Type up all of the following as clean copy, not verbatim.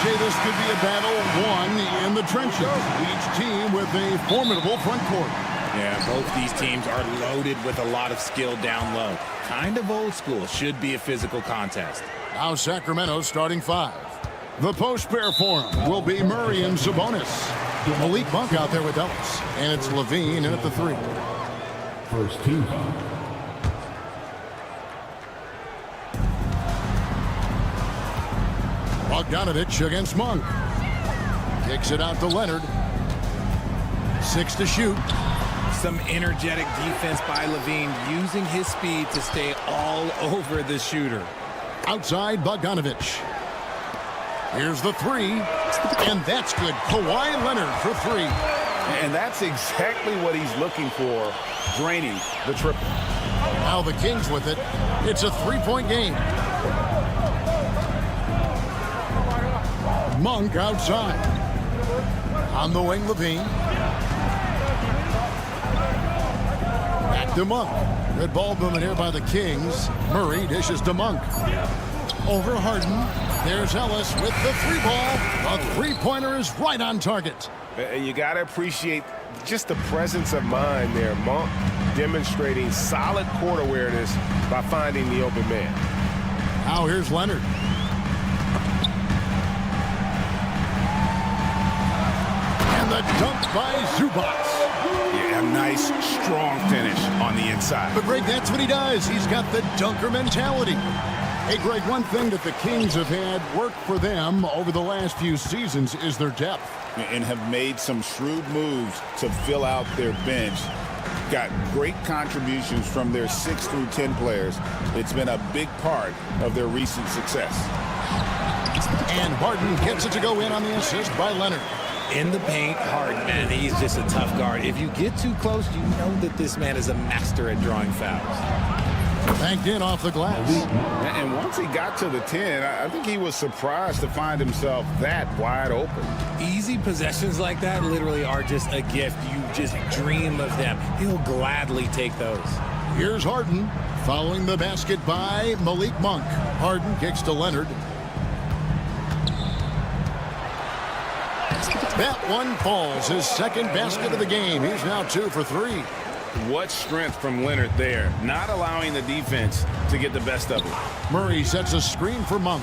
TJ, this could be a battle won in the trenches. Each team with a formidable front court. Yeah, both these teams are loaded with a lot of skill down low. Kind of old school. Should be a physical contest. Now Sacramento starting five. The post pair for him will be Murray and Sabonis. Malik Monk out there with Ellis. And it's Levine in at the three. First team foul. Bogdanovich against Monk. Kicks it out to Leonard. 6 to shoot. Some energetic defense by Levine, using his speed to stay all over the shooter. Outside Bogdanovich. Here's the three. And that's good. Kawhi Leonard for three. And that's exactly what he's looking for, draining the triple. Now the Kings with it. It's a three-point game. Monk outside. On the wing, Levine. Back to Monk. Red ball movement here by the Kings. Murray dishes to Monk. Over Harden. There's Ellis with the three ball. A three-pointer is right on target. You got to appreciate just the presence of mind there. Monk demonstrating solid court awareness by finding the open man. Now here's Leonard. And the dunk by Zubac. Yeah, a nice, strong finish on the inside. But, Greg, that's what he does. He's got the dunker mentality. Hey, Greg, one thing that the Kings have had work for them over the last few seasons is their depth. And have made some shrewd moves to fill out their bench. Got great contributions from their 6 through 10 players. It's been a big part of their recent success. And Harden gets it to go in on the assist by Leonard. In the paint, Harden, man, he's just a tough guard. If you get too close, you know that this man is a master at drawing fouls. Banked in off the glass. And once he got to the 10, I think he was surprised to find himself that wide open. Easy possessions like that literally are just a gift. You just dream of them. He'll gladly take those. Here's Harden following the basket by Malik Monk. Harden kicks to Leonard. That one falls. His second basket of the game. He's now 2 for 3. What strength from Leonard there, not allowing the defense to get the best of him. Murray sets a screen for Monk.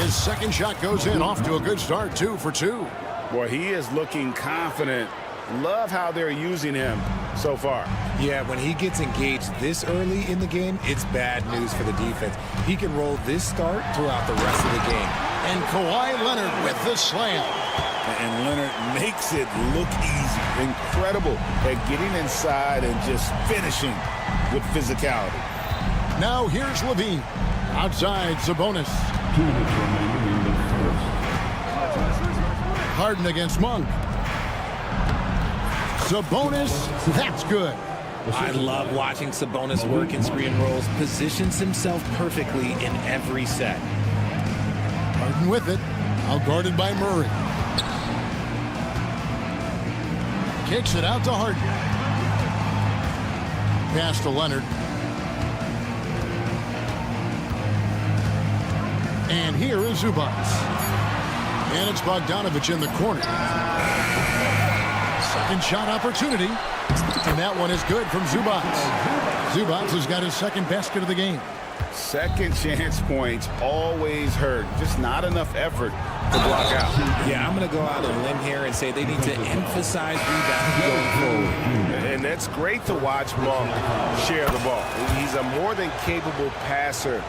His second shot goes in, off to a good start, 2 for 2. Boy, he is looking confident. Love how they're using him so far. Yeah, when he gets engaged this early in the game, it's bad news for the defense. He can roll this start throughout the rest of the game. And Kawhi Leonard with the slam. And Leonard makes it look easy. Incredible at getting inside and just finishing with physicality. Now here's Levine. Outside, Sabonis. 2 minutes remaining in the first. Harden against Monk. Sabonis, that's good. I love watching Sabonis work in screen rolls. Positions himself perfectly in every set. Harden with it. Out guarded by Murray. Kicks it out to Harden. Pass to Leonard. And here is Zubac. And it's Bogdanovich in the corner. Second shot opportunity. And that one is good from Zubac. Zubac has got his second basket of the game. Second chance points always hurt. Just not enough effort to block out. Yeah, I'm going to go out on a limb here and say they need to emphasize rebounding going forward. And that's great to watch Monk share the ball. He's a more than capable passer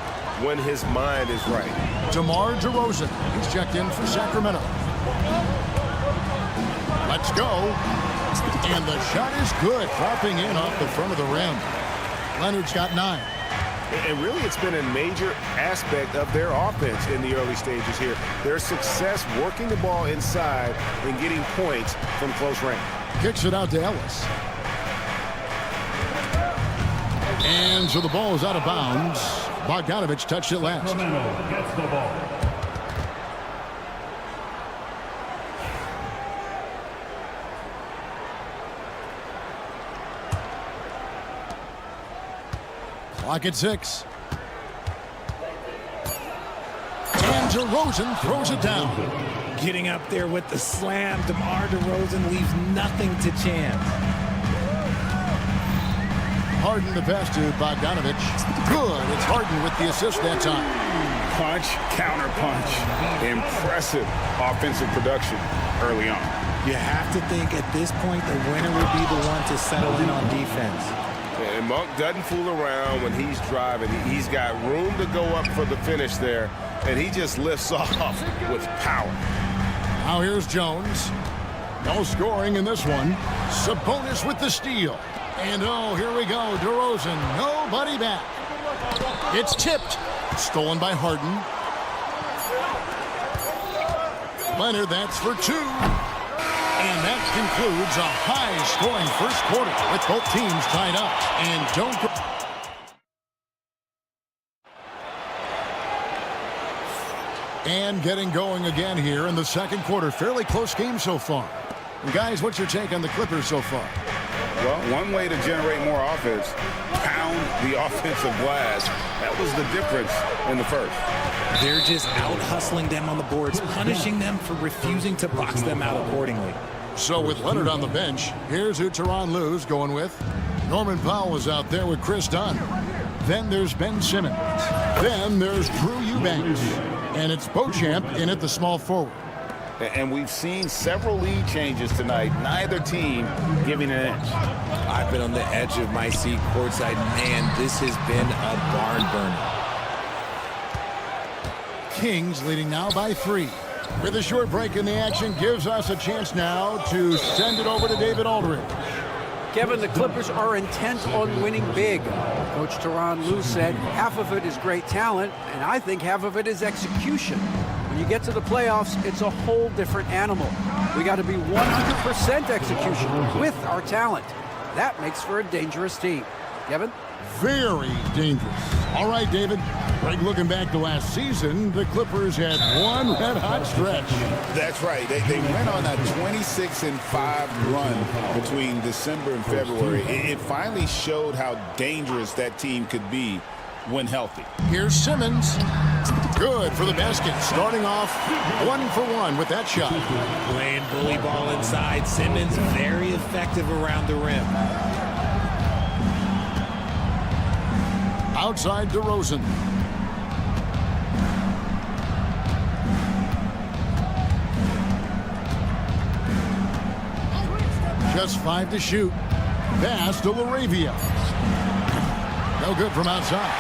when his mind is right. DeMar DeRozan. He's checked in for Sacramento. Let's go. And the shot is good. Dropping in off the front of the rim. Leonard's got 9. And really, it's been a major aspect of their offense in the early stages here. Their success working the ball inside and getting points from close range. Kicks it out to Ellis. And so the ball is out of bounds. Bogdanovich touched it last. Sacramento gets the ball. Clock at 6. DeRozan throws it down. Getting up there with the slam, DeMar DeRozan leaves nothing to chance. Harden the pass to Bogdanovich. Good. It's Harden with the assist that time. Punch, counter punch. Impressive offensive production early on. You have to think at this point the winner would be the one to settle in on defense. And Monk doesn't fool around when he's driving. He's got room to go up for the finish there, and he just lifts off with power. Now here's Jones. No scoring in this one. Sabonis with the steal. And oh, here we go. DeRozan, nobody back. It's tipped. Stolen by Harden. Leonard, that's for two. And that concludes a high-scoring first quarter with both teams tied up. And don't... And getting going again here in the second quarter. Fairly close game so far. Guys, what's your take on the Clippers so far? Well, one way to generate more offense, pound the offensive glass. That was the difference in the first. They're just out-hustling them on the boards, punishing them for refusing to box them out accordingly. So with Leonard on the bench, here's who Tyronn Lue's going with. Norman Powell is out there with Chris Dunn. Then there's Ben Simmons. Then there's Drew Eubanks. And it's Beauchamp in at the small forward. And we've seen several lead changes tonight. Neither team giving an inch. I've been on the edge of my seat courtside. Man, this has been a barn burner. Kings leading now by 3. With a short break in the action gives us a chance now to send it over to David Aldridge. Kevin, the Clippers are intent on winning big. Coach Tyronn Lue said half of it is great talent, and I think half of it is execution. When you get to the playoffs, it's a whole different animal. We got to be 100% execution with our talent. That makes for a dangerous team. Kevin? Very dangerous. All right, David. Right, looking back to last season, the Clippers had one red-hot stretch. That's right. They went on a 26-5 run between December and February. It finally showed how dangerous that team could be when healthy. Here's Simmons. Good for the basket. Starting off 1 for 1 with that shot. Playing bully ball inside. Simmons very effective around the rim. Outside DeRozan. Just 5 to shoot. Pass to LaRavia. No good from outside.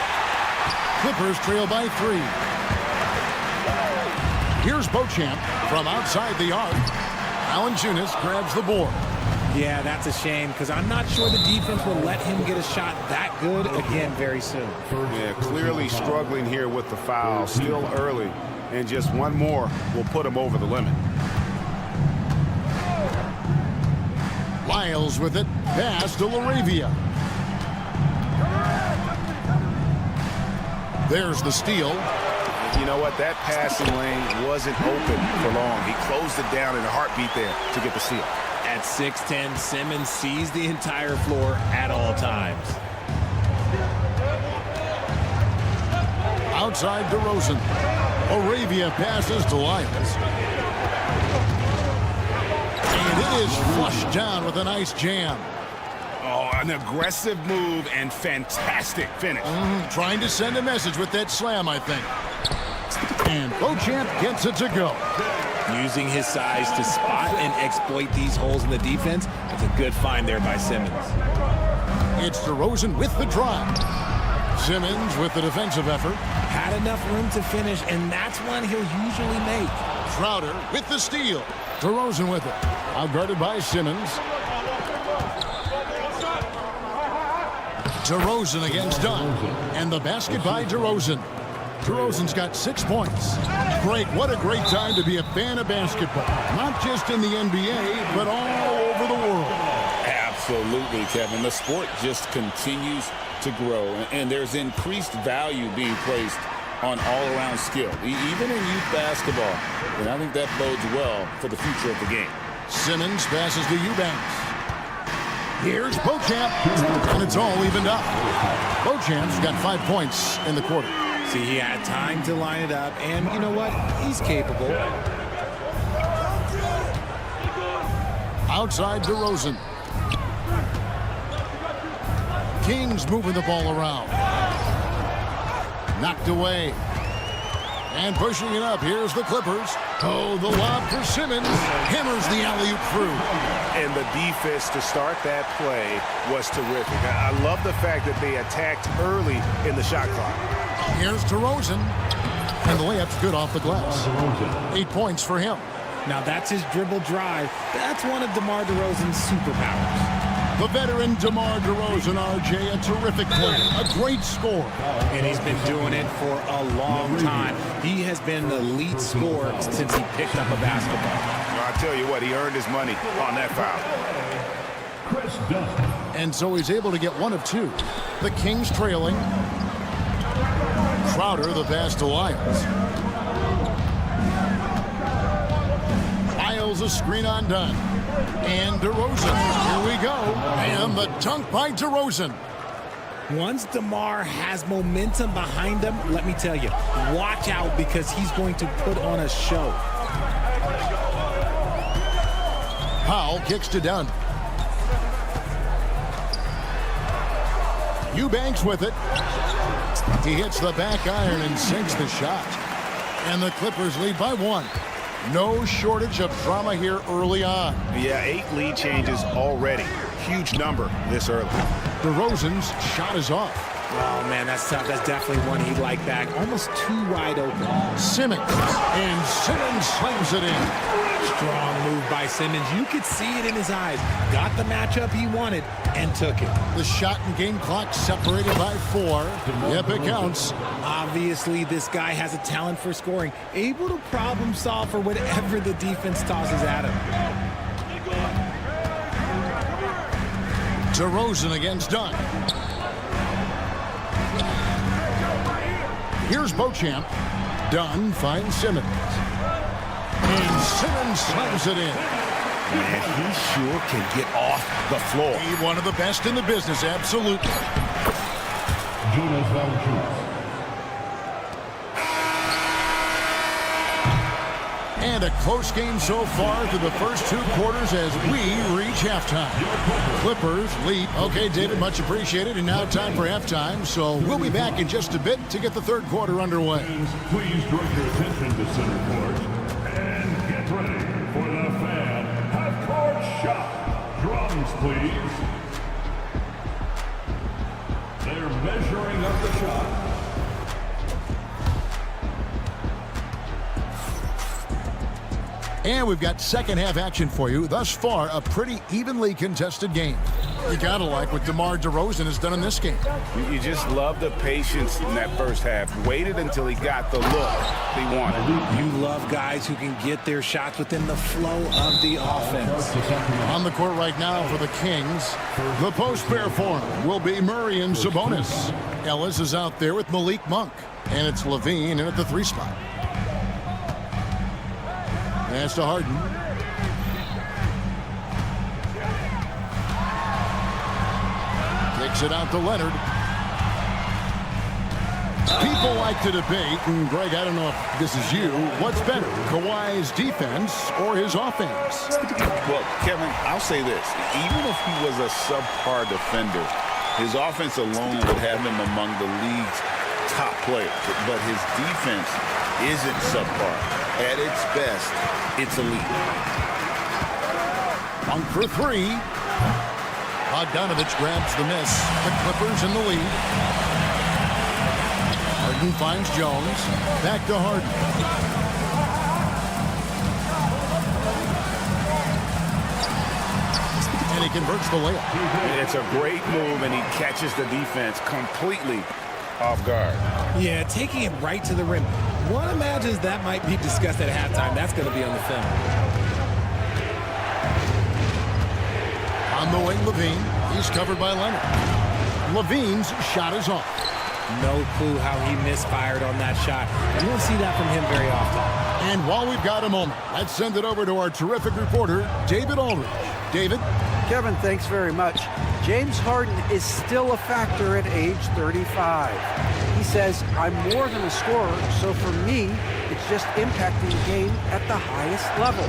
Clippers trail by 3. Here's Beauchamp from outside the arc. Valanciunas grabs the board. Yeah, that's a shame because I'm not sure the defense will let him get a shot that good again very soon. Yeah, clearly struggling here with the foul. Still early. And just one more will put him over the limit. Lyles with it. Pass to LaRavia. There's the steal. You know what? That passing lane wasn't open for long. He closed it down in a heartbeat there to get the steal. At 6'10", Simmons sees the entire floor at all times. Outside DeRozan. LaRavia passes to Lyles. And it is flushed down with a nice jam. Oh, an aggressive move and fantastic finish. Trying to send a message with that slam, I think. And Beauchamp gets it to go. Using his size to spot and exploit these holes in the defense. That's a good find there by Simmons. It's DeRozan with the drive. Simmons with the defensive effort. Had enough room to finish, and that's one he'll usually make. Crowder with the steal. DeRozan with it. Outguarded by Simmons. DeRozan against Dunn. And the basket by DeRozan. DeRozan's got 6 points. Great, what a great time to be a fan of basketball. Not just in the NBA, but all over the world. Absolutely, Kevin. The sport just continues to grow, and there's increased value being placed on all-around skill, even in youth basketball. And I think that bodes well for the future of the game. Simmons passes to Eubanks. Here's Beauchamp, and it's all evened up. Beauchamp's got 5 points in the quarter. See, he had time to line it up, and you know what? He's capable. Outside DeRozan. Kings moving the ball around. Knocked away. And pushing it up. Here's the Clippers. Oh, the lob for Simmons. Hammers the alley-oop through. And the defense to start that play was terrific. I love the fact that they attacked early in the shot clock. Here's DeRozan. And the layup's good off the glass. 8 points for him. Now that's his dribble drive. That's one of DeMar DeRozan's superpowers. The veteran DeMar DeRozan, RJ, a terrific player, a great scorer. And he's been doing it for a long time. He has been the lead scorer since he picked up a basketball. Well, I tell you what, he earned his money on that foul. Chris Dunn. And so he's able to get one of two. The Kings trailing. Crowder, the pass to Lyles. Lyles, a screen on Dunn. And DeRozan, here we go. And the dunk by DeRozan. Once DeMar has momentum behind him, let me tell you, watch out because he's going to put on a show. Powell kicks to Dunn. Eubanks with it. He hits the back iron and sinks the shot. And the Clippers lead by 1. No shortage of drama here early on. Yeah, 8 lead changes already. Huge number this early. DeRozan's shot is off. Oh, man, that's tough. That's definitely one he'd like back. Almost too wide open. Simmons. And Simmons slams it in. Strong move by Simmons. You could see it in his eyes. Got the matchup he wanted and took it. The shot and game clock separated by 4. Yep, it counts. Obviously, this guy has a talent for scoring. Able to problem solve for whatever the defense tosses at him. DeRozan against Dunn. Here's Beauchamp. Dunn finds Simmons. And Simmons slams it in. And he sure can get off the floor. He's one of the best in the business, absolutely. Jonas Valanciunas. And a close game so far through the first 2 quarters as we reach halftime. Clippers lead. Okay, David, much appreciated. And now time for halftime. So we'll be back in just a bit to get the third quarter underway. Please direct your attention to center court and get ready for the fan half-court shot. Drums, please. They're measuring up the shot. And we've got second half action for you. Thus far, a pretty evenly contested game. You gotta like what DeMar DeRozan has done in this game. You just love the patience in that first half. Waited until he got the look he wanted. You love guys who can get their shots within the flow of the offense. On the court right now for the Kings, the post pair form will be Murray and Sabonis. Ellis is out there with Malik Monk. And it's Levine in at the 3 spot. Pass to Harden. Kicks it out to Leonard. People like to debate, and Greg, I don't know if this is you, what's better, Kawhi's defense or his offense? Well, Kevin, I'll say this. Even if he was a subpar defender, his offense alone would have him among the league's top players. But his defense isn't subpar. At its best, it's elite. Monk for 3. Bogdanovich grabs the miss. The Clippers in the lead. Harden finds Jones. Back to Harden. And he converts the layup. It's a great move, and he catches the defense completely off guard. Yeah, taking it right to the rim. One imagines that might be discussed at halftime. That's going to be on the film. On the wing, Levine. He's covered by Leonard. Levine's shot is off. No clue how he misfired on that shot. You don't see that from him very often. And while we've got a moment, let's send it over to our terrific reporter, David Aldridge. David? Kevin, thanks very much. James Harden is still a factor at age 35. He says, I'm more than a scorer, so for me, it's just impacting the game at the highest level.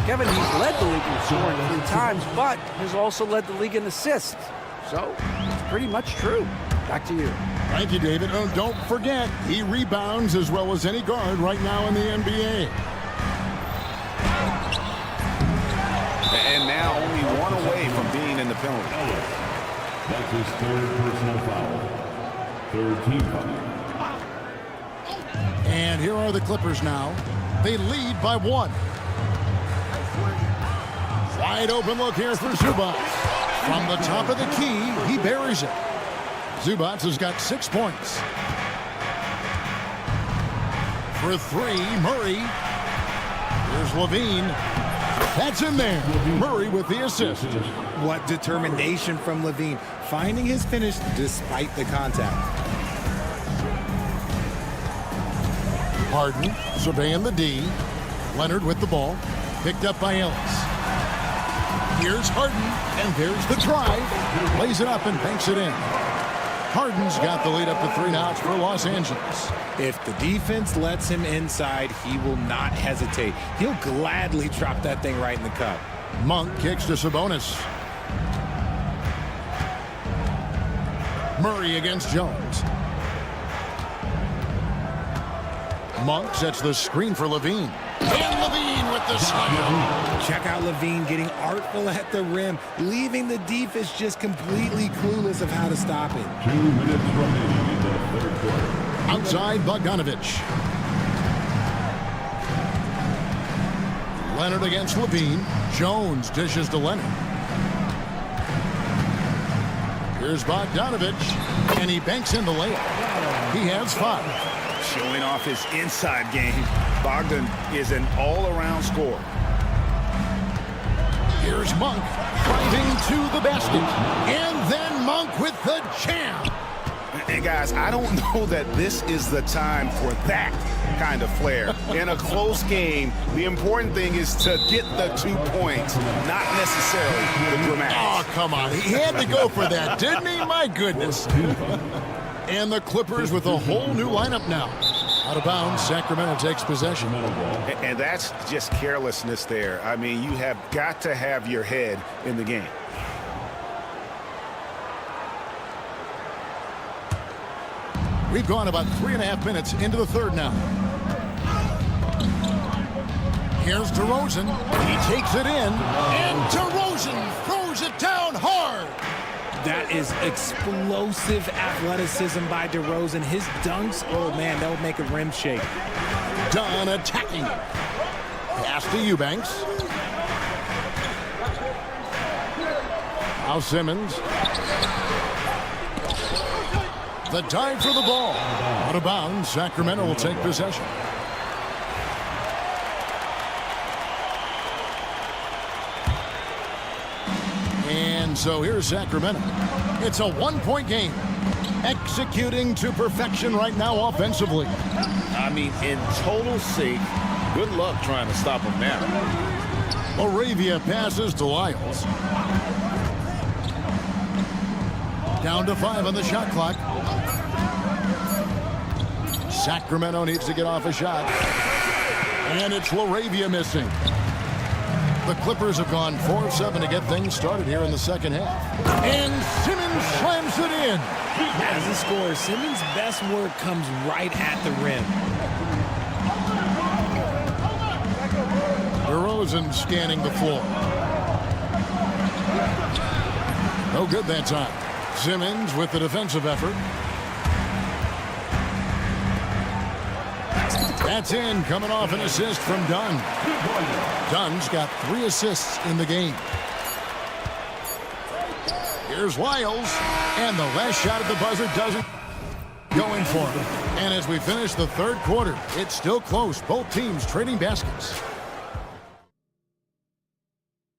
Kevin, he's led the league in scoring 3 times, but has also led the league in assists. So, it's pretty much true. Back to you. Thank you, David. Oh, don't forget, he rebounds as well as any guard right now in the NBA. And now only one away from being in the penalty. That's his 3rd personal foul. 3rd team foul. And here are the Clippers now. They lead by 1. Wide open look here for Zubac. From the top of the key, he buries it. Zubac has got 6 points. For 3, Murray. Here's Levine. That's in there. Murray with the assist. What determination from Levine, finding his finish despite the contact. Harden surveying the D. Leonard with the ball. Picked up by Ellis. Here's Harden, and there's the drive. Lays it up and banks it in. Harden's got the lead up to 3 now for Los Angeles. If the defense lets him inside, he will not hesitate. He'll gladly drop that thing right in the cup. Monk kicks to Sabonis. Murray against Jones. Monk sets the screen for Levine. And Levine with the slam. Check out Levine getting artful at the rim, leaving the defense just completely clueless of how to stop it. 2 minutes remaining in the 3rd quarter. Outside Bogdanovich. Leonard against Levine. Jones dishes to Leonard. Here's Bogdanovich, and he banks in the layup. He has 5. Showing off his inside game. Bogdan is an all-around scorer. Here's Monk driving to the basket. And then Monk with the jam. And guys, I don't know that this is the time for that kind of flair. In a close game, the important thing is to get the 2 points, not necessarily the dramatics. Oh, come on. He had to go for that, didn't he? My goodness. And the Clippers with a whole new lineup now. Out of bounds, Sacramento takes possession. And that's just carelessness there. I mean, you have got to have your head in the game. We've gone about 3.5 minutes into the 3rd now. Here's DeRozan. He takes it in. And DeRozan throws it down hard. That is explosive athleticism by DeRozan. His dunks, oh man, that would make a rim shake. Dunn attacking. Pass to Eubanks. Now Simmons. The dive for the ball. Out of bounds, Sacramento will take possession. And so here's Sacramento. It's a 1-point game. Executing to perfection right now offensively. I mean, in total sync. Good luck trying to stop him now. Moravia passes to Lyles. Down to 5 on the shot clock. Sacramento needs to get off a shot. And it's Laravia missing. The Clippers have gone 4 of 7 to get things started here in the 2nd half. And Simmons slams it in. As a scorer, Simmons' best work comes right at the rim. DeRozan scanning the floor. No good that time. Simmons with the defensive effort. That's in, coming off an assist from Dunn. Dunn's got 3 assists in the game. Here's Lyles, and the last shot at the buzzer doesn't going for him. And as we finish the 3rd quarter, it's still close. Both teams trading baskets.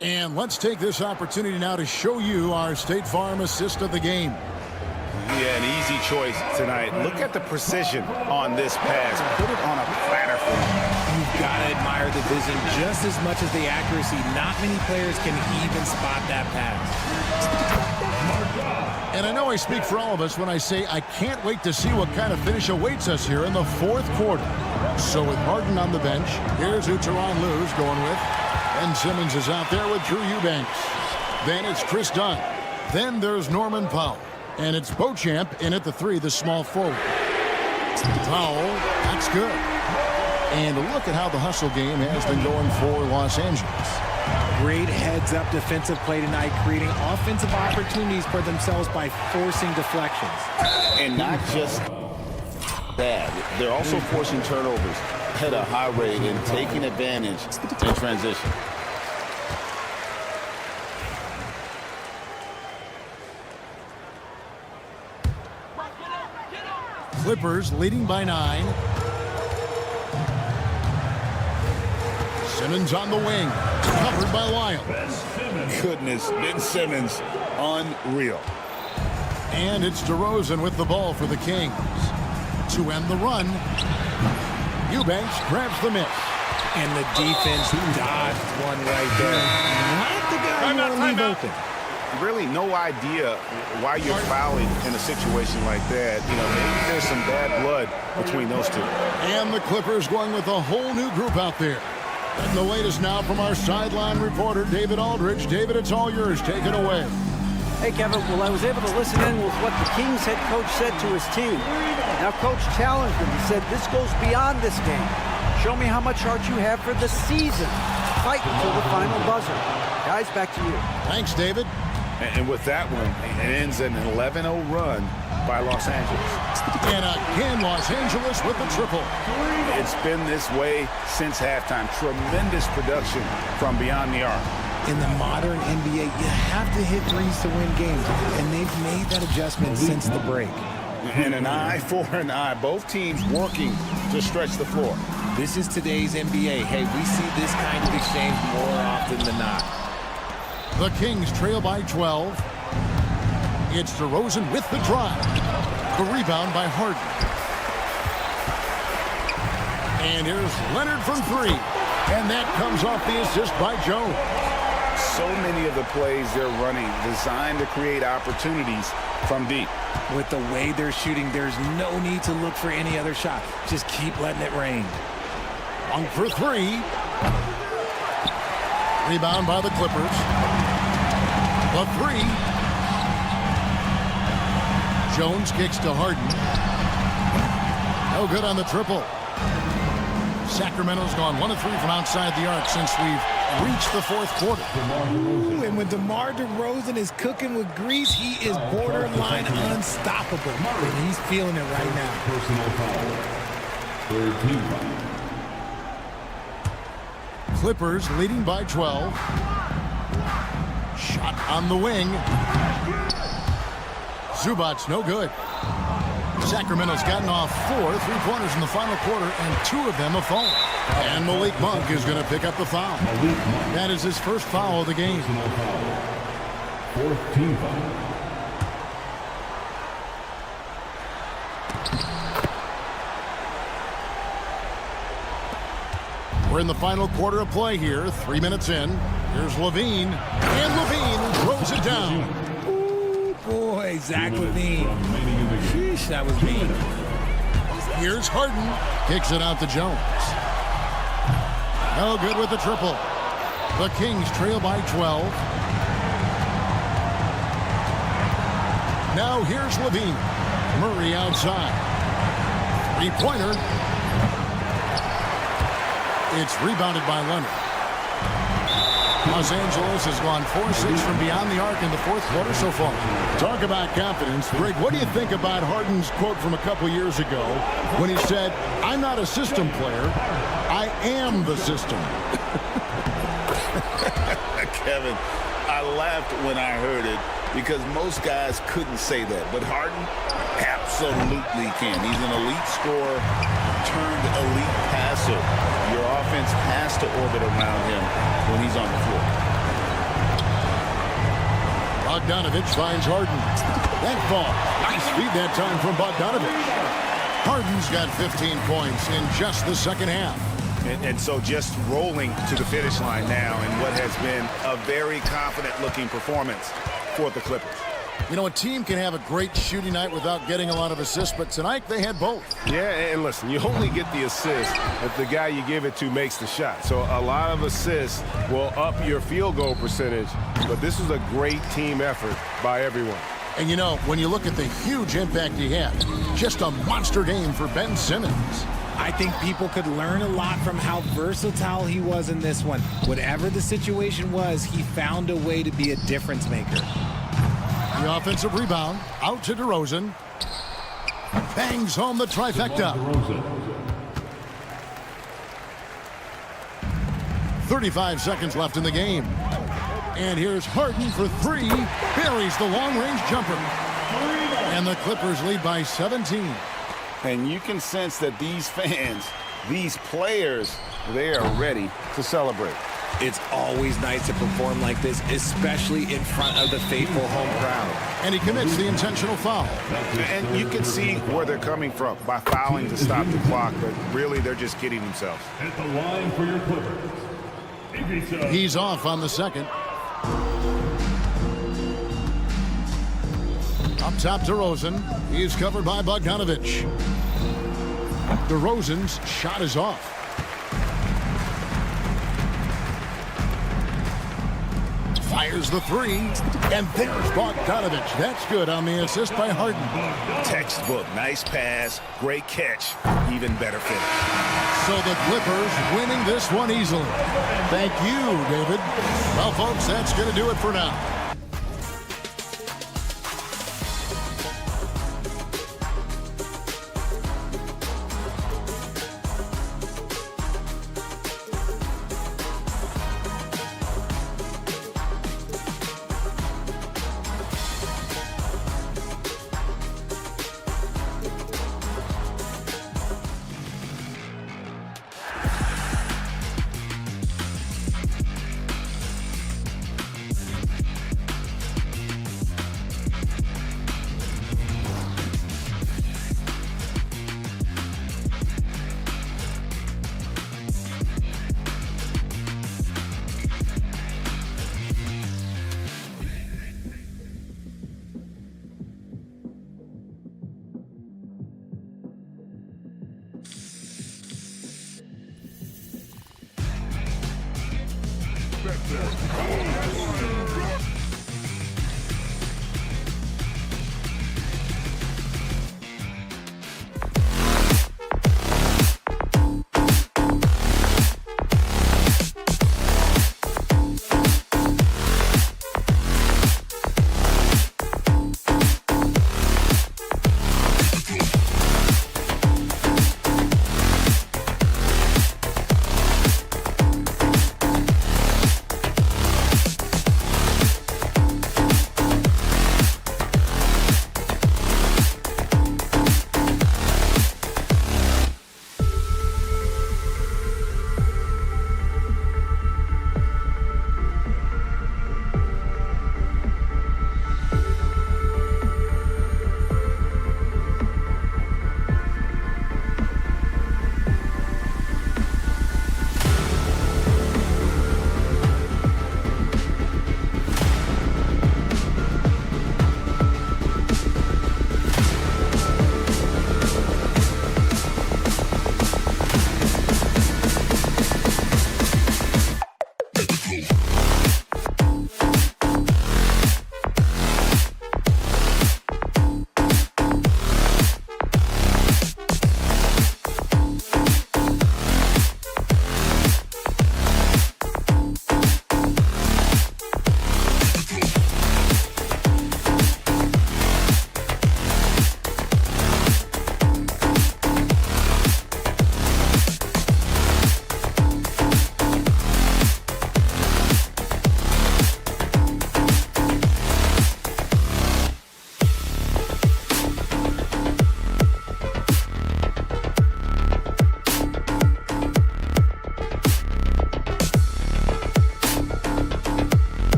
And let's take this opportunity now to show you our State Farm assist of the game. Yeah, an easy choice tonight. Look at the precision on this pass. Put it on a platter for him. You've got to admire the vision just as much as the accuracy. Not many players can even spot that pass. And I know I speak for all of us when I say I can't wait to see what kind of finish awaits us here in the fourth quarter. So with Harden on the bench, here's who Tyronn Lue's going with. Ben Simmons is out there with Drew Eubanks. Then it's Chris Dunn. Then there's Norman Powell. And it's Beauchamp in at the 3, the small forward. Powell, that's good. And look at how the hustle game has been going for Los Angeles. Great heads-up defensive play tonight, creating offensive opportunities for themselves by forcing deflections. And not just that, they're also forcing turnovers at a high rate and taking advantage in transition. Clippers leading by 9. Simmons on the wing, covered by Lyle. Goodness, Ben Simmons, unreal. And it's DeRozan with the ball for the Kings. To end the run, Eubanks grabs the miss. And the defense dodged one right there. Not the guy you want to leave open. Really no idea why you're fouling in a situation like that. You know, maybe there's some bad blood between those two. And the Clippers going with a whole new group out there. And the latest now from our sideline reporter, David Aldridge. David, it's all yours. Take it away. Hey, Kevin, well, I was able to listen in with what the Kings head coach said to his team. Now, Coach challenged him. He said, this goes beyond this game. Show me how much heart you have for the season. Fight until the final buzzer. Guys, back to you. Thanks, David. And with that one, it ends an 11-0 run by Los Angeles. And again, Los Angeles with the triple. It's been this way since halftime. Tremendous production from beyond the arc. In the modern NBA, you have to hit threes to win games, and they've made that adjustment since the break. And an eye for an eye. Both teams working to stretch the floor. This is today's NBA. Hey, we see this kind of exchange more often than not. The Kings trail by 12. It's DeRozan with the drive. The rebound by Harden. And here's Leonard from 3. And that comes off the assist by Jones. So many of the plays they're running designed to create opportunities from deep. With the way they're shooting, there's no need to look for any other shot. Just keep letting it rain. 1 for 3. Rebound by the Clippers. The 3. Jones kicks to Harden. No good on the triple. Sacramento's gone 1 of 3 from outside the arc since we've reached the fourth quarter. And when DeMar DeRozan is cooking with grease, he is borderline unstoppable. And he's feeling it right now. Personal foul. Third team foul. Clippers leading by 12. Shot on the wing. Zubac's no good. Sacramento's gotten off 4 3-pointers in the final quarter, and 2 of them have fallen. And Malik Monk is going to pick up the foul. That is his first foul of the game. Personal foul. Fourth team foul. We're in the final quarter of play here, 3 minutes in. Here's Levine, and Levine throws it down. Ooh, boy, Zach Levine. Sheesh, that was mean. Here's Harden, kicks it out to Jones. No good with the triple. The Kings trail by 12. Now here's Levine. Murray outside. 3-pointer. It's rebounded by Leonard. Los Angeles has gone 4-6 from beyond the arc in the fourth quarter so far. Talk about confidence. Greg, what do you think about Harden's quote from a couple years ago when he said, "I'm not a system player, I am the system"? Kevin, I laughed when I heard it because most guys couldn't say that. But Harden absolutely can. He's an elite scorer turned elite passer. Your offense has to orbit around him when he's on the floor. Bogdanovich finds Harden. That ball. Nice feed that time from Bogdanovich. Harden's got 15 points in just the second half. And so just rolling to the finish line now in what has been a very confident-looking performance for the Clippers. You know, a team can have a great shooting night without getting a lot of assists, but tonight they had both. Yeah, and listen, you only get the assist if the guy you give it to makes the shot. So a lot of assists will up your field goal percentage, but this was a great team effort by everyone. And you know, when you look at the huge impact he had, just a monster game for Ben Simmons. I think people could learn a lot from how versatile he was in this one. Whatever the situation was, he found a way to be a difference maker. The offensive rebound, out to DeRozan. Bangs home the trifecta. 35 seconds left in the game. And here's Harden for three. Buries the long-range jumper. And the Clippers lead by 17. And you can sense that these fans, these players, they are ready to celebrate. It's always nice to perform like this, especially in front of the faithful home crowd. And he commits the intentional foul. And you can see where they're coming from by fouling to stop the clock, but really they're just kidding themselves. At the line for your Clippers. He's off on the second. Up top, DeRozan. He's covered by Bogdanovic. DeRozan's shot is off. Fires the three. And there's Bogdanovic. That's good on the assist by Harden. Textbook, nice pass, great catch, even better finish. So the Clippers winning this one easily. Thank you, David. Well, folks, that's going to do it for now.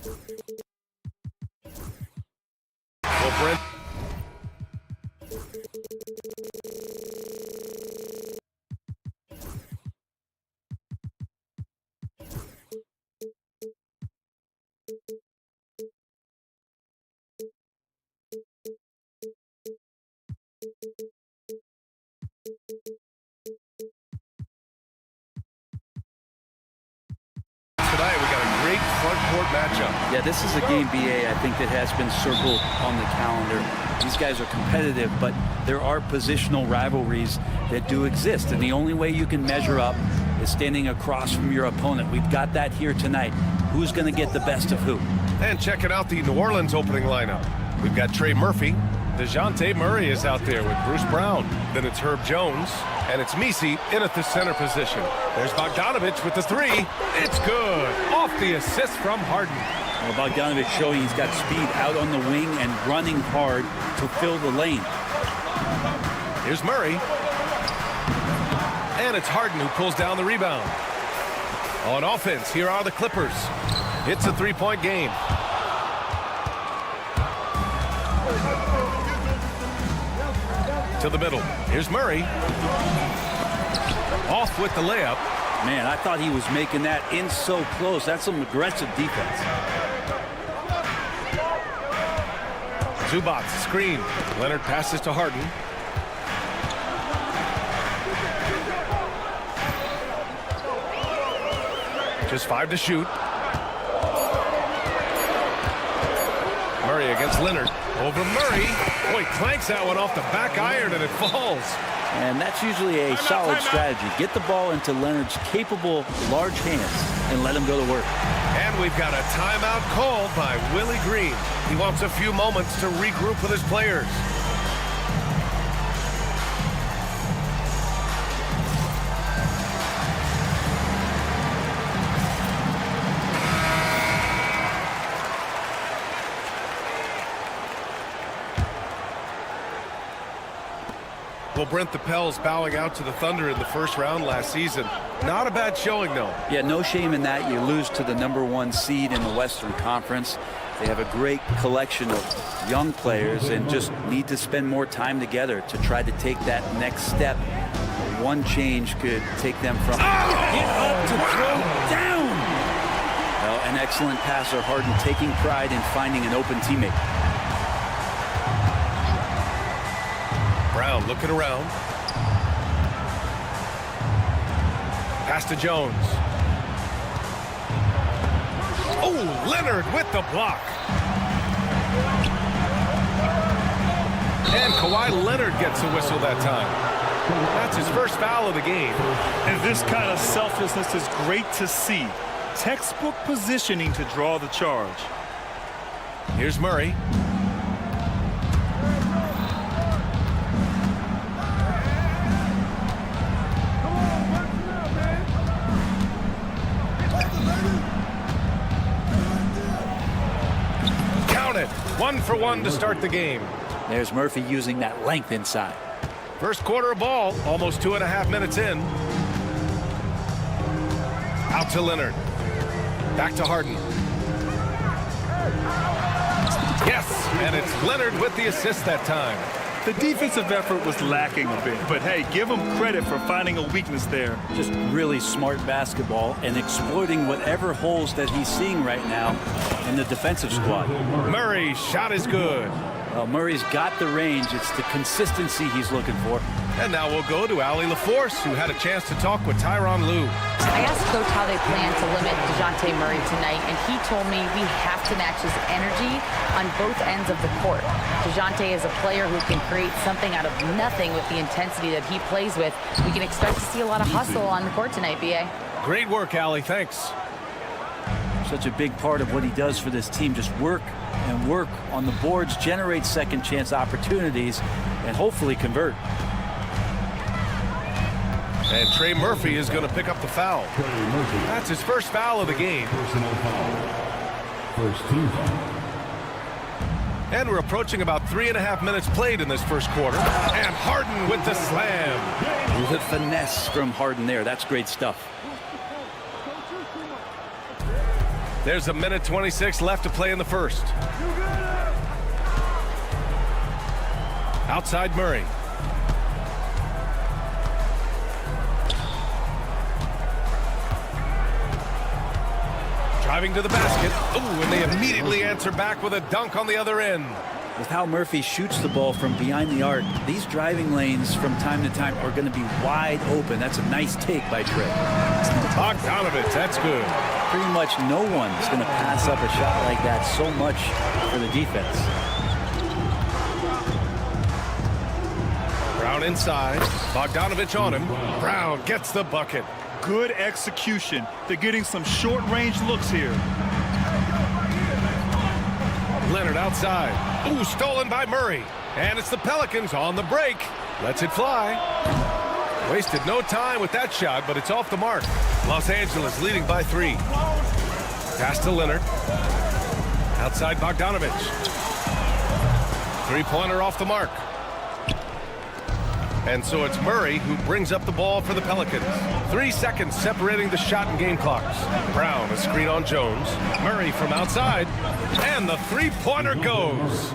Well, Brent. Tonight we got a great front court matchup. Yeah, this is a game, BA, I think that has been circled on the calendar. These guys are competitive, but there are positional rivalries that do exist, and the only way you can measure up is standing across from your opponent. We've got that here tonight. Who's going to get the best of who? And checking out the New Orleans opening lineup. We've got Trey Murphy. DeJounte Murray is out there with Bruce Brown. Then it's Herb Jones. And it's Misi in at the center position. There's Bogdanovich with the three. It's good. Off the assist from Harden. Well, Bogdanovich showing he's got speed out on the wing and running hard to fill the lane. Here's Murray. And it's Harden who pulls down the rebound. On offense, here are the Clippers. It's a three-point game. To the middle. Here's Murray. Off with the layup. Man, I thought he was making that in so close. That's some aggressive defense. Zubac screen. Leonard passes to Harden. Just 5 to shoot. Murray against Leonard. Over Murray. Boy, clanks that one off the back iron and it falls. And that's usually a solid strategy. Get the ball into Leonard's capable, large hands and let him go to work. And we've got a timeout called by Willie Green. He wants a few moments to regroup with his players. Well, Brent, the Pels bowing out to the Thunder in the first round last season. Not a bad showing, though. Yeah, no shame in that. You lose to the #1 seed in the Western Conference. They have a great collection of young players and just need to spend more time together to try to take that next step. One change could take them from get up to throw down. Well, an excellent passer, Harden taking pride in finding an open teammate. Brown looking around. Pass to Jones. Oh, Leonard with the block. And Kawhi Leonard gets a whistle that time. That's his first foul of the game. And this kind of selflessness is great to see. Textbook positioning to draw the charge. Here's Murray. Count it. 1 for 1 to start the game. There's Murphy using that length inside. First quarter of ball, almost 2.5 minutes in. Out to Leonard. Back to Harden. Yes, and it's Leonard with the assist that time. The defensive effort was lacking a bit, but hey, give him credit for finding a weakness there. Just really smart basketball and exploiting whatever holes that he's seeing right now in the defensive squad. Murray's shot is good. Well, Murray's got the range. It's the consistency he's looking for. And now we'll go to Allie LaForce, who had a chance to talk with Tyronn Lue. I asked Coach how they plan to limit DeJounte Murray tonight, and he told me we have to match his energy on both ends of the court. DeJounte is a player who can create something out of nothing with the intensity that he plays with. We can expect to see a lot of hustle on the court tonight, B.A. Great work, Allie. Thanks. Such a big part of what he does for this team. Just work and work on the boards, generate second chance opportunities, and hopefully convert. And Trey Murphy is going to pick up the foul. That's his first foul of the game. First team foul. And we're approaching about 3.5 minutes played in this first quarter. And Harden with the slam. The finesse from Harden there. That's great stuff. There's a minute 26 left to play in the first. Outside Murray. Driving to the basket. Ooh, and they immediately answer back with a dunk on the other end. With how Murphy shoots the ball from behind the arc, these driving lanes from time to time are going to be wide open. That's a nice take by Trey. Bogdanovich, that's good. Pretty much no one's going to pass up a shot like that so much for the defense. Brown inside. Bogdanovich on him. Brown gets the bucket. Good execution. They're getting some short-range looks here. Leonard outside. Ooh, stolen by Murray. And it's the Pelicans on the break. Lets it fly. Wasted no time with that shot, but it's off the mark. Los Angeles leading by 3. Pass to Leonard. Outside Bogdanovich. Three-pointer off the mark. And so it's Murray who brings up the ball for the Pelicans. 3 seconds separating the shot and game clocks. Brown, a screen on Jones. Murray from outside. And the three-pointer goes.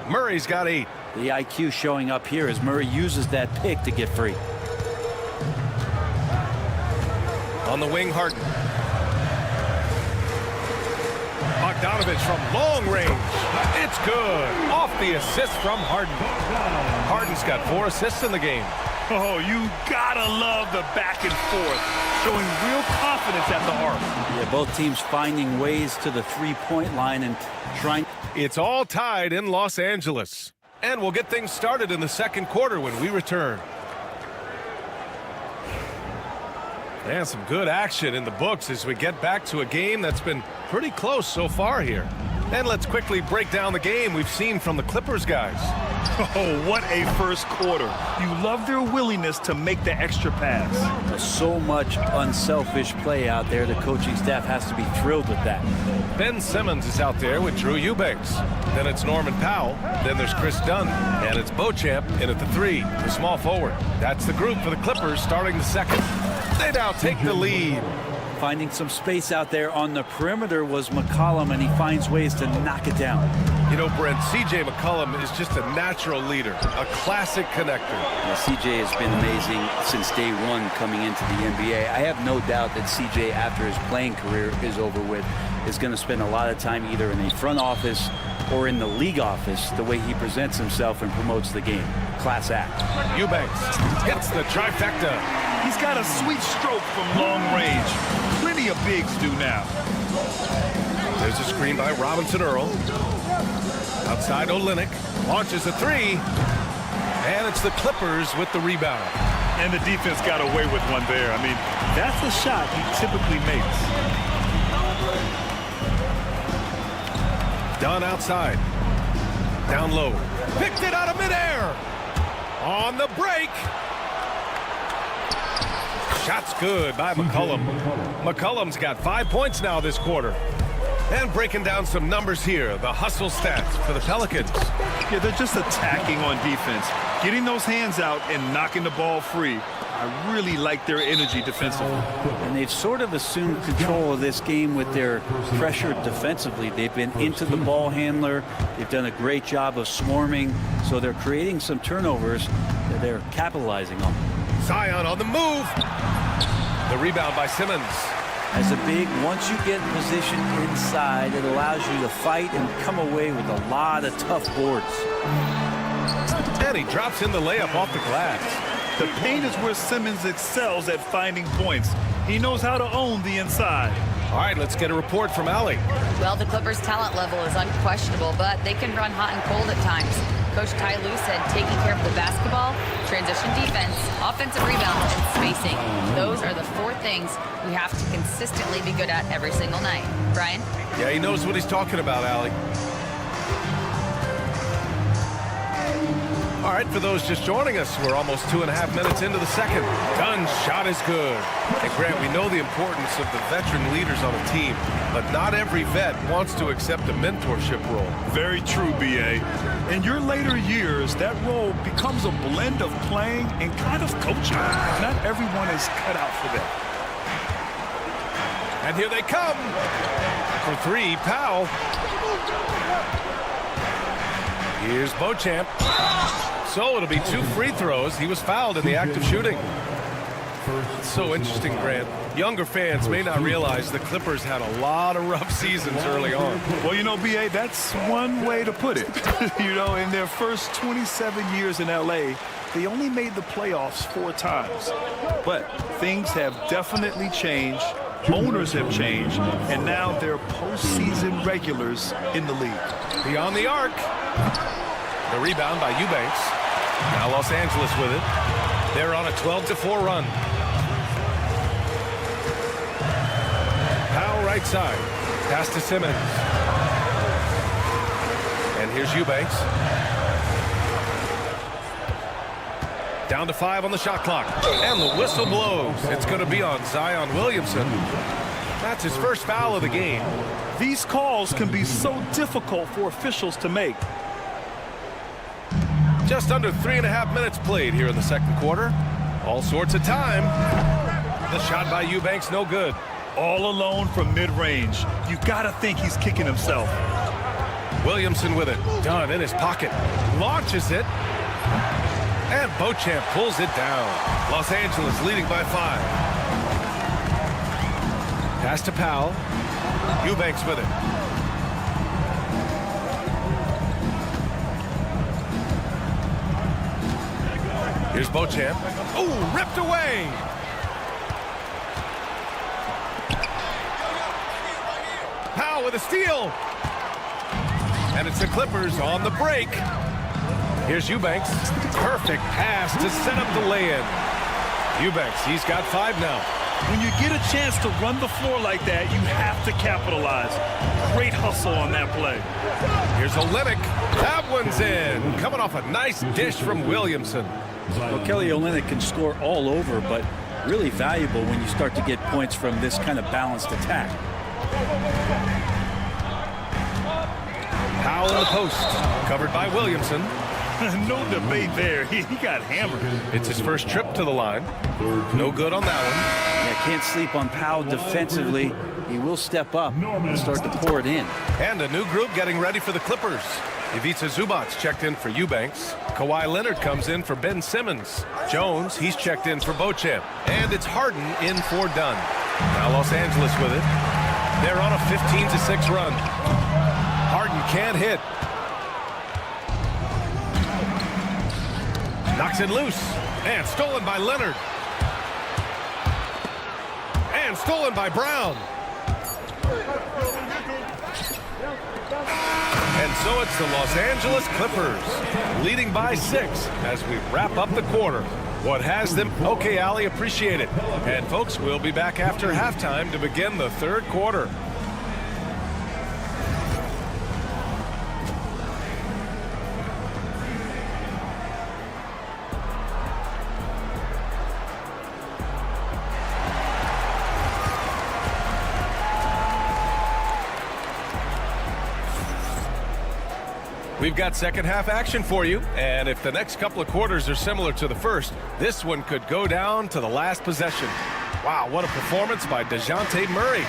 Murray's got 8. The IQ showing up here as Murray uses that pick to get free. On the wing, Harden. Bogdanovich from long range. It's good. Off the assist from Harden. Harden's got 4 assists in the game. Oh, you gotta love the back and forth, showing real confidence at the arc. Yeah, both teams finding ways to the three-point line and trying. It's all tied in Los Angeles. And we'll get things started in the second quarter when we return. And some good action in the books as we get back to a game that's been pretty close so far here. And let's quickly break down the game we've seen from the Clippers guys. Oh, what a first quarter. You love their willingness to make the extra pass. So much unselfish play out there. The coaching staff has to be thrilled with that. Ben Simmons is out there with Drew Eubanks. Then it's Norman Powell. Then there's Chris Dunn. And it's Beauchamp in at the 3, the small forward. That's the group for the Clippers starting the second. They now take the lead. Finding some space out there on the perimeter was McCollum, and he finds ways to knock it down. You know, Brent, C.J. McCollum is just a natural leader, a classic connector. Yeah, C.J. has been amazing since day one coming into the NBA. I have no doubt that C.J., after his playing career is over with, is going to spend a lot of time either in the front office or in the league office, the way he presents himself and promotes the game. Class act. Eubanks hits the trifecta. He's got a sweet stroke from long range. Plenty of bigs do now. There's a screen by Robinson Earl. Outside Olynyk. Launches a 3. And it's the Clippers with the rebound. And the defense got away with one there. I mean, that's a shot he typically makes. Dunn outside. Down low. Picked it out of midair. On the break. Shot's good by McCollum. McCollum's got 5 points now this quarter. And breaking down some numbers here, the hustle stats for the Pelicans. Yeah, they're just attacking on defense, getting those hands out and knocking the ball free. I really like their energy defensively. And they've sort of assumed control of this game with their pressure defensively. They've been into the ball handler. They've done a great job of swarming. So they're creating some turnovers that they're capitalizing on. Zion on the move. The rebound by Simmons. As a big, once you get in position inside, it allows you to fight and come away with a lot of tough boards. And he drops in the layup off the glass. The paint is where Simmons excels at finding points. He knows how to own the inside. All right, let's get a report from Allie. Well, the Clippers' talent level is unquestionable, but they can run hot and cold at times. Coach Ty Lue said taking care of the basketball, transition defense, offensive rebounds, and spacing. Those are the 4 things we have to consistently be good at every single night. Brian? Yeah, he knows what he's talking about, Allie. All right, for those just joining us, we're almost 2.5 minutes into the second. Dunn's shot is good. And Grant, we know the importance of the veteran leaders on a team, but not every vet wants to accept a mentorship role. Very true, B.A. In your later years, that role becomes a blend of playing and kind of coaching. Not everyone is cut out for that. And here they come. for three. Powell. Here's Beauchamp. So it'll be 2 free throws. He was fouled in the act of shooting. It's so interesting, Grant. Younger fans may not realize the Clippers had a lot of rough seasons early on. Well, you know, B.A., that's one way to put it. You know, in their first 27 years in L.A., they only made the playoffs 4 times. But things have definitely changed. Owners have changed. And now they're postseason regulars in the league. Beyond the arc. The rebound by Eubanks. Now Los Angeles with it. They're on a 12-4 run. Powell right side. Pass to Simmons. And here's Eubanks. Down to 5 on the shot clock. And the whistle blows. It's going to be on Zion Williamson. That's his first foul of the game. These calls can be so difficult for officials to make. Just under 3.5 minutes played here in the second quarter. All sorts of time. The shot by Eubanks, no good. All alone from mid-range. You gotta think he's kicking himself. Williamson with it. Done in his pocket. Launches it. And Beauchamp pulls it down. Los Angeles leading by 5. Pass to Powell. Eubanks with it. Here's Beauchamp. Oh, ripped away. Powell with a steal. And it's the Clippers on the break. Here's Eubanks. Perfect pass to set up the lay-in. Eubanks, he's got 5 now. When you get a chance to run the floor like that, you have to capitalize. Great hustle on that play. Here's Olynyk. That one's in. Coming off a nice dish from Williamson. Well, Kelly Olynyk can score all over, but really valuable when you start to get points from this kind of balanced attack. Powell in the post. Covered by Williamson. No debate there. He got hammered. It's his first trip to the line. No good on that one. Yeah, can't sleep on Powell defensively. He will step up and start to pour it in. And a new group getting ready for the Clippers. Ivica Zubac's checked in for Eubanks. Kawhi Leonard comes in for Ben Simmons. Jones, he's checked in for Beauchamp. And it's Harden in for Dunn. Now Los Angeles with it. They're on a 15-6 run. Harden can't hit. Knocks it loose. And stolen by Leonard. And stolen by Brown. And so it's the Los Angeles Clippers leading by 6 as we wrap up the quarter. What has them? Okay, Allie, appreciate it. And folks, we'll be back after halftime to begin the third quarter. We've got second half action for you, and if the next couple of quarters are similar to the first, this one could go down to the last possession. Wow, what a performance by DeJounte Murray.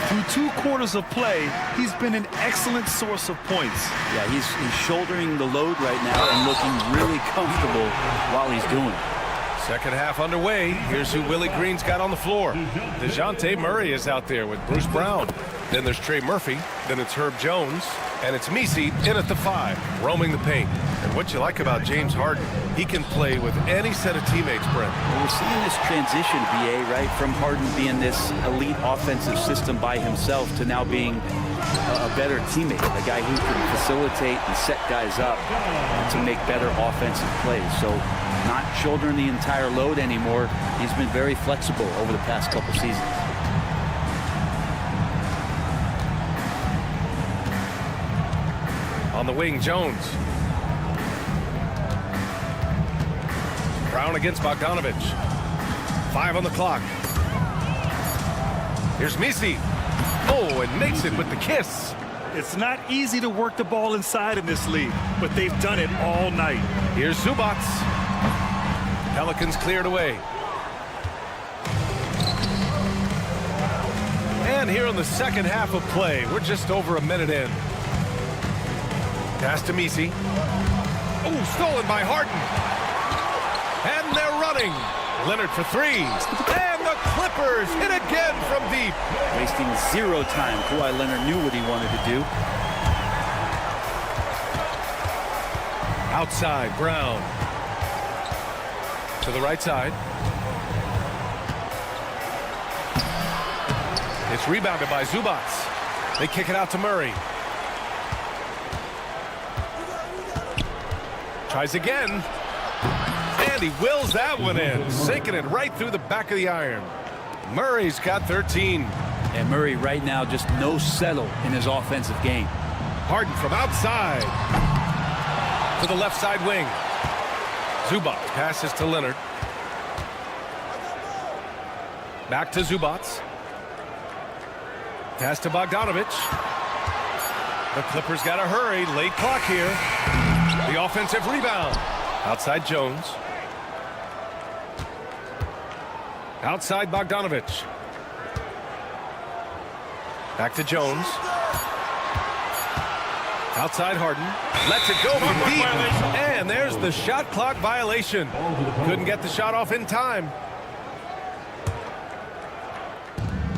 Through 2 quarters of play, he's been an excellent source of points. Yeah, he's shouldering the load right now and looking really comfortable while he's doing it. Second half underway. Here's who Willie Green's got on the floor. DeJounte Murray is out there with Bruce Brown. Then there's Trey Murphy. Then it's Herb Jones. And it's Misi in at the 5, roaming the paint. And what you like about James Harden, he can play with any set of teammates, Brent. Well, we're seeing this transition, BA, right, from Harden being this elite offensive system by himself to now being a better teammate, a guy who can facilitate and set guys up to make better offensive plays. So not shouldering the entire load anymore. He's been very flexible over the past couple seasons. On the wing, Jones. Brown against Bogdanovich. 5 on the clock. Here's Misi. Oh, and makes it with the kiss. It's not easy to work the ball inside in this league, but they've done it all night. Here's Zubac. Pelicans cleared away. And here in the second half of play, we're just over a minute in. Pass to Messi. Oh, stolen by Harden. And they're running. Leonard for three. And the Clippers hit again from deep. Wasting 0 time. Kawhi Leonard knew what he wanted to do. Outside, Brown. To the right side. It's rebounded by Zubac. They kick it out to Murray. Tries again. And he wills that one in, sinking it right through the back of the iron. Murray's got 13. And Murray right now just no settle in his offensive game. Harden from outside. To the left side wing. Zubac passes to Leonard. Back to Zubac. Pass to Bogdanovich. The Clippers got to hurry. Late clock here. The offensive rebound. Outside Jones. Outside Bogdanovich. Back to Jones. Outside Harden. Lets it go from deep. And there's the shot clock violation. Couldn't get the shot off in time.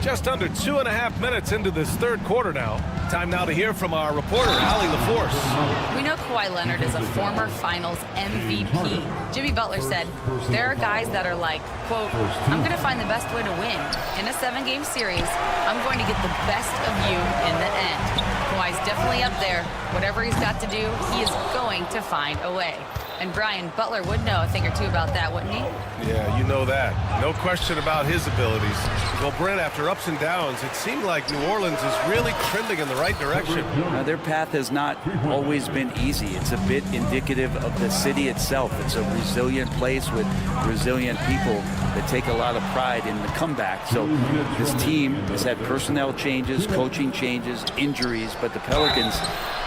Just under 2.5 minutes into this third quarter now. Time now to hear from our reporter, Allie LaForce. We know Kawhi Leonard is a former Finals MVP. Jimmy Butler said, there are guys that are like, quote, I'm going to find the best way to win. In a 7-game series, I'm going to get the best of you in the end. Kawhi's definitely up there. Whatever he's got to do, he is going to find a way. And Brian, Butler would know a thing or two about that, wouldn't he? Yeah, you know that. No question about his abilities. Well, Brent, after ups and downs, it seemed like New Orleans is really trending in the right direction. Their path has not always been easy. It's a bit indicative of the city itself. It's a resilient place with resilient people that take a lot of pride in the comeback. So this team has had personnel changes, coaching changes, injuries, but the Pelicans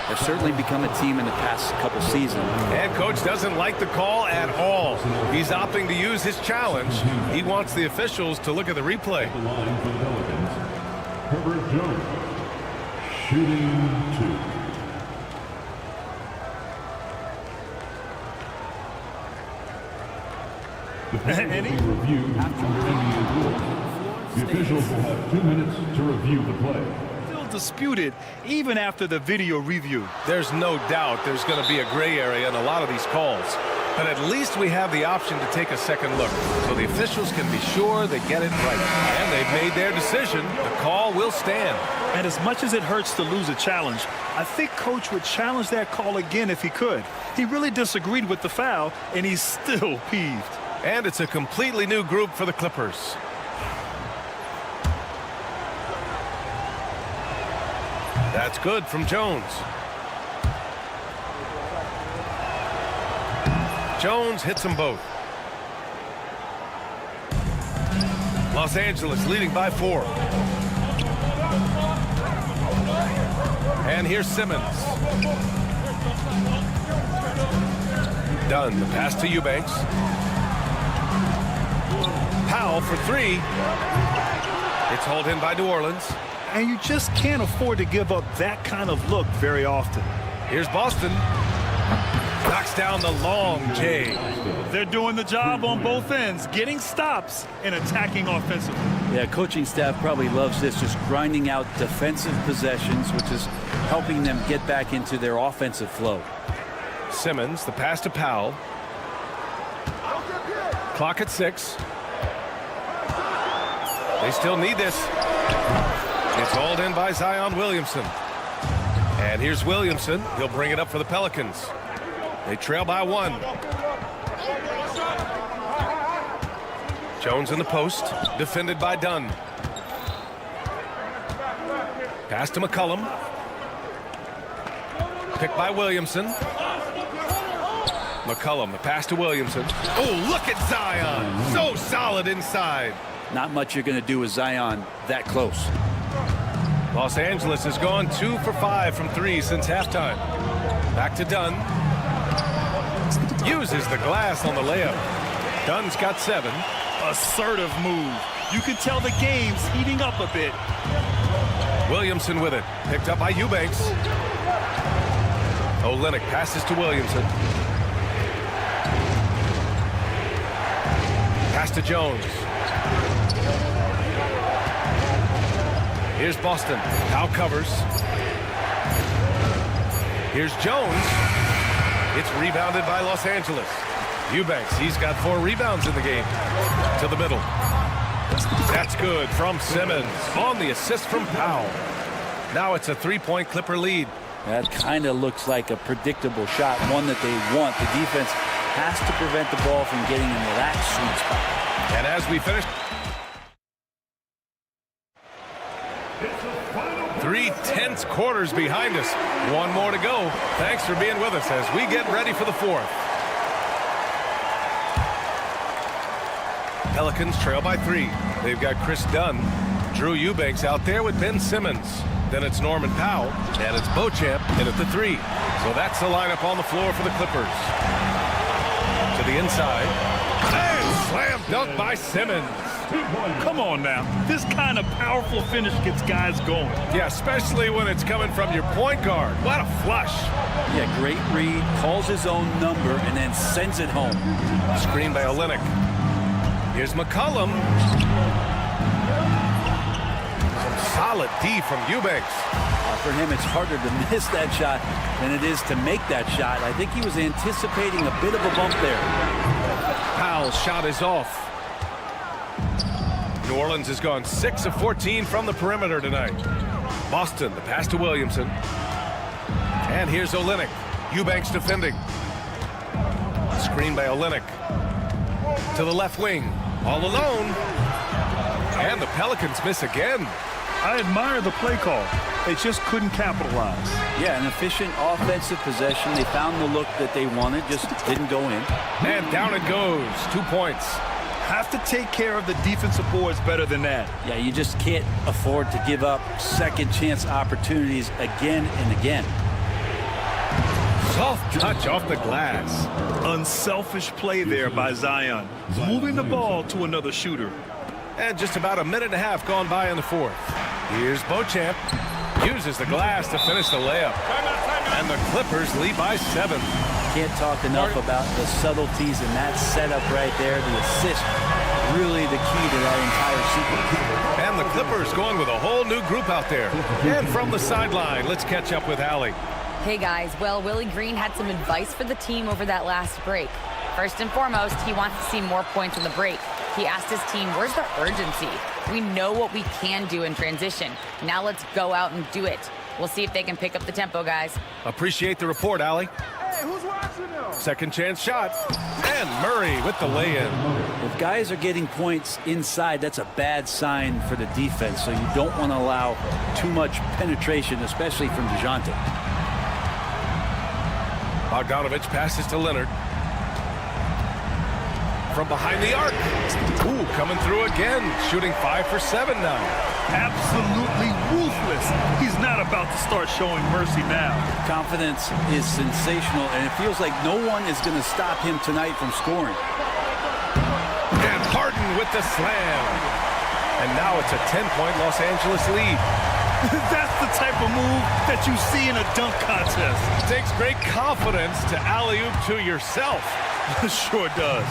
have certainly become a team in the past couple seasons. And coach doesn't like the call at all. He's opting to use his challenge. He wants the officials to look at the replay. The line for the Pelicans. Herbert Jones, shooting 2. The play will be reviewed after NBA rules. The officials will have 2 minutes to review the play. Disputed even after the video review. There's no doubt there's going to be a gray area in a lot of these calls. But at least we have the option to take a second look so the officials can be sure they get it right. And they've made their decision. The call will stand. And as much as it hurts to lose a challenge, I think Coach would challenge that call again if he could. He really disagreed with the foul, and he's still peeved. And it's a completely new group for the Clippers. That's good from Jones. Jones hits them both. Los Angeles leading by 4. And here's Simmons. Dunn, the pass to Eubanks. Powell for 3. It's hauled in by New Orleans. And you just can't afford to give up that kind of look very often. Here's Boston. Knocks down the long J. They're doing the job on both ends, getting stops and attacking offensively. Yeah, coaching staff probably loves this, just grinding out defensive possessions, which is helping them get back into their offensive flow. Simmons, the pass to Powell. Clock at 6. They still need this. It's hauled in by Zion Williamson. And here's Williamson. He'll bring it up for the Pelicans. They trail by 1. Jones in the post, defended by Dunn. Pass to McCollum. Picked by Williamson. McCollum, the pass to Williamson. Oh, look at Zion. So solid inside. Not much you're going to do with Zion that close. Los Angeles has gone 2 for 5 from 3 since halftime. Back to Dunn. Uses the glass on the layup. Dunn's got 7. assertive move. You can tell the game's heating up a bit. Williamson with it. Picked up by Eubanks. Olynyk passes to Williamson. Pass to Jones. Here's Boston. Now covers. Here's Jones. It's rebounded by Los Angeles. Eubanks, he's got 4 rebounds in the game. To the middle. That's good from Simmons on the assist from Powell. Now it's a 3-point Clipper lead. That kind of looks like a predictable shot, one that they want. The defense has to prevent the ball from getting into that sweet spot. And as we finish, 3 tense quarters behind us. 1 more to go. Thanks for being with us as we get ready for the 4th. Pelicans trail by 3. They've got Chris Dunn, Drew Eubanks out there with Ben Simmons. Then it's Norman Powell, and it's Beauchamp in at the 3. So that's the lineup on the floor for the Clippers. To the inside. And slam dunk by Simmons. Come on now. This kind of powerful finish gets guys going. Yeah, especially when it's coming from your point guard. What a flush. Yeah, great read, calls his own number, and then sends it home. Screen by Olynyk. Here's McCollum. Some solid D from Eubanks. For him, it's harder to miss that shot than it is to make that shot. I think he was anticipating a bit of a bump there. Powell's shot is off. New Orleans has gone 6 of 14 from the perimeter tonight. Boston, the pass to Williamson. And here's Olynyk. Eubanks defending. Screen by Olynyk. To the left wing. All alone. And the Pelicans miss again. I admire the play call. They just couldn't capitalize. Yeah, an efficient offensive possession. They found the look that they wanted, just didn't go in. And down it goes. 2 points. Have to take care of the defensive boards better than that. Yeah, you just can't afford to give up second chance opportunities again and again. Soft touch off the glass. Unselfish play there by Zion. Moving the ball to another shooter. And just about a minute and a half gone by in the 4th. Here's Beauchamp. Uses the glass to finish the layup. And the Clippers lead by 7. Can't talk enough about the subtleties in that setup right there. The assist, really the key to that entire sequence. And the Clippers going with a whole new group out there. And from the sideline, let's catch up with Allie. Hey guys, well, Willie Green had some advice for the team over that last break. First and foremost, he wants to see more points in the break. He asked his team, where's the urgency? We know what we can do in transition. Now let's go out and do it. We'll see if they can pick up the tempo, guys. Appreciate the report, Allie. Hey, who's watching now? Second chance shot. And Murray with the lay-in. If guys are getting points inside, that's a bad sign for the defense. So you don't want to allow too much penetration, especially from DeJounte. Bogdanovich passes to Leonard. From behind the arc. Ooh, coming through again. Shooting 5 for 7 now. Absolutely ruthless. He's not about to start showing mercy now. Confidence is sensational, and it feels like no one is going to stop him tonight from scoring. And Harden with the slam. And now it's a 10-point Los Angeles lead. That's the type of move that you see in a dunk contest. It takes great confidence to alley-oop to yourself. Sure does.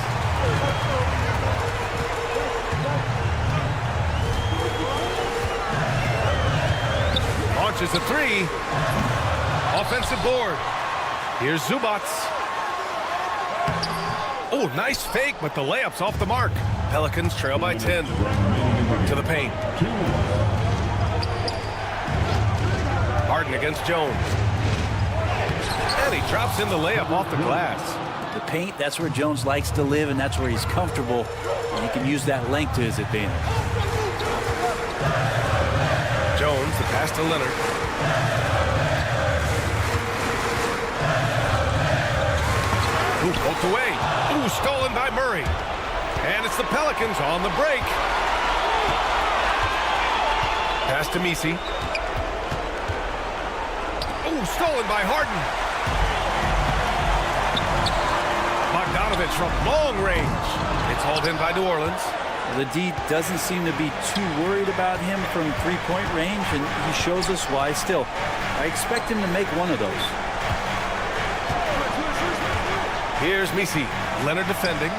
Launches a 3. Offensive board. Here's Zubac. Oh, nice fake, but the layup's off the mark. Pelicans trail by 10. To the paint. Harden against Jones. And he drops in the layup off the glass. The paint, that's where Jones likes to live, and that's where he's comfortable. And he can use that length to his advantage. Jones, the pass to Leonard. Ooh, poked away. Ooh, stolen by Murray. And it's the Pelicans on the break. Pass to Messi. Ooh, stolen by Harden. Bogdanovich from long range. It's hauled in by New Orleans. The D doesn't seem to be too worried about him from three-point range, and he shows us why still. I expect him to make one of those. Here's Misi. Leonard defending.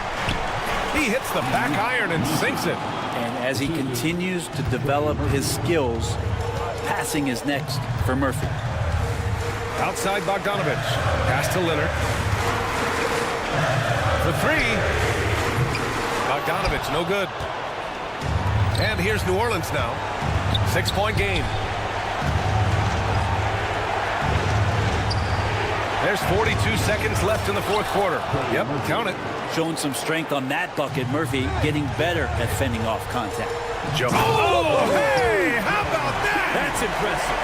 He hits the back iron and sinks it. And as he continues to develop his skills, passing is next for Murphy. Outside Bogdanovich. Pass to Leonard. The three. Bogdanovich, no good. And here's New Orleans now. 6-point game. There's 42 seconds left in the fourth quarter. Yep, count it. Showing some strength on that bucket. Murphy getting better at fending off contact. Joe. Oh, hey, how about that? That's impressive.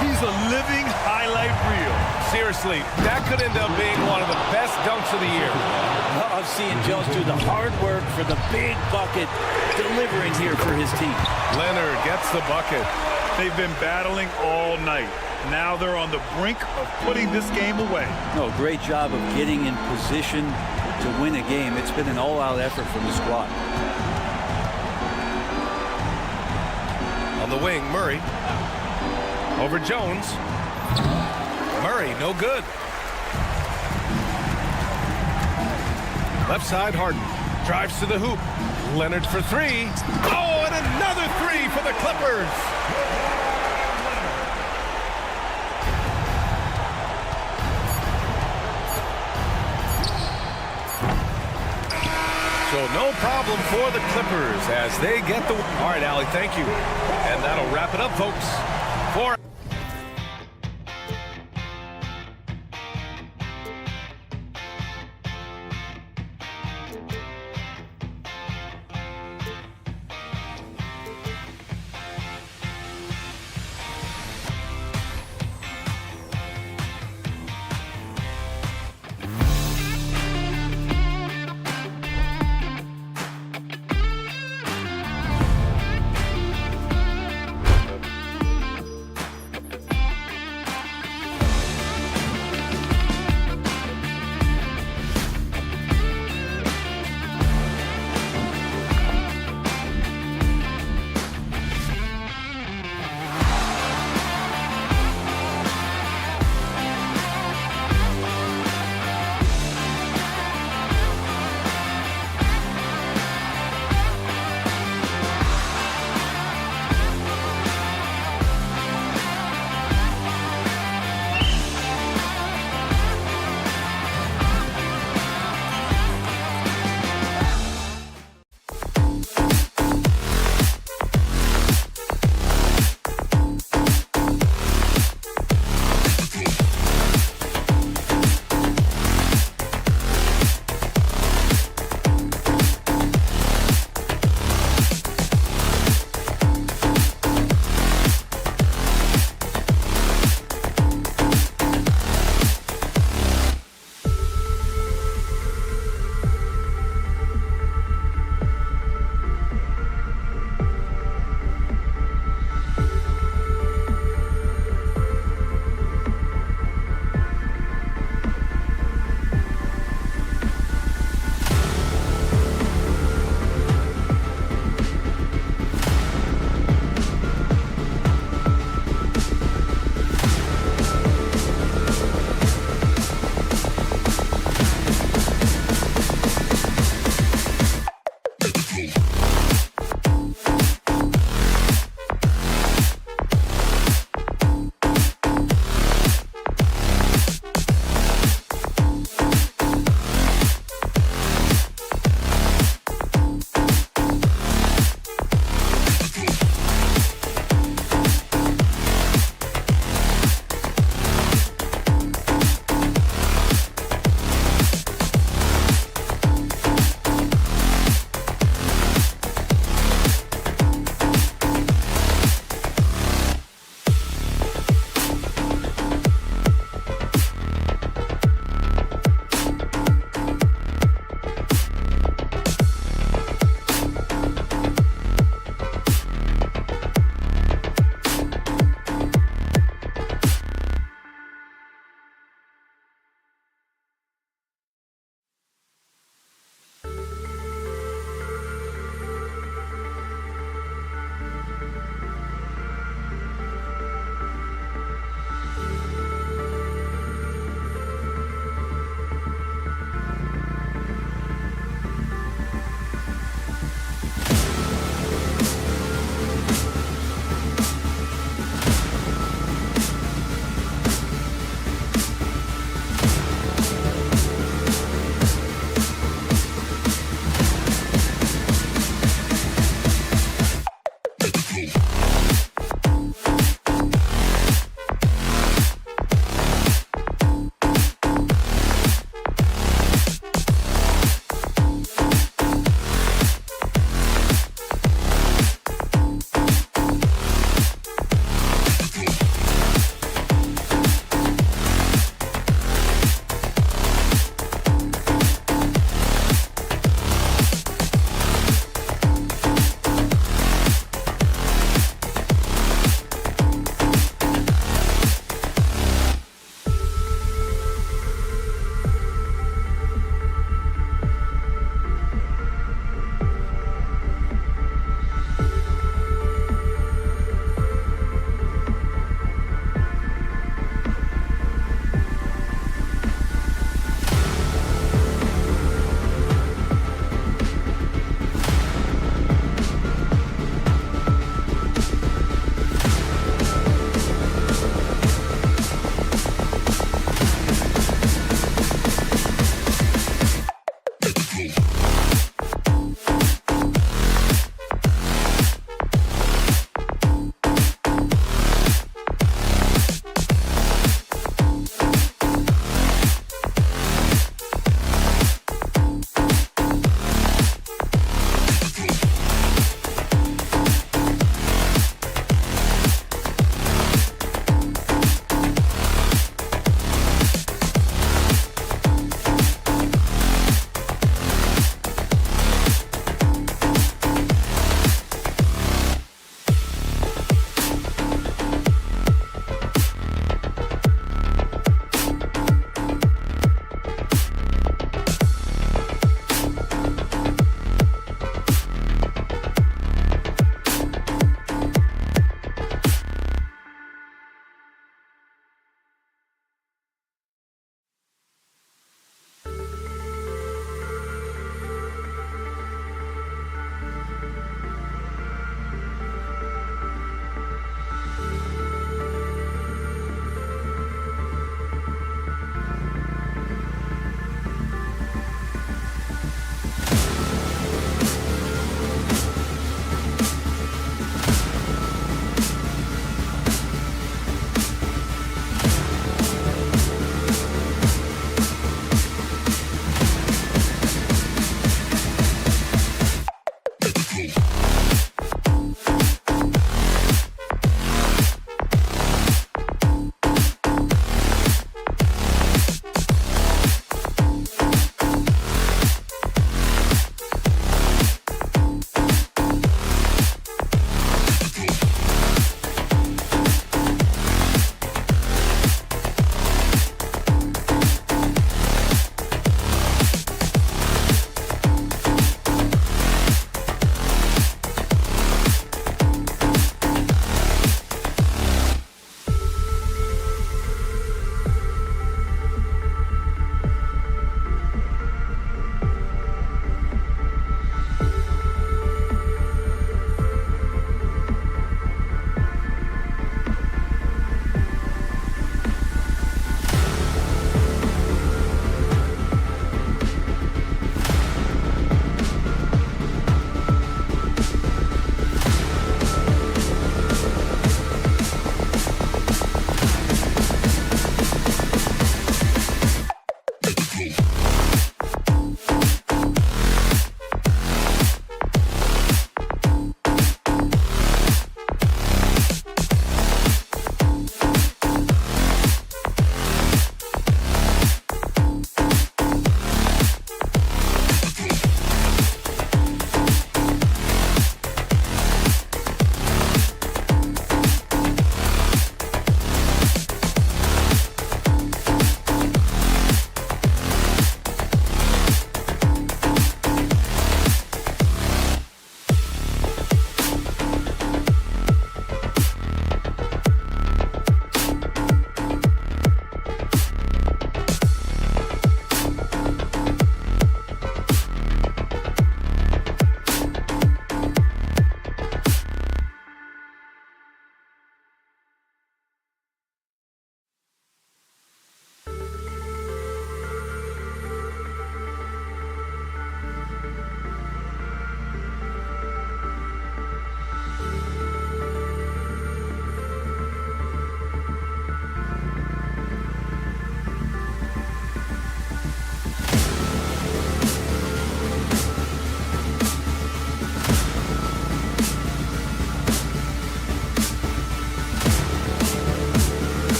He's a living highlight reel. Seriously, that could end up being one of the best dunks of the year. Love seeing Jones do the hard work for the big bucket, delivering here for his team. Leonard gets the bucket. They've been battling all night. Now they're on the brink of putting this game away. No, great job of getting in position to win a game. It's been an all-out effort from the squad. On the wing, Murray. Over Jones. Murray, no good. Left side, Harden. Drives to the hoop. Leonard for three. Oh, and another three for the Clippers. So no problem for the Clippers as they get the... All right, Allie, thank you. And that'll wrap it up, folks. For...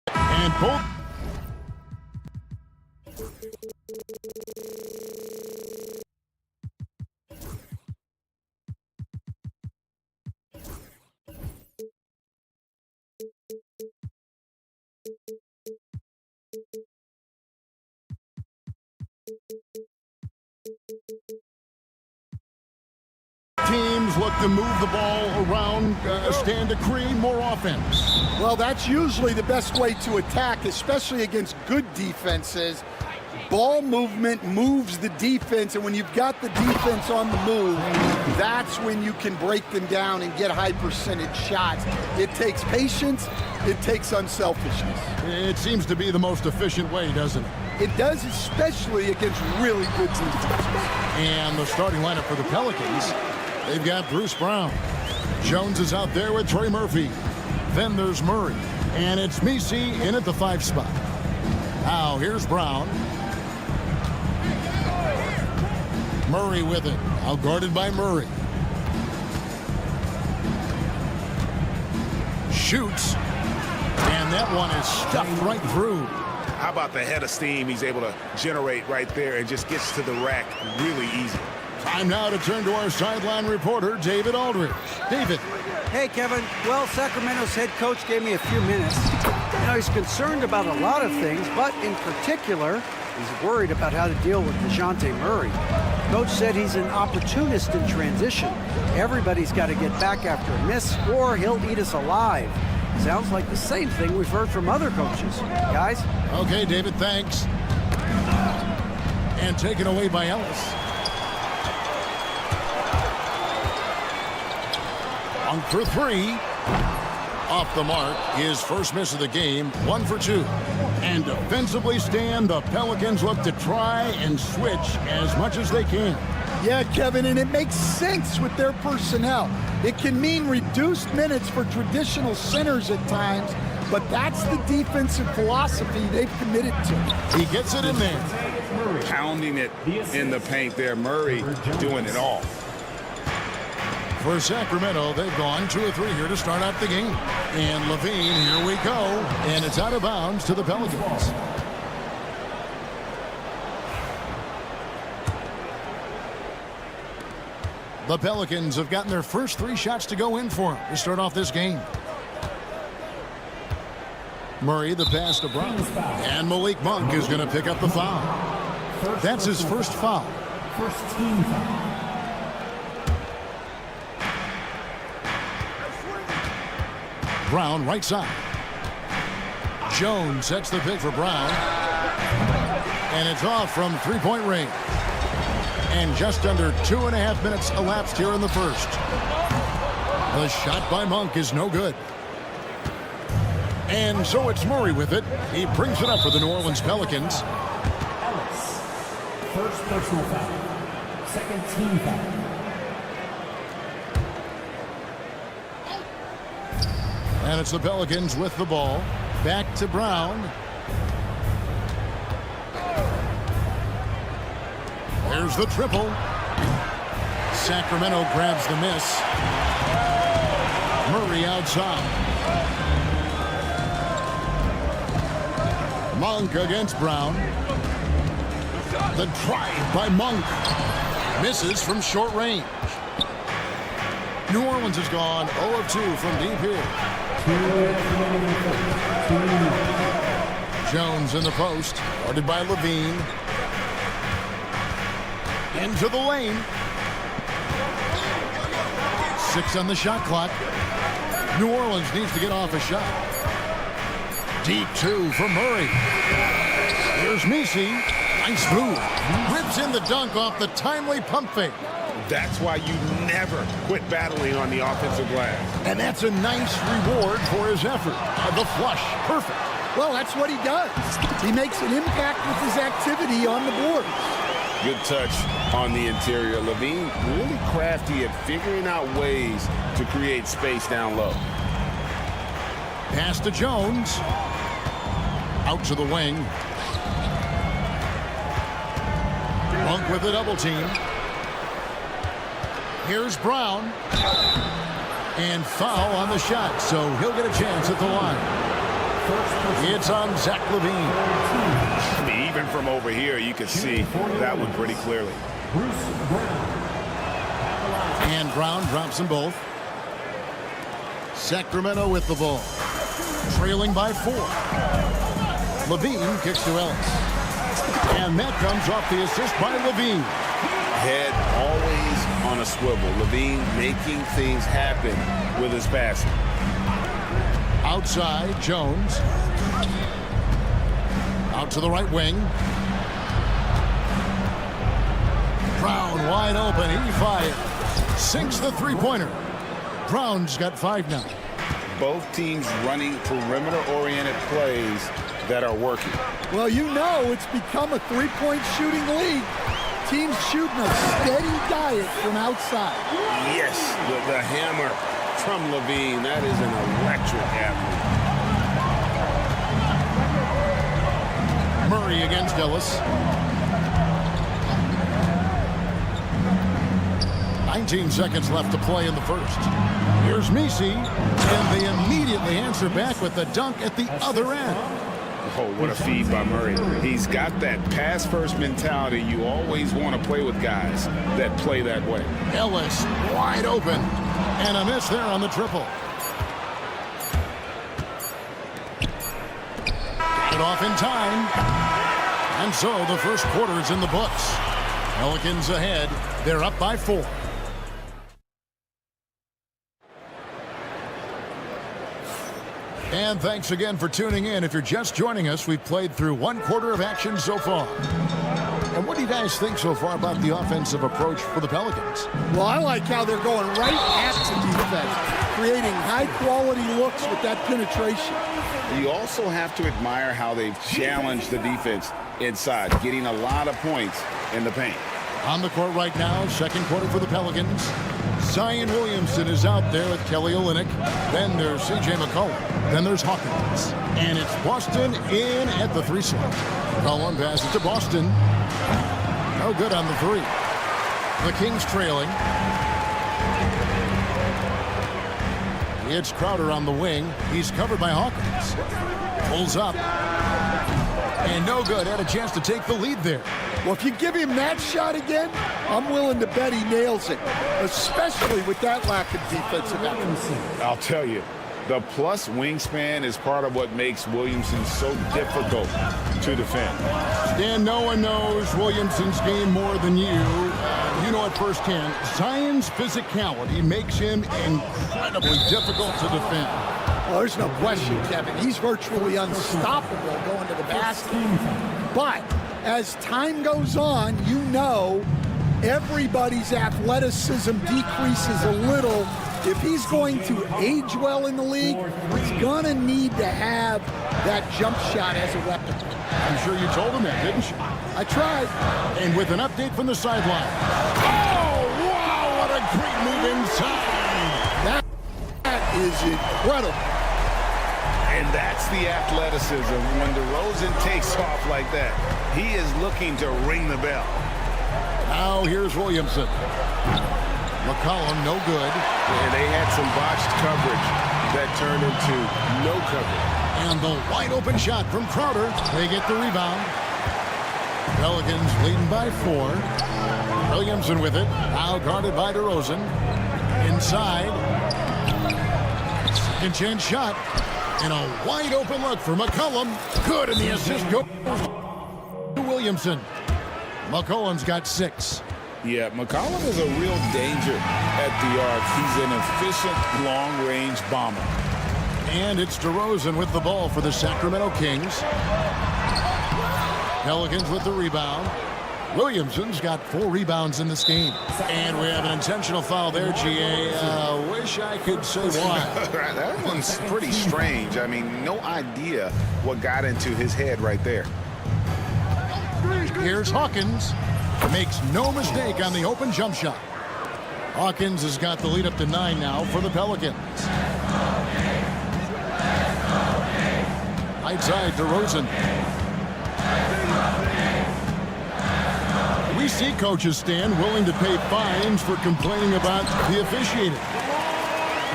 And both. Teams look to move the ball around, stand to create more offense. Well, that's usually the best way to attack, especially against good defenses. Ball movement moves the defense, and when you've got the defense on the move, that's when you can break them down and get high percentage shots. It takes patience, it takes unselfishness. It seems to be the most efficient way, doesn't it? It does, especially against really good teams. And the starting lineup for the Pelicans, they've got Bruce Brown. Jones is out there with Trey Murphy. Then there's Murray. And it's Messi in at the 5 spot. Now here's Brown. Murray with it. Out guarded by Murray. Shoots. And that one is stuffed right through. How about the head of steam he's able to generate right there and just gets to the rack really easy. Time now to turn to our sideline reporter, David Aldridge. David. Hey, Kevin. Well, Sacramento's head coach gave me a few minutes. Now, he's concerned about a lot of things, but in particular, he's worried about how to deal with DeJounte Murray. Coach said he's an opportunist in transition. Everybody's got to get back after a miss, or he'll eat us alive. Sounds like the same thing we've heard from other coaches. Guys? Okay, David, thanks. And taken away by Ellis. On for 3. Off the mark, his first miss of the game, 1 for 2. And defensively, Stan, the Pelicans look to try and switch as much as they can. Yeah, Kevin, and it makes sense with their personnel. It can mean reduced minutes for traditional centers at times, but that's the defensive philosophy they've committed to. He gets it in there. Pounding it in the paint there. Murray doing it all. For Sacramento, they've gone 2 of 3 here to start out the game. And Levine, here we go. And it's out of bounds to the Pelicans. The Pelicans have gotten their first 3 shots to go in for them to start off this game. Murray, the pass to Brown. And Malik Monk is going to pick up the foul. That's his first foul. First team foul. Brown, right side. Jones sets the pick for Brown. And it's off from 3-point range. And just under 2.5 minutes elapsed here in the first. The shot by Monk is no good. And so it's Murray with it. He brings it up for the New Orleans Pelicans. Ellis. First personal foul. Second team foul. And it's the Pelicans with the ball. Back to Brown. There's the triple. Sacramento grabs the miss. Murray outside. Monk against Brown. The drive by Monk. Misses from short range. New Orleans has gone 0 of 2 from deep here. Jones in the post, guarded by Levine. Into the lane. 6 on the shot clock. New Orleans needs to get off a shot. Deep 2 for Murray. Here's Messi. Nice move. Rips in the dunk off the timely pump fake. That's why you never quit battling on the offensive glass. And that's a nice reward for his effort. The flush, perfect. Well, that's what he does. He makes an impact with his activity on the board. Good touch on the interior. Levine really crafty at figuring out ways to create space down low. Pass to Jones. Out to the wing. Monk with a double team. Here's Brown. And foul on the shot, so he'll get a chance at the line. It's on Zach LaVine. Even from over here, you can see that one pretty clearly. And Brown drops them both. Sacramento with the ball. Trailing by 4. LaVine kicks to Ellis. And that comes off the assist by LaVine. Head always on a swivel. LaVine making things happen with his passing. Outside, Jones. Out to the right wing. Brown wide open. He fires. Sinks the three-pointer. Brown's got 5 now. Both teams running perimeter-oriented plays that are working. Well, you know it's become a three-point shooting league. Teams shooting a steady diet from outside. Yes, the hammer from LaVine. That is an electric athlete. Murray against Ellis. 19 seconds left to play in the first. Here's Misi, and they immediately answer back with the dunk at the other end. Oh, what a feed by Murray. He's got that pass-first mentality. You always want to play with guys that play that way. Ellis wide open, and a miss there on the triple. Got it off in time. And so the first quarter is in the books. Pelicans ahead. They're up by 4. And thanks again for tuning in. If you're just joining us, we've played through 1 quarter of action so far. And what do you guys think so far about the offensive approach for the Pelicans? Well, I like how they're going right at the defense, creating high-quality looks with that penetration. You also have to admire how they've challenged the defense inside, getting a lot of points in the paint. On the court right now, second quarter for the Pelicans. Zion Williamson is out there with Kelly Olynyk. Then there's C.J. McCollum. Then there's Hawkins. And it's Boston in at the 3 slot. McCollum passes to Boston. No good on the 3. The Kings trailing. It's Crowder on the wing. He's covered by Hawkins. Pulls up. And no good. Had a chance to take the lead there. Well, if you give him that shot again, I'm willing to bet he nails it, especially with that lack of defensive effort. I'll tell you, the plus wingspan is part of what makes Williamson so difficult to defend. Dan, no one knows Williamson's game more than you. You know it firsthand. Zion's physicality makes him incredibly difficult to defend. Well, there's no question, Kevin. He's virtually unstoppable going to the basket. But as time goes on, you know everybody's athleticism decreases a little. If he's going to age well in the league, he's going to need to have that jump shot as a weapon. I'm sure you told him that, didn't you? I tried. And with an update from the sideline. Oh, wow, what a great move inside. That is incredible. And that's the athleticism. When DeRozan takes off like that, he is looking to ring the bell. Now here's Williamson. McCollum, no good. And they had some botched coverage that turned into no coverage. And the wide open shot from Crowder. They get the rebound. Pelicans leading by 4. Williamson with it. Now guarded by DeRozan. Inside. Second chance shot. And a wide open look for McCollum. Good, and the assist goes to Williamson. McCollum's got 6. Yeah, McCollum is a real danger at the arc. He's an efficient long-range bomber. And it's DeRozan with the ball for the Sacramento Kings. Pelicans with the rebound. Williamson's got 4 rebounds in this game. And we have an intentional foul there, GA. Wish I could say why. That one's pretty strange. I mean, no idea what got into his head right there. Here's Hawkins. Makes no mistake on the open jump shot. Hawkins has got the lead up to 9 now for the Pelicans. Right side, DeRozan. We see coaches stand willing to pay fines for complaining about the officiating.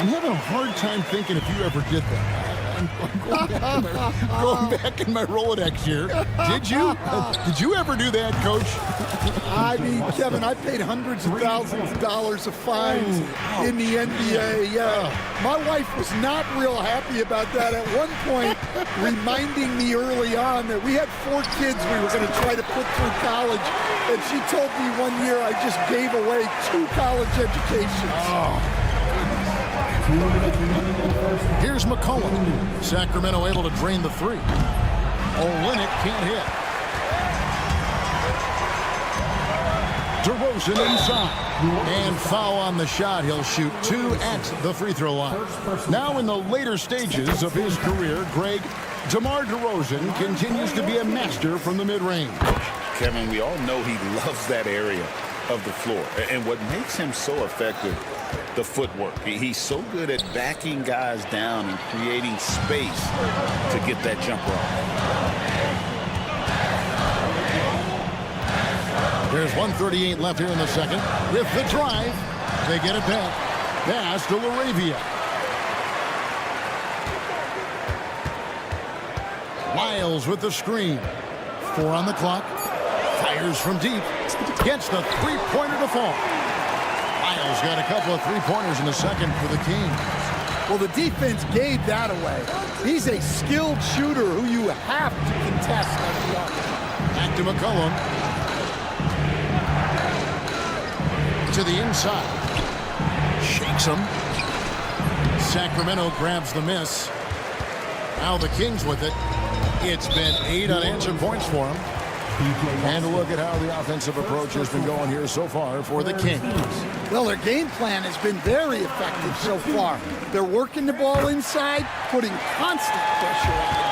I'm having a hard time thinking if you ever did that. I'm going back in my Rolodex here. Did you? Did you ever do that, Coach? I mean, Kevin, I paid hundreds of thousands of dollars of fines in the NBA. My wife was not real happy about that at one point, reminding me early on that we had 4 kids we were going to try to put through college. And she told me one year I just gave away 2 college educations. Here's McCollum. Sacramento able to drain the 3. Olynyk can't hit. DeRozan inside. And foul on the shot. He'll shoot 2 at the free throw line. Now in the later stages of his career, Greg, DeMar DeRozan continues to be a master from the mid-range. Kevin, we all know he loves that area of the floor. And what makes him so effective, the footwork. He's so good at backing guys down and creating space to get that jumper off. There's 1:38 left here in the second. With the drive, they get it back. Pass to LaRavia. Miles with the screen. 4 on the clock. Fires from deep. Gets the three-pointer to fall. Miles got a couple of three-pointers in the second for the Kings. Well, the defense gave that away. He's a skilled shooter who you have to contest on the offense. Back to McCollum. To the inside. Shakes him. Sacramento grabs the miss. Now the Kings with it. It's been 8 unanswered points for him. And look at how the offensive approach has been going here so far for the Kings. Well, their game plan has been very effective so far. They're working the ball inside, putting constant pressure on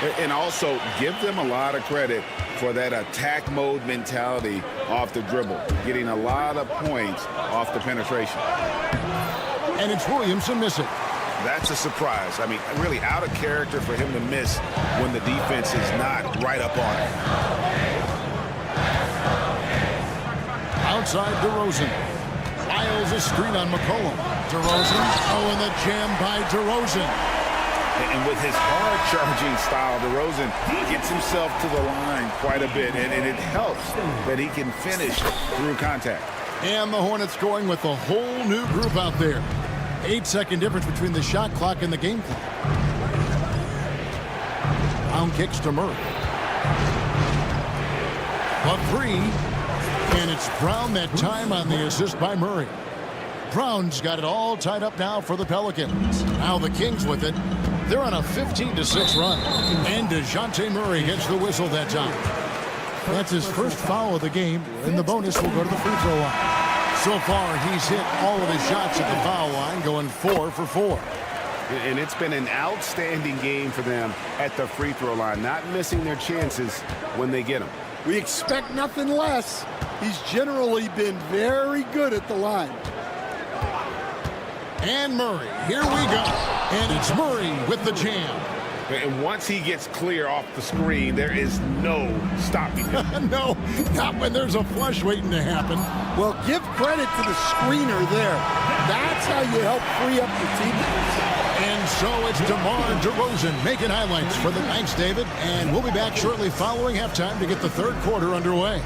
the defense. And also give them a lot of credit for that attack mode mentality off the dribble, getting a lot of points off the penetration. And it's Williamson missing. That's a surprise. I mean, really out of character for him to miss when the defense is not right up on it. Outside DeRozan. Miles a screen on McCollum. DeRozan. Oh, and the jam by DeRozan. And with his hard-charging style, DeRozan gets himself to the line quite a bit, and it helps that he can finish through contact. And the Hornets going with a whole new group out there. 8-second difference between the shot clock and the game clock. Brown kicks to Murray. A 3. And it's Brown that time on the assist by Murray. Brown's got it all tied up now for the Pelicans. Now the Kings with it. They're on a 15-6 run. And DeJounte Murray gets the whistle that time. That's his first foul of the game, and the bonus will go to the free throw line. So far, he's hit all of his shots at the foul line, going 4 for 4. And it's been an outstanding game for them at the free throw line, not missing their chances when they get them. We expect nothing less. He's generally been very good at the line. And Murray, here we go. And it's Murray with the jam. And once he gets clear off the screen, there is no stopping him. No, not when there's a flush waiting to happen. Well, give credit to the screener there. That's how you help free up your teammates. And so it's DeMar DeRozan making highlights for the Thanks, David. And we'll be back shortly following halftime to get the third quarter underway.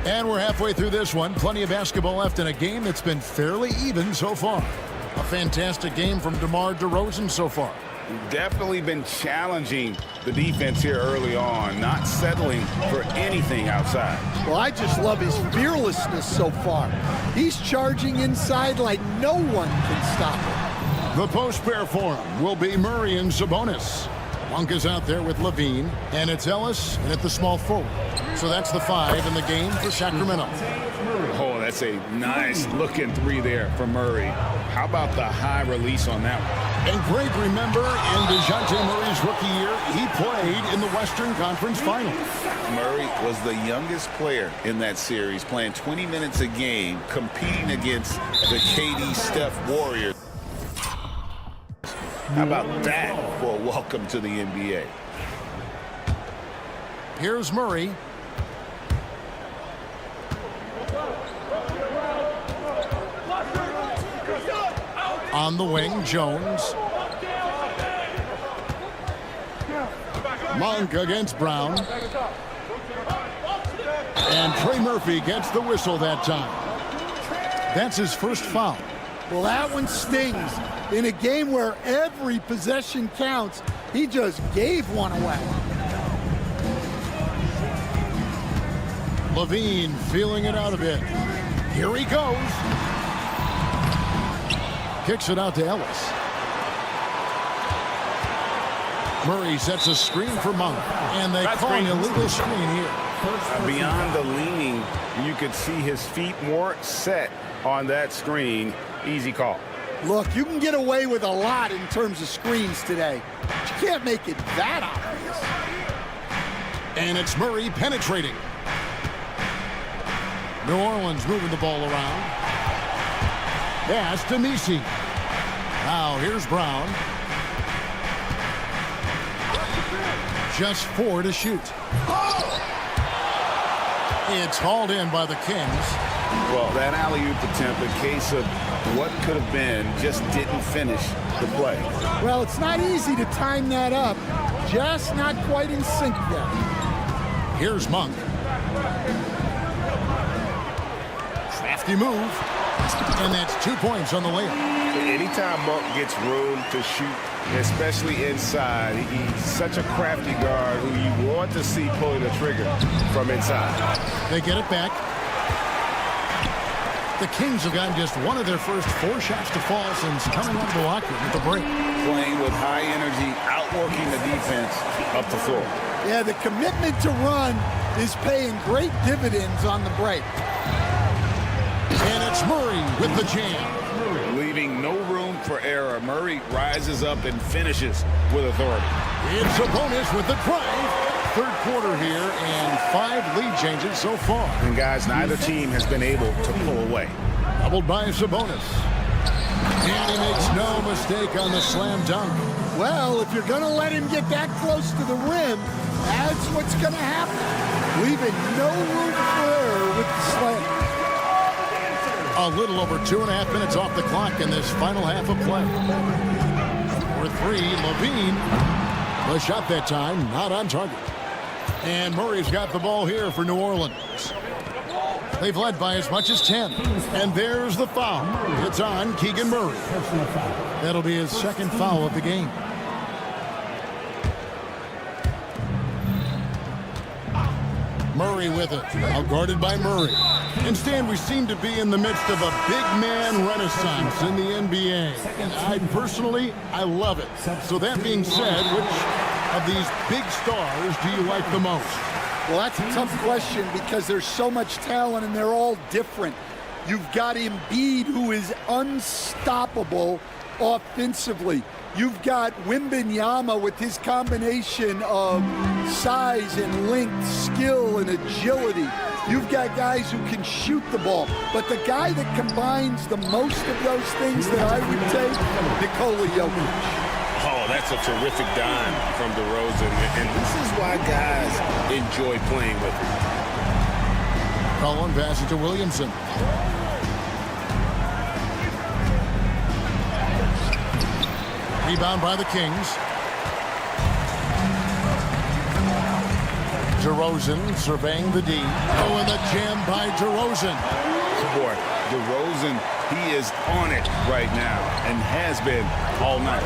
And we're halfway through this one. Plenty of basketball left in a game that's been fairly even so far. A fantastic game from DeMar DeRozan so far. Definitely been challenging the defense here early on, not settling for anything outside. Well, I just love his fearlessness so far. He's charging inside like no one can stop him. The post pair for him will be Murray and Sabonis. Monk is out there with Levine, and it's Ellis and at the small forward. So that's the 5 in the game for Sacramento. Oh, that's a nice looking three there for Murray. How about the high release on that one? And Greg, remember, in DeJounte Murray's rookie year, he played in the Western Conference Finals. Murray was the youngest player in that series, playing 20 minutes a game, competing against the KD Steph Warriors. How about that for a welcome to the NBA? Here's Murray. On the wing, Jones. Monk against Brown. And Trey Murphy gets the whistle that time. That's his first foul. Well, that one stings. In a game where every possession counts, he just gave one away. Levine feeling it out a bit. Here he goes. Kicks it out to Ellis. Murray sets a screen for Monk. And they call an illegal screen here. Beyond the leaning, you could see his feet more set on that screen. Easy call. Look, you can get away with a lot in terms of screens today, but you can't make it that obvious. And it's Murray penetrating. New Orleans moving the ball around. Pass to Misi. Now here's Brown. Just 4 to shoot. It's hauled in by the Kings. Well, that alley-oop attempt, a case of what could have been, just didn't finish the play. Well, it's not easy to time that up. Just not quite in sync yet. Here's Monk. Crafty move. And that's 2 points on the layup. Anytime Monk gets room to shoot, especially inside, he's such a crafty guard who you want to see pulling the trigger from inside. They get it back. The Kings have gotten just one of their first 4 shots to fall since coming out of the locker room at the break. Playing with high energy, outworking the defense up the floor. Yeah, the commitment to run is paying great dividends on the break. And it's Murray with the jam. Leaving no room for error. Murray rises up and finishes with authority. It's a bonus with the drive. Third quarter here and 5 lead changes so far. And guys, neither team has been able to pull away. Doubled by Sabonis. And he makes no mistake on the slam dunk. Well, if you're going to let him get that close to the rim, that's what's going to happen. Leaving no room for error with the slam. A little over 2.5 minutes off the clock in this final half of play. For 3, Levine. The shot that time, not on target. And Murray's got the ball here for New Orleans. They've led by as much as 10. And there's the foul. It's on Keegan Murray. That'll be his second foul of the game. Murray with it. Now guarded by Murray. Instead, we seem to be in the midst of a big man renaissance in the NBA. And I love it. So that being said, which of these big stars do you like the most? Well, that's a tough question because there's so much talent and they're all different. You've got Embiid, who is unstoppable offensively. You've got Wembanyama with his combination of size and length, skill and agility. You've got guys who can shoot the ball. But the guy that combines the most of those things that I would take, Nikola Jokic. Oh, that's a terrific dime from DeRozan. And this is why guys enjoy playing with him. Collin passes to Williamson. Rebound by the Kings. DeRozan surveying the D. Oh, and the jam by DeRozan. Boy, DeRozan, he is on it right now and has been all night.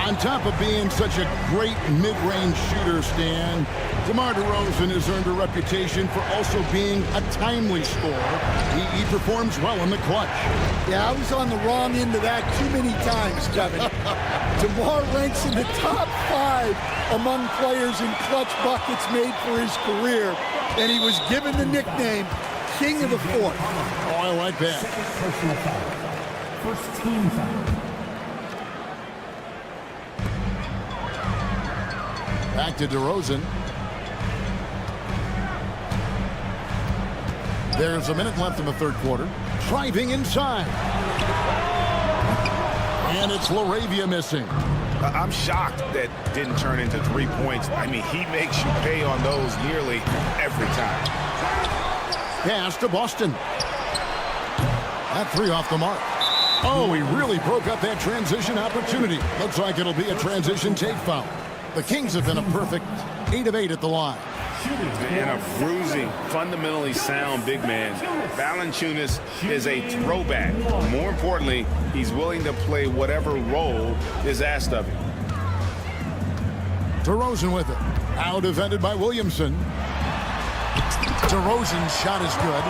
On top of being such a great mid-range shooter, Stan, DeMar DeRozan has earned a reputation for also being a timely scorer. He performs well in the clutch. Yeah, I was on the wrong end of that too many times, Kevin. DeMar ranks in the top 5 among players in clutch buckets made for his career, and he was given the nickname king of the fourth. Oh, I like that. Second personal foul. First team foul. Back to DeRozan. There's a minute left in the third quarter. Driving inside. And it's LaRavia missing. I'm shocked that didn't turn into 3 points. I mean, he makes you pay on those nearly every time. Pass to Boston. That three off the mark. Oh, he really broke up that transition opportunity. Looks like it'll be a transition take foul. The Kings have been a perfect 8 of 8 at the line. And a bruising, fundamentally sound big man. Valanciunas is a throwback. More importantly, he's willing to play whatever role is asked of him. DeRozan with it. Now defended by Williamson. DeRozan's shot is good.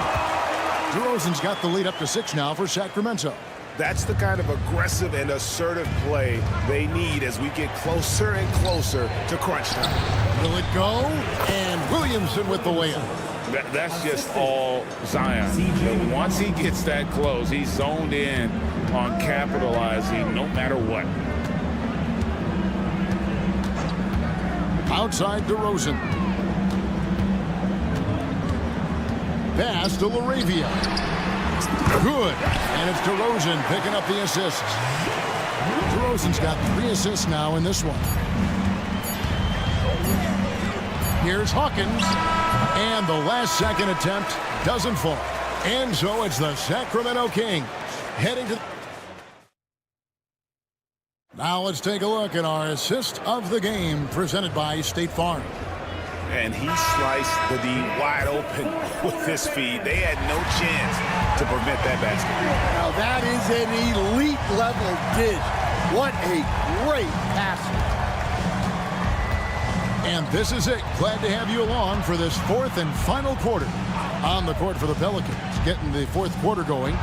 DeRozan's got the lead up to 6 now for Sacramento. That's the kind of aggressive and assertive play they need as we get closer and closer to crunch time. Will it go? And Williamson with the layup. That's just all Zion. Once he gets that close, he's zoned in on capitalizing no matter what. Outside DeRozan. Pass to LaRavia. Good. And it's DeRozan picking up the assists. DeRozan's got 3 assists now in this one. Here's Hawkins. And the last second attempt doesn't fall. And so it's the Sacramento Kings heading to... Now let's take a look at our assist of the game presented by State Farm. And he sliced the D wide open with his feed. They had no chance to prevent that basket. Now that is an elite level dish. What a great passer. And this is it. Glad to have you along for this fourth and final quarter. On the court for the Pelicans, getting the fourth quarter going.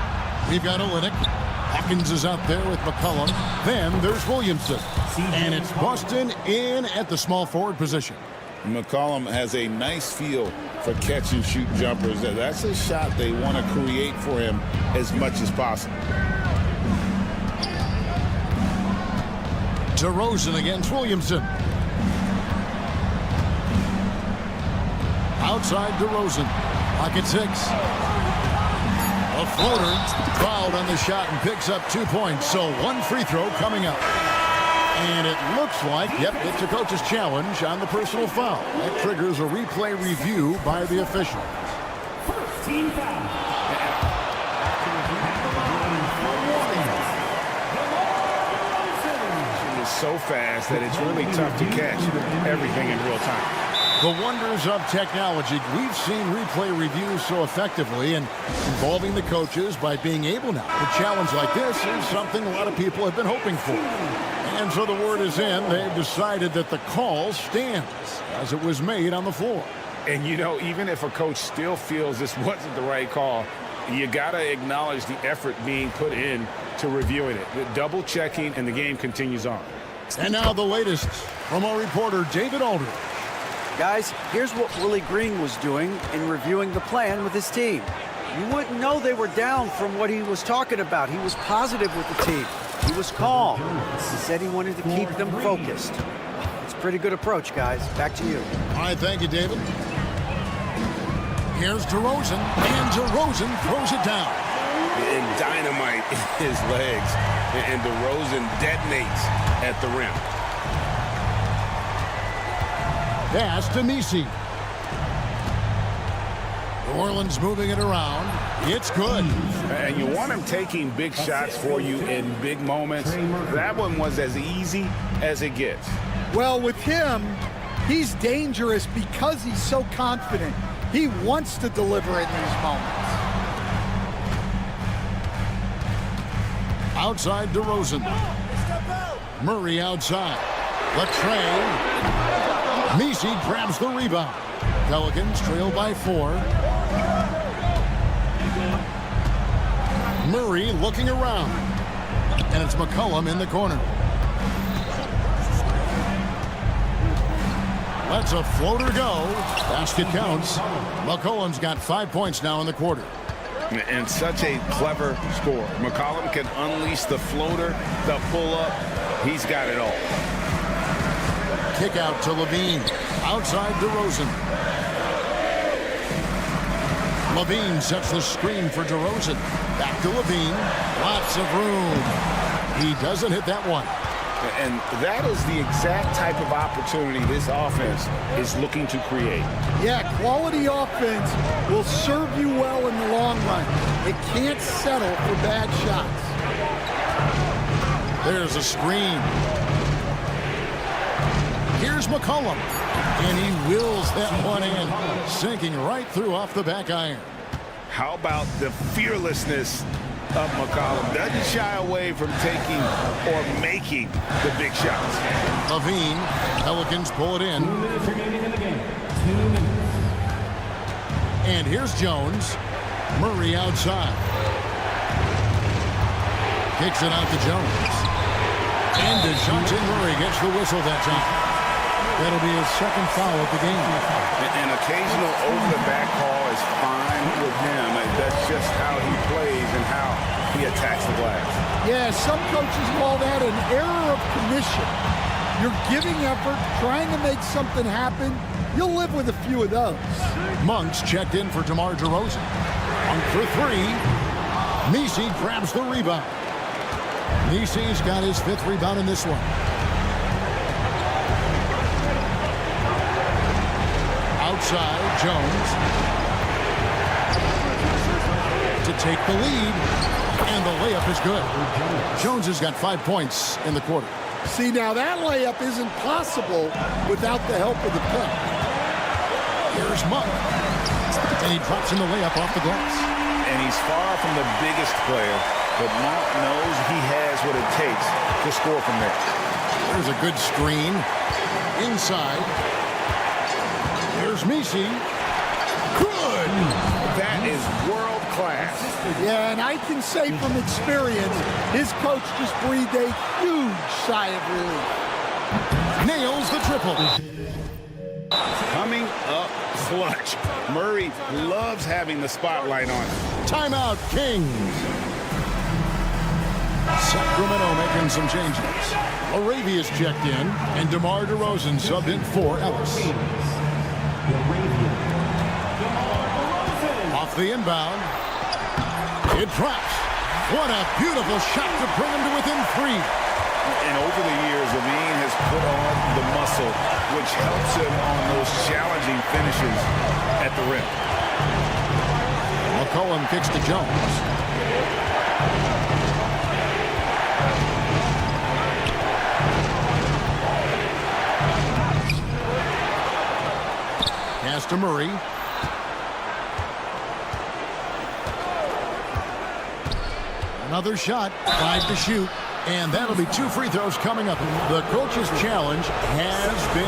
We've got Olynyk. Hawkins is out there with McCollum. Then there's Williamson. And it's Boston in at the small forward position. McCollum has a nice feel for catch and shoot jumpers. That's a shot they want to create for him as much as possible. DeRozan against Williamson. Outside DeRozan. Pocket 6. A floater. Fouled on the shot and picks up 2 points. So 1 free throw coming up. And it looks like, yep, it's a coach's challenge on the personal foul. That triggers a replay review by the official. First team foul. It is so fast that it's really tough to catch everything in real time. The wonders of technology. We've seen replay reviews so effectively and involving the coaches by being able now. A challenge like this is something a lot of people have been hoping for. And so the word is in. They've decided that the call stands as it was made on the floor. And, you know, even if a coach still feels this wasn't the right call, you got to acknowledge the effort being put in to reviewing it. The double checking, and the game continues on. And now the latest from our reporter, David Aldridge. Guys, here's what Willie Green was doing in reviewing the plan with his team. You wouldn't know they were down from what he was talking about. He was positive with the team. He was calm. He said he wanted to keep them focused. It's a pretty good approach, guys. Back to you. All right, thank you, David. Here's DeRozan, and DeRozan throws it down. And dynamite in his legs. And DeRozan detonates at the rim. Pass to Messi. New Orleans moving it around. It's good. And you want him taking big shots for you in big moments. That one was as easy as it gets. Well, with him, he's dangerous because he's so confident. He wants to deliver in these moments. Outside DeRozan. Murray outside. Latrey. Messi grabs the rebound. Pelicans trail by 4. Murray looking around. And it's McCollum in the corner. Lets a floater go. Basket counts. McCollum's got 5 points now in the quarter. And such a clever score. McCollum can unleash the floater, the pull-up. He's got it all. Kick out to Levine. Outside DeRozan. Levine sets the screen for DeRozan. Back to Levine. Lots of room. He doesn't hit that one. And that is the exact type of opportunity this offense is looking to create. Yeah, quality offense will serve you well in the long run. It can't settle for bad shots. There's a screen. Here's McCollum. And he wills that one in, sinking right through off the back iron. How about the fearlessness of McCollum? Doesn't shy away from taking or making the big shots. Levine, Pelicans pull it in. 2 minutes remaining in the game. 2 minutes. And here's Jones. Murray outside. Kicks it out to Jones. And DeJounte Murray gets the whistle that time. That'll be his second foul of the game. An occasional over-the-back call is fine with him. That's just how he plays and how he attacks the glass. Yeah, some coaches call that an error of commission. You're giving effort, trying to make something happen. You'll live with a few of those. Monks checked in for DeMar DeRozan. Monk for three. Messi grabs the rebound. Messi's got his 5th rebound in this one. Outside, Jones to take the lead, and the layup is good. Jones has got 5 points in the quarter. See, now that layup isn't possible without the help of the pick. Here's Monk, and he drops in the layup off the glass. And he's far from the biggest player, but Monk knows he has what it takes to score from there. There's a good screen. Inside. There's Messi. Good! That is world class. Yeah, and I can say from experience, his coach just breathed a huge sigh of relief. Nails the triple. Coming up clutch. Murray loves having the spotlight on him. Timeout, Kings. Sacramento making some changes. Arabia's checked in, and DeMar DeRozan subbed in for Ellis. Off the inbound. It drops. What a beautiful shot to bring him to within 3. And over the years, Levine has put on the muscle, which helps him on those challenging finishes at the rim. McCollum kicks to Jones. Pass to Murray. Another shot, 5 to shoot, and that'll be 2 free throws coming up. The coach's challenge has been...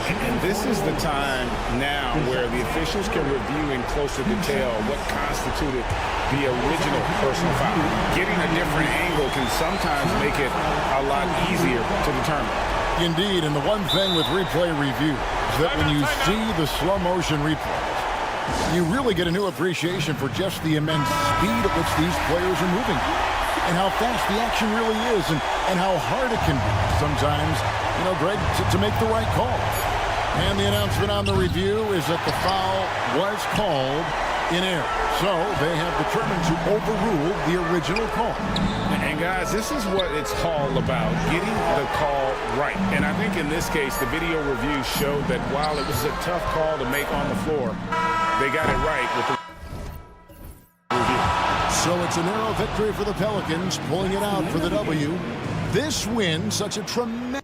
And this is the time now where the officials can review in closer detail what constituted the original personal foul. Getting a different angle can sometimes make it a lot easier to determine. Indeed, and the one thing with replay review is that when you see the slow motion replays, you really get a new appreciation for just the immense speed at which these players are moving and how fast the action really is and how hard it can be sometimes, Greg, to make the right call. And the announcement on the review is that the foul was called in error. So they have determined to overrule the original call. And guys, this is what it's all about, getting the call right. And I think in this case, the video review showed that while it was a tough call to make on the floor, they got it right with the review. So it's a narrow victory for the Pelicans, pulling it out for the W. This win, such a tremendous...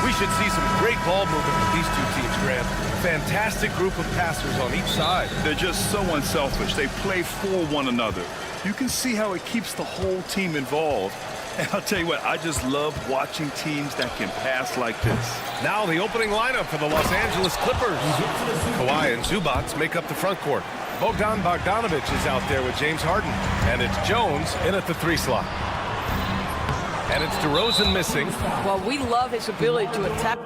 We should see some great ball movement with these two teams, Grant. Fantastic group of passers on each side. They're just so unselfish. They play for one another. You can see how it keeps the whole team involved. And I'll tell you what, I just love watching teams that can pass like this. Now the opening lineup for the Los Angeles Clippers. Kawhi and Zubac make up the front court. Bogdanovich is out there with James Harden. And it's Jones in at the 3 slot. And it's DeRozan missing. Well, we love his ability to attack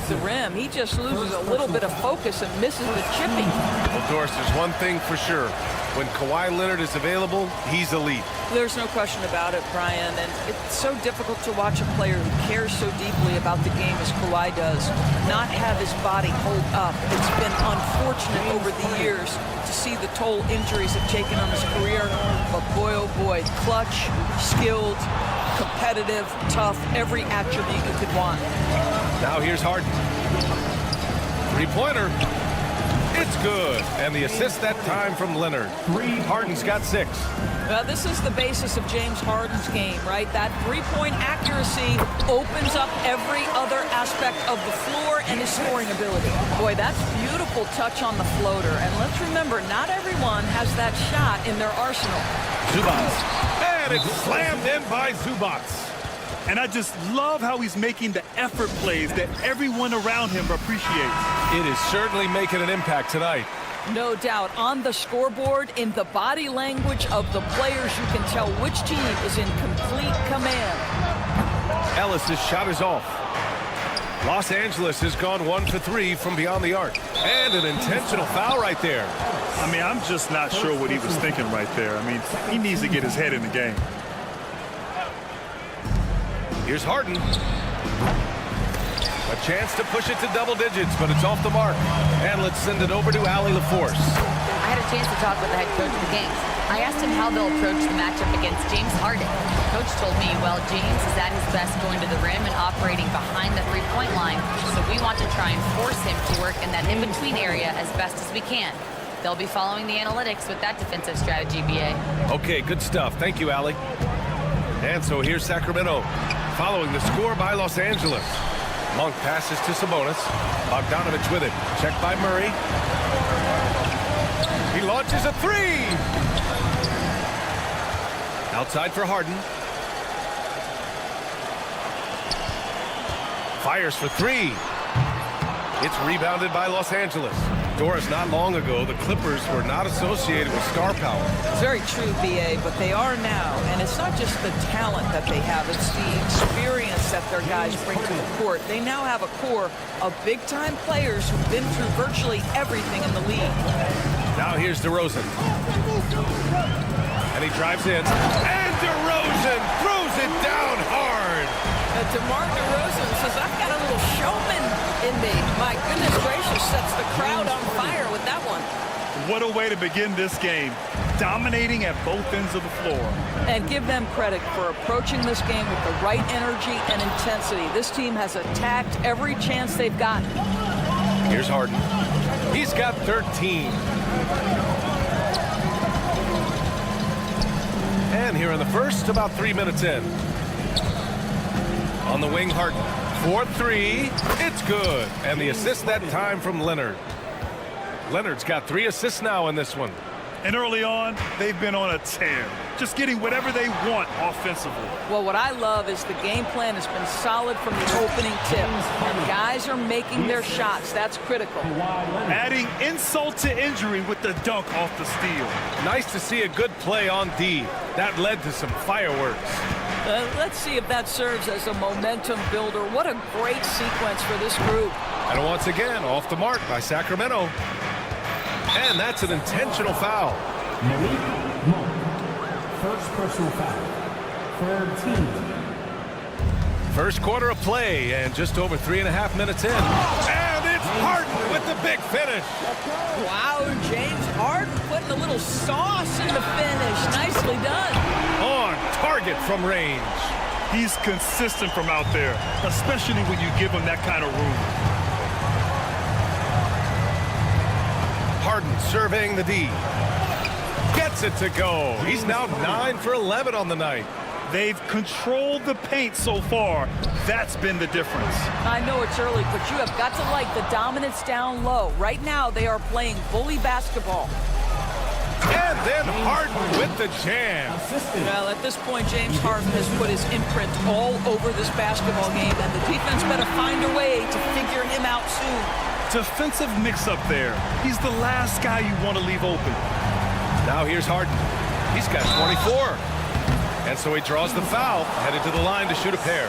the rim. He just loses a little bit of focus and misses the chipping. Well, Doris, there's one thing for sure. When Kawhi Leonard is available, he's elite. There's no question about it, Brian. And it's so difficult to watch a player who cares so deeply about the game as Kawhi does not have his body hold up. It's been unfortunate over the years to see the toll injuries have taken on his career. But boy, oh boy, clutch, skilled, competitive, tough, every attribute you could want. Now here's Harden. 3-pointer. It's good. And the assist that time from Leonard. Harden's got 6. Well, this is the basis of James Harden's game, right? That 3-point accuracy opens up every other aspect of the floor and his scoring ability. Boy, that's beautiful touch on the floater. And let's remember, not everyone has that shot in their arsenal. Zubac. And it's slammed in by Zubac. And I just love how he's making the effort plays that everyone around him appreciates. It is certainly making an impact tonight. No doubt. On the scoreboard, in the body language of the players, you can tell which team is in complete command. Ellis's shot is off. Los Angeles has gone 1 for 3 from beyond the arc. And an intentional foul right there. I mean, I'm just not sure what he was thinking right there. I mean, he needs to get his head in the game. Here's Harden. A chance to push it to double digits, but it's off the mark. And let's send it over to Allie LaForce. I had a chance to talk with the head coach of the Kings. I asked him how they'll approach the matchup against James Harden. Coach told me, well, James is at his best going to the rim and operating behind the 3-point line, so we want to try and force him to work in that in-between area as best as we can. They'll be following the analytics with that defensive strategy, BA. Okay, good stuff. Thank you, Allie. And so here's Sacramento, following the score by Los Angeles. Monk passes to Sabonis. Bogdanovich with it. Checked by Murray. He launches a 3. Outside for Harden. Fires for 3. It's rebounded by Los Angeles. Doris, not long ago, the Clippers were not associated with star power. It's very true, BA, but they are now. And it's not just the talent that they have, it's the experience that their guys bring to the court. They now have a core of big-time players who've been through virtually everything in the league. Now here's DeRozan. And he drives in. And DeRozan throws it down hard. DeMar DeRozan says, I've got a little showman in me. My goodness gracious, sets the crowd on fire with that one. What a way to begin this game. Dominating at both ends of the floor. And give them credit for approaching this game with the right energy and intensity. This team has attacked every chance they've gotten. Here's Harden. He's got 13. And here in the first, about 3 minutes in. On the wing, Harden. 4-3. It's good. And the assist that time from Leonard. Leonard's got 3 assists now in this one. And early on, they've been on a tear. Just getting whatever they want offensively. Well, what I love is the game plan has been solid from the opening tip. And guys are making their shots. That's critical. Adding insult to injury with the dunk off the steal. Nice to see a good play on D. That led to some fireworks. Let's see if that serves as a momentum builder. What a great sequence for this group. And once again, off the mark by Sacramento. And that's an intentional foul. First personal foul. Third team. First quarter of play and just over 3.5 minutes in. And it's Harden with the big finish. Wow, James Harden putting a little sauce in the finish. Nicely done. On target from range. He's consistent from out there, especially when you give him that kind of room. Harden surveying the D. Gets it to go. He's now 9 for 11 on the night. They've controlled the paint so far. That's been the difference. I know it's early, but you have got to like the dominance down low. Right now, they are playing bully basketball. And then Harden with the jam. Well, at this point, James Harden has put his imprint all over this basketball game, and the defense better find a way to figure him out soon. Defensive mix-up there. He's the last guy you want to leave open. Now here's Harden. He's got 24. And so he draws the foul, headed to the line to shoot a pair.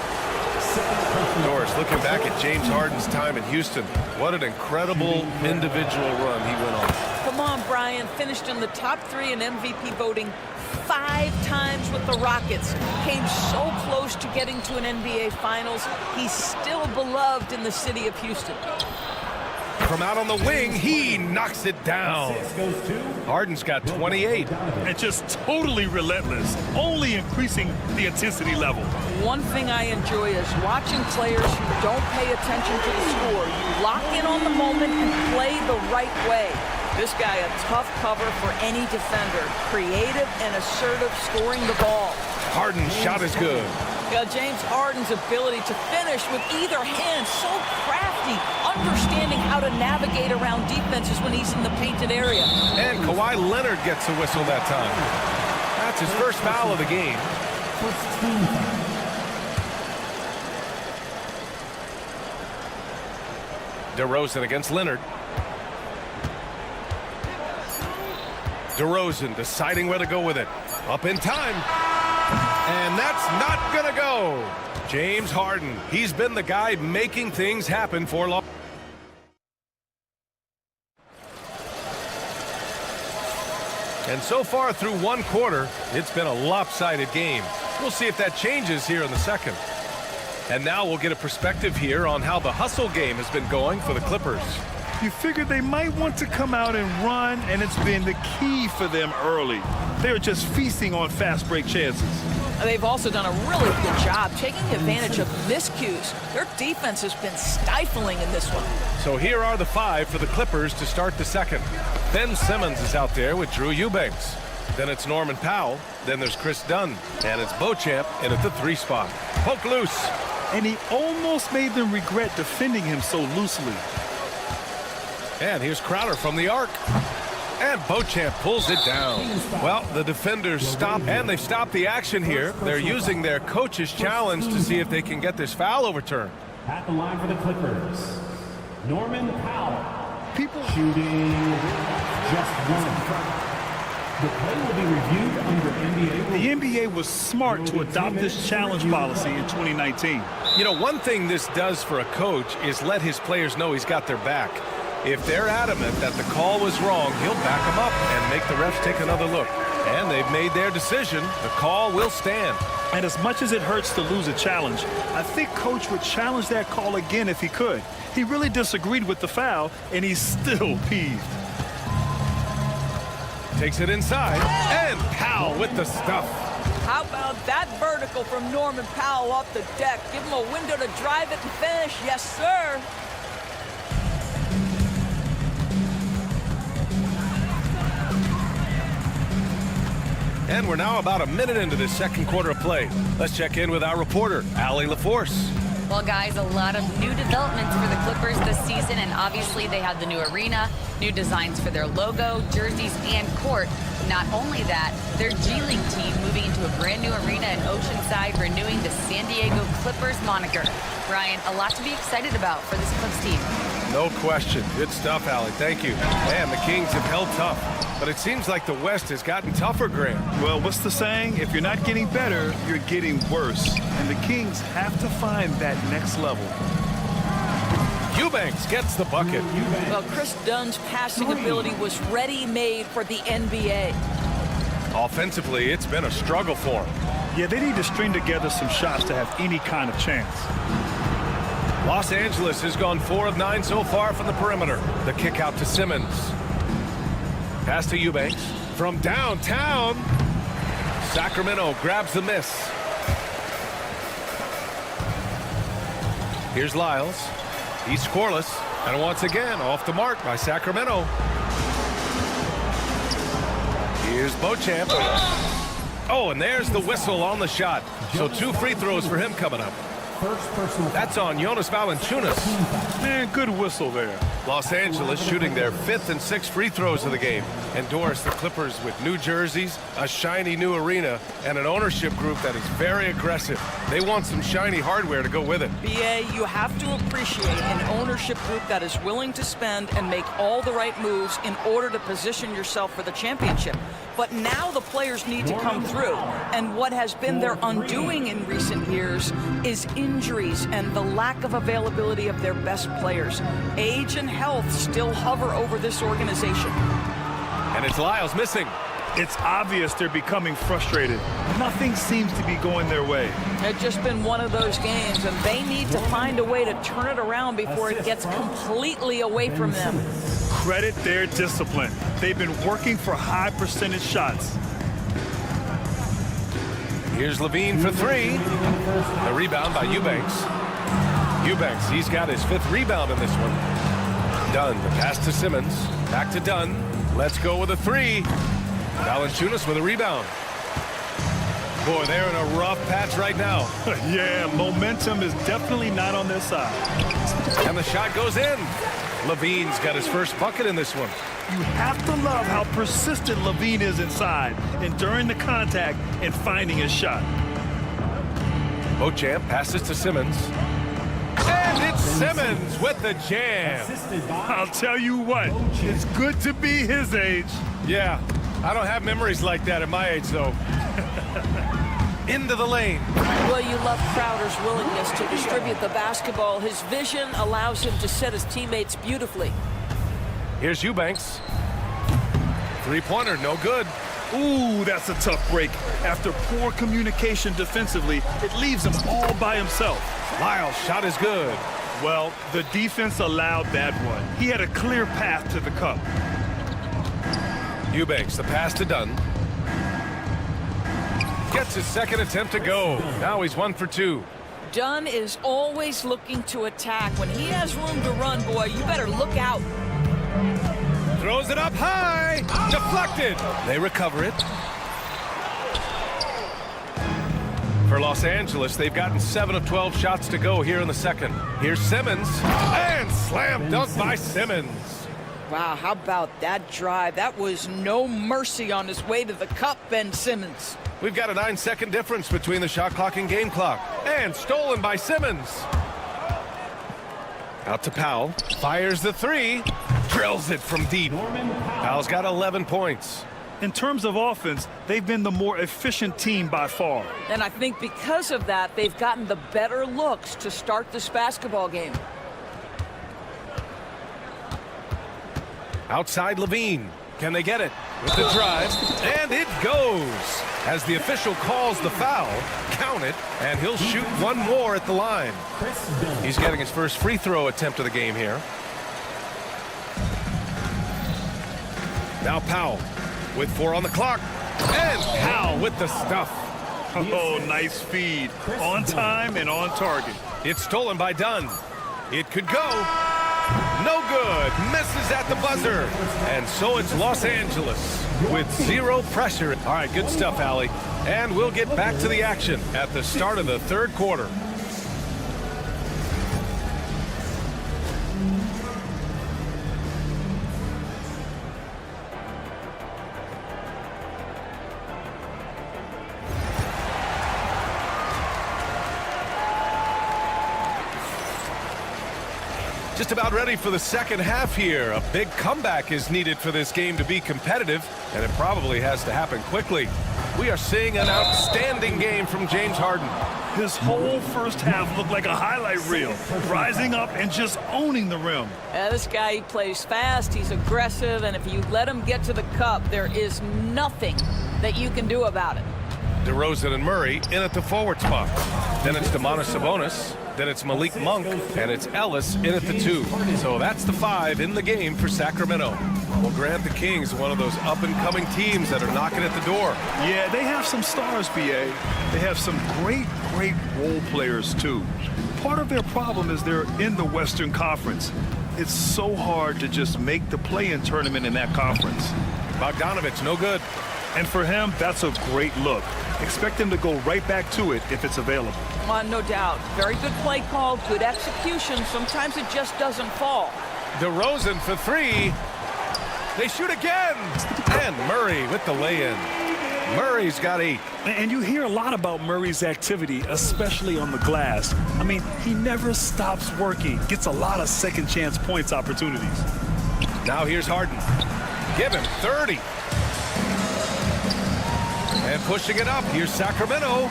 Doris, looking back at James Harden's time in Houston, what an incredible individual run he went on. Come on, Brian. Finished in the top 3 in MVP voting 5 times with the Rockets. Came so close to getting to an NBA Finals. He's still beloved in the city of Houston. From out on the wing, he knocks it down. Harden's got 28. And just totally relentless, only increasing the intensity level. One thing I enjoy is watching players who don't pay attention to the score. You lock in on the moment and play the right way. This guy a tough cover for any defender. Creative and assertive, scoring the ball. Harden's shot is good. Yeah, James Harden's ability to finish with either hand, so crafty, understanding how to navigate around defenses when he's in the painted area. And Kawhi Leonard gets a whistle that time. That's his first foul of the game. DeRozan against Leonard. DeRozan deciding where to go with it. Up in time. And that's not going to go. James Harden, he's been the guy making things happen for long. And so far through one quarter, it's been a lopsided game. We'll see if that changes here in the second. And now we'll get a perspective here on how the hustle game has been going for the Clippers. You figured they might want to come out and run, and it's been the key for them early. They're just feasting on fast break chances. They've also done a really good job taking advantage of miscues. Their defense has been stifling in this one. So here are the 5 for the Clippers to start the second. Ben Simmons is out there with Drew Eubanks. Then it's Norman Powell. Then there's Chris Dunn. And it's Beauchamp in at the 3 spot. Poke loose. And he almost made them regret defending him so loosely. And here's Crowder from the arc. And Beauchamp pulls it down. Well, the defenders stop, and they've stopped the action here. They're using their coach's challenge to see if they can get this foul overturned. At the line for the Clippers, Norman Powell. People shooting just one. The play will be reviewed under NBA. The NBA was smart to adopt this challenge policy in 2019. You know, one thing this does for a coach is let his players know he's got their back. If they're adamant that the call was wrong, he'll back them up and make the refs take another look. And they've made their decision. The call will stand. And as much as it hurts to lose a challenge, I think Coach would challenge that call again if he could. He really disagreed with the foul, and he's still peeved. Takes it inside, and Powell with the stuff. How about that vertical from Norman Powell off the deck? Give him a window to drive it and finish. Yes, sir. And we're now about a minute into this second quarter of play. Let's check in with our reporter, Allie LaForce. Well, guys, a lot of new developments for the Clippers this season, and obviously they have the new arena, new designs for their logo, jerseys, and court. Not only that, their G League team moving into a brand new arena in Oceanside, renewing the San Diego Clippers moniker. Brian, a lot to be excited about for this Clips team. No question. Good stuff, Allie. Thank you. Man, the Kings have held tough, but it seems like the West has gotten tougher, Graham. Well, what's the saying? If you're not getting better, you're getting worse. And the Kings have to find that next level. Eubanks gets the bucket. Well, Chris Dunn's passing ability was ready-made for the NBA. Offensively, it's been a struggle for him. Yeah, they need to string together some shots to have any kind of chance. Los Angeles has gone 4 of 9 so far from the perimeter. The kick out to Simmons. Pass to Eubanks. From downtown, Sacramento grabs the miss. Here's Lyles. He's scoreless. And once again, off the mark by Sacramento. Here's Beauchamp. Oh, and there's the whistle on the shot. So 2 free throws for him coming up. First personal. That's on Jonas Valanciunas. Man, good whistle there. Los Angeles shooting their 5th and 6th free throws of the game. And Doris, the Clippers with new jerseys, a shiny new arena, and an ownership group that is very aggressive. They want some shiny hardware to go with it. BA, you have to appreciate an ownership group that is willing to spend and make all the right moves in order to position yourself for the championship. But now the players need to come through. And what has been their undoing in recent years is injuries and the lack of availability of their best players. Age and health still hover over this organization. And it's Lyles missing. It's obvious they're becoming frustrated. Nothing seems to be going their way. It's just been one of those games, and they need to find a way to turn it around before it gets completely away from them. Credit their discipline. They've been working for high percentage shots. Here's Levine for 3. The rebound by Eubanks. Eubanks, he's got his 5th rebound in this one. Dunn, the pass to Simmons. Back to Dunn. Let's go with a 3. Valanciunas with a rebound. Boy, they're in a rough patch right now. Yeah, momentum is definitely not on their side. And the shot goes in. Levine's got his first bucket in this one. You have to love how persistent Levine is inside, enduring the contact and finding his shot. Beauchamp passes to Simmons. And it's Simmons with the jam. I'll tell you what, it's good to be his age. Yeah, I don't have memories like that at my age, though. Into the lane. Well, you love Crowder's willingness to distribute the basketball. His vision allows him to set his teammates beautifully. Here's Eubanks. 3-pointer, no good. Ooh, that's a tough break. After poor communication defensively, it leaves him all by himself. Lyles' shot is good. Well, the defense allowed that one. He had a clear path to the cup. Eubanks, the pass to Dunn. Gets his second attempt to go. Now he's 1 for 2. Dunn is always looking to attack. When he has room to run, boy, you better look out. Throws it up high. Deflected. They recover it. For Los Angeles, they've gotten 7 of 12 shots to go here in the second. Here's Simmons. And slam dunk by Simmons. Wow, how about that drive? That was no mercy on his way to the cup, Ben Simmons. We've got a 9-second difference between the shot clock and game clock. And stolen by Simmons. Out to Powell. Fires the 3. Drills it from deep. Powell's got 11 points. In terms of offense, they've been the more efficient team by far. And I think because of that, they've gotten the better looks to start this basketball game. Outside Levine. Can they get it? With the drive. And it goes. As the official calls the foul, count it, and he'll shoot one more at the line. He's getting his first free throw attempt of the game here. Now Powell with 4 on the clock. And Powell with the stuff. Oh, nice feed. On time and on target. It's stolen by Dunn. It could go. No good. Misses at the buzzer. And so it's Los Angeles with 0 pressure. All right, good stuff, Allie. And we'll get back to the action at the start of the third quarter. Just about ready for the second half here. A big comeback is needed for this game to be competitive, and it probably has to happen quickly. We are seeing an outstanding game from James Harden. His whole first half looked like a highlight reel, rising up and just owning the rim. Yeah, this guy, he plays fast, he's aggressive, and if you let him get to the cup, there is nothing that you can do about it. DeRozan and Murray in at the forward spot. Then it's Domantas Sabonis. Then it's Malik Monk, and it's Ellis in at the 2. So that's the 5 in the game for Sacramento. Well, Grant, the Kings, one of those up-and-coming teams that are knocking at the door. Yeah, they have some stars, BA. They have some great role players, too. Part of their problem is they're in the Western Conference. It's so hard to just make the play-in tournament in that conference. Bogdanovich, no good. And for him, that's a great look. Expect him to go right back to it if it's available. No doubt. Very good play call, good execution. Sometimes it just doesn't fall. DeRozan for three. They shoot again. And Murray with the lay-in. Murray's got 8. And you hear a lot about Murray's activity, especially on the glass. I mean, he never stops working. Gets a lot of second chance points opportunities. Now here's Harden. Give him 30. And pushing it up. Here's Sacramento.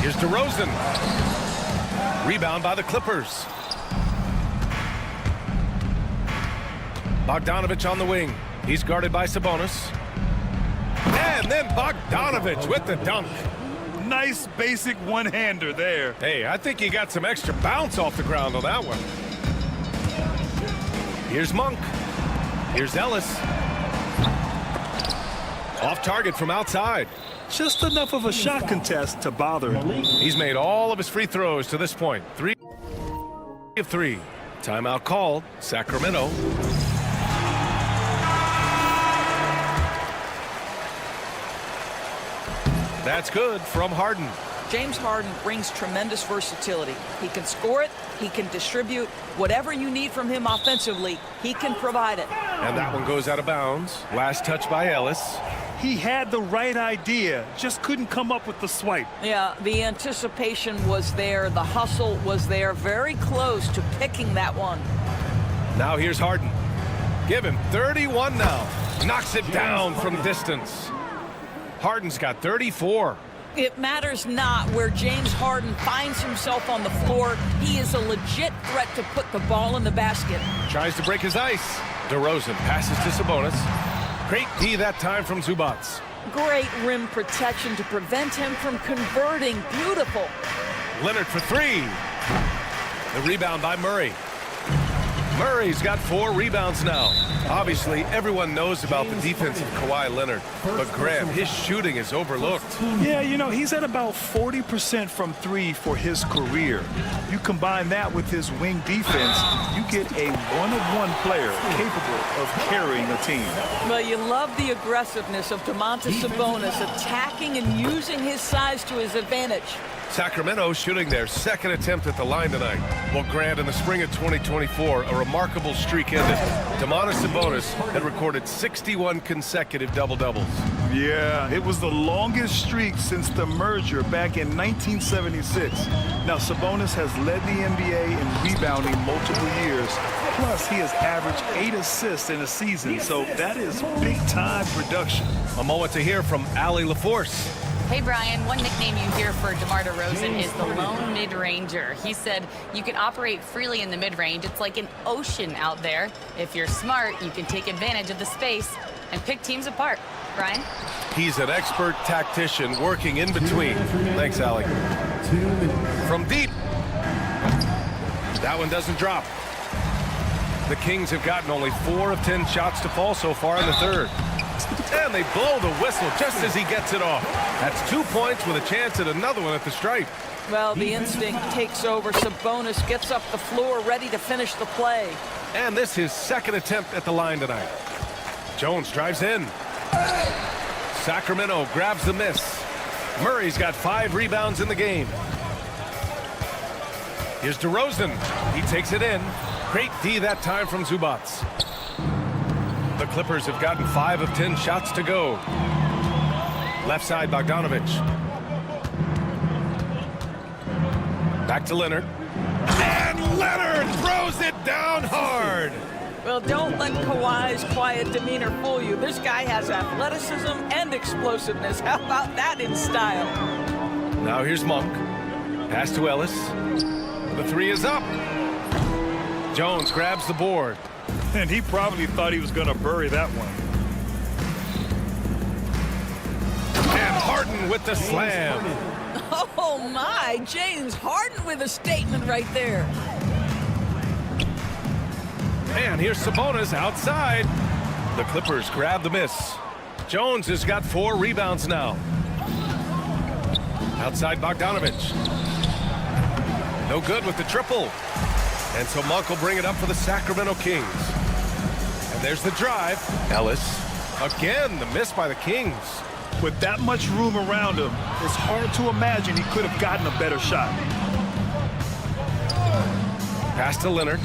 Here's DeRozan. Rebound by the Clippers. Bogdanovich on the wing. He's guarded by Sabonis. And then Bogdanovich with the dunk. Nice basic one-hander there. Hey, I think he got some extra bounce off the ground on that one. Here's Monk. Here's Ellis. Off target from outside. Just enough of a shot contest to bother him. He's made all of his free throws to this point. 3 of 3. Timeout called. Sacramento. That's good from Harden. James Harden brings tremendous versatility. He can score it, he can distribute. Whatever you need from him offensively, he can provide it. And that one goes out of bounds. Last touch by Ellis. He had the right idea, just couldn't come up with the swipe. Yeah, the anticipation was there, the hustle was there, very close to picking that one. Now here's Harden. Give him 31 now. Knocks it down from distance. Harden's got 34. It matters not where James Harden finds himself on the floor. He is a legit threat to put the ball in the basket. Tries to break his ice. DeRozan passes to Sabonis. Great D that time from Zubats. Great rim protection to prevent him from converting. Beautiful. Leonard for 3. The rebound by Murray. Murray's got 4 rebounds now. Obviously, everyone knows about the defense of Kawhi Leonard, but Graham, his shooting is overlooked. Yeah, you know, he's at about 40% from 3 for his career. You combine that with his wing defense, you get a one-of-one player capable of carrying a team. Well, you love the aggressiveness of Domantas Sabonis attacking and using his size to his advantage. Sacramento shooting their second attempt at the line tonight. Well, Grant, in the spring of 2024, a remarkable streak ended. Domantas Sabonis had recorded 61 consecutive double-doubles. Yeah, it was the longest streak since the merger back in 1976. Now, Sabonis has led the NBA in rebounding multiple years. Plus, he has averaged 8 assists in a season, so that is big-time production. A moment to hear from Allie LaForce. Hey, Brian, one nickname you hear for DeMar DeRozan is the lone mid-ranger. He said you can operate freely in the mid-range. It's like an ocean out there. If you're smart, you can take advantage of the space and pick teams apart. Brian? He's an expert tactician working in between. Thanks, Allie. From deep. That one doesn't drop. The Kings have gotten only 4 of 10 shots to fall so far in the third. And they blow the whistle just as he gets it off. That's 2 points with a chance at another one at the stripe. Well, the instinct takes over. Sabonis gets up the floor, ready to finish the play. And this his second attempt at the line tonight. Jones drives in. Sacramento grabs the miss. Murray's got 5 rebounds in the game. Here's DeRozan. He takes it in. Great D that time from Zubats. The Clippers have gotten 5 of 10 shots to go. Left side, Bogdanovich. Back to Leonard. And Leonard throws it down hard. Well, don't let Kawhi's quiet demeanor fool you. This guy has athleticism and explosiveness. How about that in style? Now here's Monk. Pass to Ellis. The 3 is up. Jones grabs the board. And he probably thought he was going to bury that one. And Harden with the slam. Oh, my. James Harden with a statement right there. And here's Sabonis outside. The Clippers grab the miss. Jones has got 4 rebounds now. Outside Bogdanovich. No good with the triple. And so Monk will bring it up for the Sacramento Kings. And there's the drive. Ellis. Again, the miss by the Kings. With that much room around him, it's hard to imagine he could have gotten a better shot. Pass to Leonard.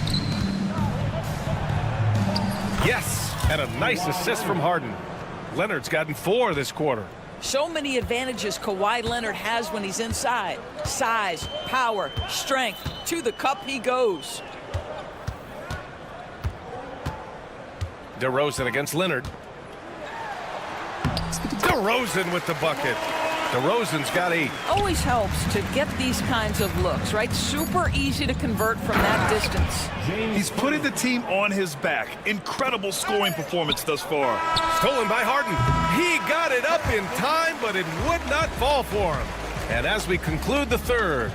Yes, and a nice assist from Harden. Leonard's gotten 4 this quarter. So many advantages Kawhi Leonard has when he's inside. Size, power, strength. To the cup he goes. DeRozan against Leonard. DeRozan with the bucket. DeRozan's got 8. Always helps to get these kinds of looks, right? Super easy to convert from that distance. He's putting the team on his back. Incredible scoring performance thus far. Stolen by Harden. He got it up in time, but it would not fall for him. And as we conclude the third,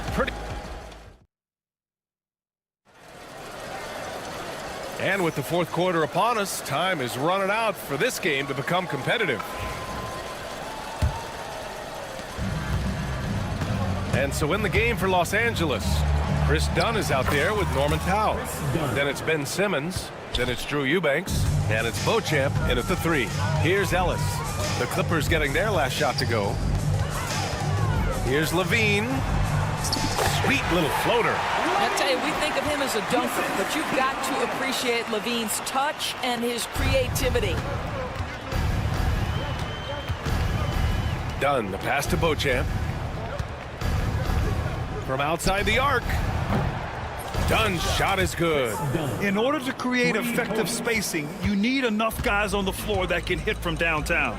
and with the fourth quarter upon us, time is running out for this game to become competitive. And so in the game for Los Angeles, Chris Dunn is out there with Norman Powell. Then it's Ben Simmons. Then it's Drew Eubanks. And it's Beauchamp in at the 3. Here's Ellis. The Clippers getting their last shot to go. Here's Levine. Sweet little floater. I tell you, we think of him as a dunker, but you've got to appreciate Levine's touch and his creativity. Dunn, the pass to Beauchamp. From outside the arc. Dunn's shot is good. In order to create effective spacing, you need enough guys on the floor that can hit from downtown.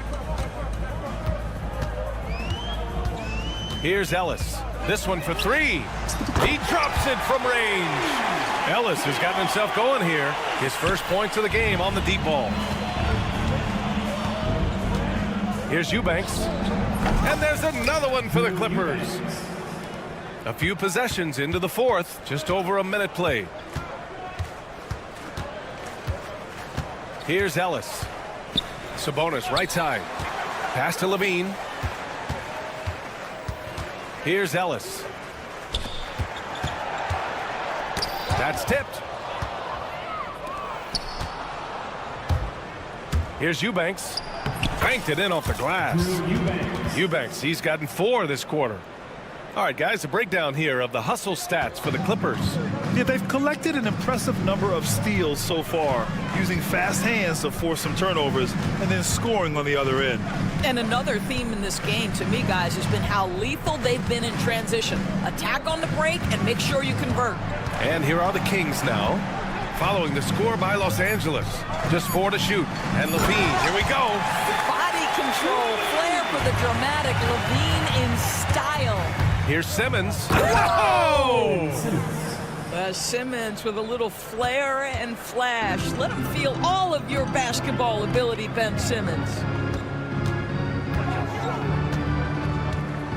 Here's Ellis. This one for 3. He drops it from range. Ellis has gotten himself going here. His first points of the game on the deep ball. Here's Eubanks. And there's another one for the Clippers. A few possessions into the fourth. Just over a minute played. Here's Ellis. Sabonis right side. Pass to Levine. Here's Ellis. That's tipped. Here's Eubanks. Banked it in off the glass. Eubanks, he's gotten 4 this quarter. All right, guys, a breakdown here of the hustle stats for the Clippers. Yeah, they've collected an impressive number of steals so far, using fast hands to force some turnovers and then scoring on the other end. And another theme in this game, to me, guys, has been how lethal they've been in transition. Attack on the break and make sure you convert. And here are the Kings now, following the score by Los Angeles. Just 4 to shoot. And Levine, here we go. Body control, flair for the dramatic. Levine in style. Here's Simmons. Whoa! Simmons with a little flair and flash. Let him feel all of your basketball ability, Ben Simmons.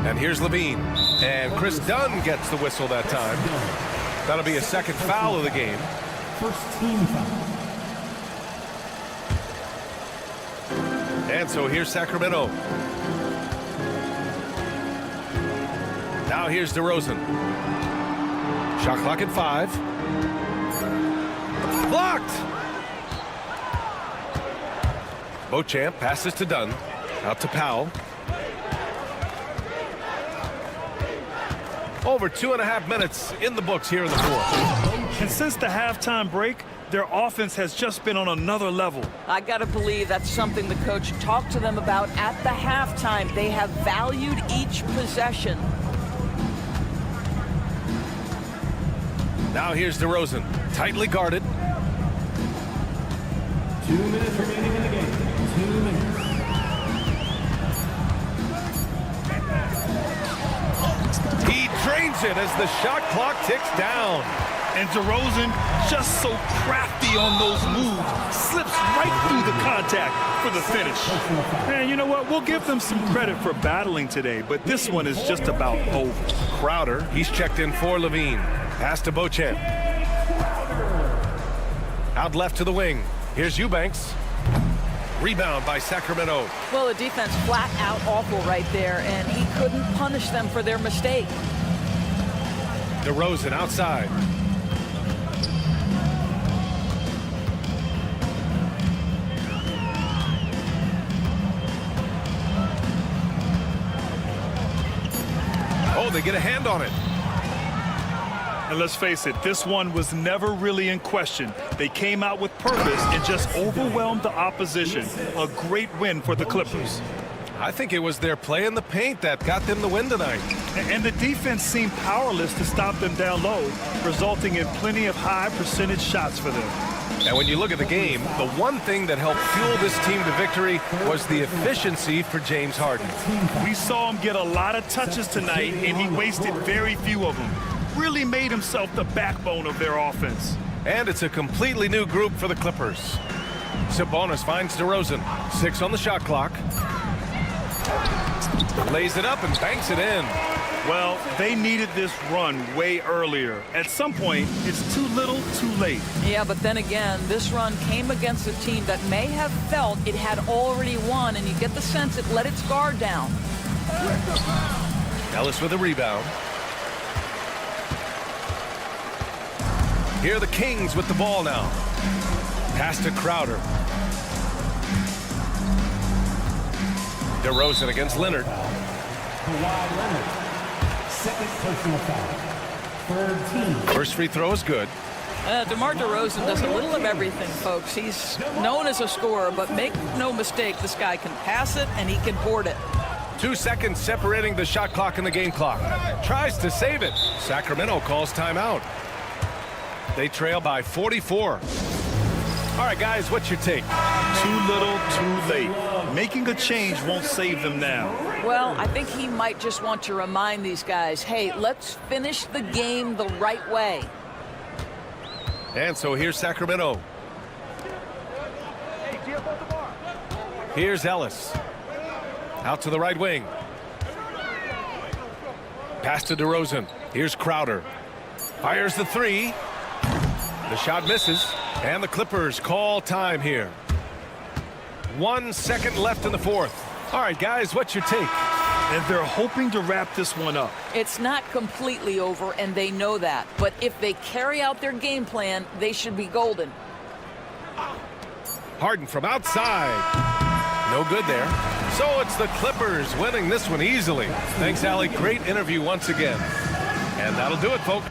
And here's Levine. And Chris Dunn gets the whistle that time. That'll be a second foul of the game. First team foul. And so here's Sacramento. Now here's DeRozan. Shot clock at 5. Blocked! Beauchamp passes to Dunn. Out to Powell. Over 2.5 minutes in the books here in the fourth. And since the halftime break, their offense has just been on another level. I got to believe that's something the coach talked to them about at the halftime. They have valued each possession. Now here's DeRozan, tightly guarded. 2 minutes remaining in the game. 2 minutes. He drains it as the shot clock ticks down. And DeRozan, just so crafty on those moves, slips right through the contact for the finish. And you know what? We'll give them some credit for battling today, but this one is just about over. Crowder, he's checked in for Levine. Pass to Beauchamp. Out left to the wing. Here's Eubanks. Rebound by Sacramento. Well, the defense flat out awful right there, and he couldn't punish them for their mistake. DeRozan outside. they get a hand on it. And let's face it, this one was never really in question. They came out with purpose and just overwhelmed the opposition. A great win for the Clippers. I think it was their play in the paint that got them the win tonight. And the defense seemed powerless to stop them down low, resulting in plenty of high percentage shots for them. And when you look at the game, the one thing that helped fuel this team to victory was the efficiency for James Harden. We saw him get a lot of touches tonight, and he wasted very few of them. Really made himself the backbone of their offense. And it's a completely new group for the Clippers. Sabonis finds DeRozan. 6 on the shot clock. Lays it up and banks it in. Well, they needed this run way earlier. At some point, it's too little, too late. Yeah, but then again, this run came against a team that may have felt it had already won, and you get the sense it let its guard down. Ellis with a rebound. Here are the Kings with the ball now. Pass to Crowder. DeRozan against Leonard. Kawhi Leonard. Second personal foul. Third team. First free throw is good. DeMar DeRozan does a little of everything, folks. He's known as a scorer, but make no mistake, this guy can pass it and he can board it. 2 seconds separating the shot clock and the game clock. Tries to save it. Sacramento calls timeout. They trail by 44. All right, guys, what's your take? Too little, too late. Making a change won't save them now. Well, I think he might just want to remind these guys, hey, let's finish the game the right way. And so here's Sacramento. Here's Ellis. Out to the right wing. Pass to DeRozan. Here's Crowder. Fires the three. The shot misses. And the Clippers call time here. 1 second left in the fourth. All right, guys, what's your take? And they're hoping to wrap this one up. It's not completely over, and they know that. But if they carry out their game plan, they should be golden. Harden from outside. No good there. So it's the Clippers winning this one easily. Thanks, Allie. Great interview once again. And that'll do it, folks.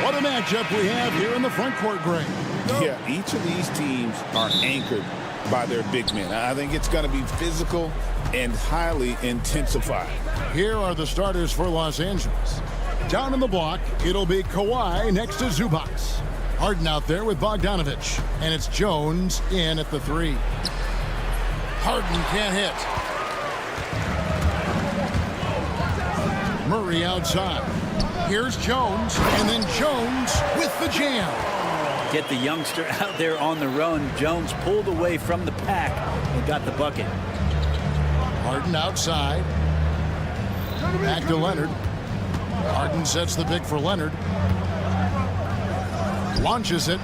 What a matchup we have here in the front court, Greg. Yeah, each of these teams are anchored by their big men. I think it's going to be physical and highly intensified. Here are the starters for Los Angeles. Down in the block, it'll be Kawhi next to Zubac. Harden out there with Bogdanovich. And it's Jones in at the three. Harden can't hit. Murray outside. Here's Jones, and then Jones with the jam. Get the youngster out there on the run. Jones pulled away from the pack and got the bucket. Harden outside. Back to Leonard. Harden sets the pick for Leonard. Launches it.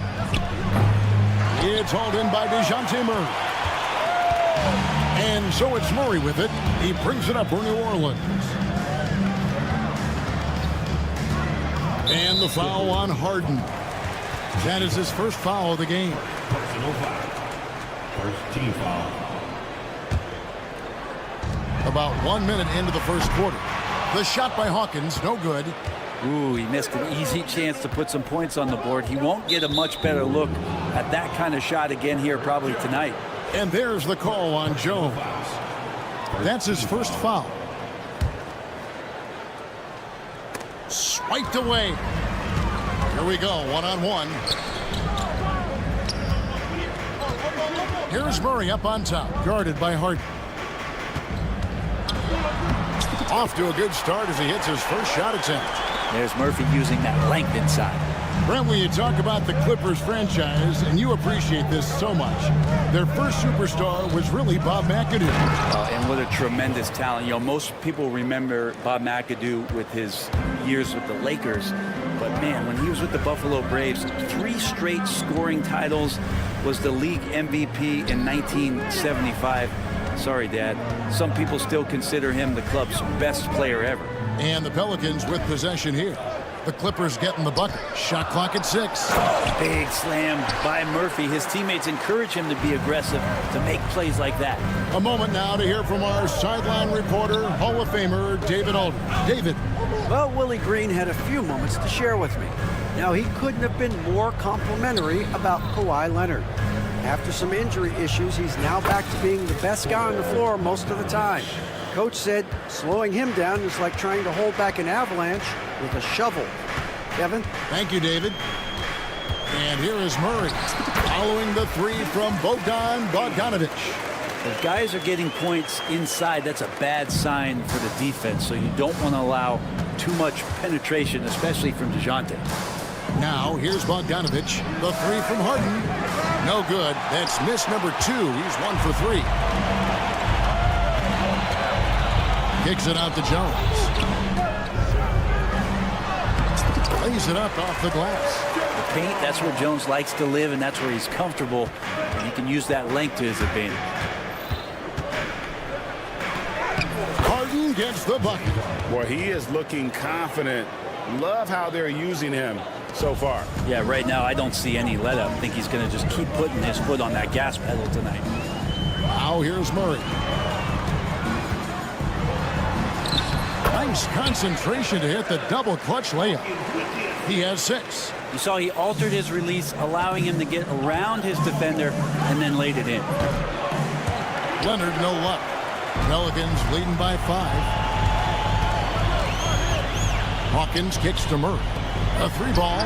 It's hauled in by DeJounte Murray. And so it's Murray with it. He brings it up for New Orleans. And the foul on Harden. That is his first foul of the game. Personal foul. First team foul. About 1 minute into the first quarter. The shot by Hawkins, no good. Ooh, he missed an easy chance to put some points on the board. He won't get a much better look at that kind of shot again here probably tonight. And there's the call on Jones. That's his first foul. Swiped away. Here we go, one-on-one. Here's Murray up on top, guarded by Harden. Off to a good start as he hits his first shot attempt. There's Murphy using that length inside. Brent, when you talk about the Clippers franchise, and you appreciate this so much, their first superstar was really Bob McAdoo. And what a tremendous talent. You know, most people remember Bob McAdoo with his years with the Lakers. But, man, when he was with the Buffalo Braves, 3 straight scoring titles, was the league MVP in 1975. Sorry, Dad. Some people still consider him the club's best player ever. And the Pelicans with possession here. The Clippers getting the bucket. Shot clock at 6. Big slam by Murphy. His teammates encourage him to be aggressive, to make plays like that. A moment now to hear from our sideline reporter, Hall of Famer David Aldridge. David. Well, Willie Green had a few moments to share with me. Now, he couldn't have been more complimentary about Kawhi Leonard. After some injury issues, he's now back to being the best guy on the floor most of the time. Coach said slowing him down is like trying to hold back an avalanche with a shovel. Kevin? Thank you, David. And here is Murray following the 3 from Bogdanovic. If guys are getting points inside, that's a bad sign for the defense, so you don't want to allow too much penetration, especially from DeJounte. Now, here's Bogdanovic. The 3 from Harden. No good. That's miss number 2. He's 1 for 3. Kicks it out to Jones. Lays it up off the glass. The paint, that's where Jones likes to live, and that's where he's comfortable. And he can use that length to his advantage. Harden gets the bucket. Boy, he is looking confident. Love how they're using him so far. Yeah, right now I don't see any let up. I think he's going to just keep putting his foot on that gas pedal tonight. Now here's Murray. Nice concentration to hit the double clutch layup. He has 6. You saw he altered his release, allowing him to get around his defender and then laid it in. Leonard, no luck. Pelicans leading by 5. Hawkins kicks to Murray. A 3 ball.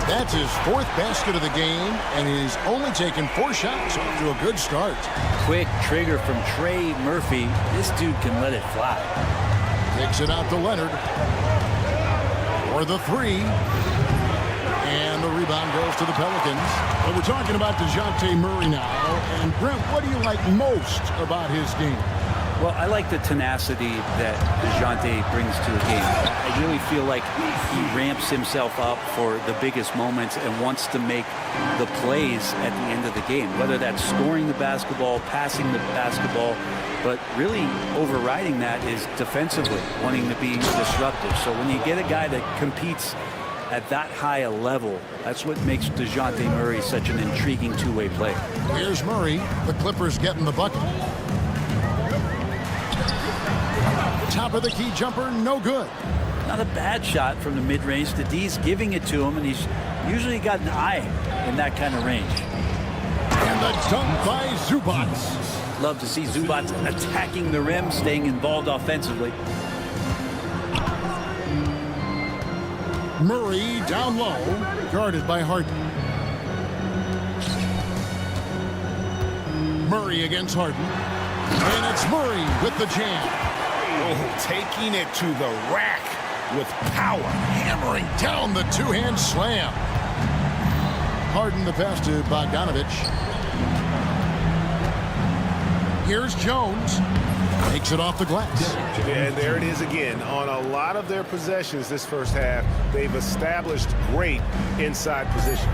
That's his 4th basket of the game, and he's only taken 4 shots. Off to a good start. Quick trigger from Trey Murphy. This dude can let it fly. Takes it out to Leonard for the 3. And the rebound goes to the Pelicans. But we're talking about DeJounte Murray now. And Brent, what do you like most about his game? Well, I like the tenacity that DeJounte brings to a game. I really feel like he ramps himself up for the biggest moments and wants to make the plays at the end of the game, whether that's scoring the basketball, passing the basketball, but really overriding that is defensively, wanting to be disruptive. So when you get a guy that competes at that high a level, that's what makes DeJounte Murray such an intriguing two-way player. Here's Murray. The Clippers getting the bucket. Top of the key jumper, no good. Not a bad shot from the mid-range. The D's giving it to him, and he's usually got an eye in that kind of range. And the dunk by Zubac. Love to see Zubac attacking the rim, staying involved offensively. Murray down low, guarded by Harden. Murray against Harden. And it's Murray with the jam. Oh, taking it to the rack with power. Hammering down the two-hand slam. Harden the pass to Bogdanovic. Here's Jones. Takes it off the glass. And there it is again. On a lot of their possessions this first half, they've established great inside position.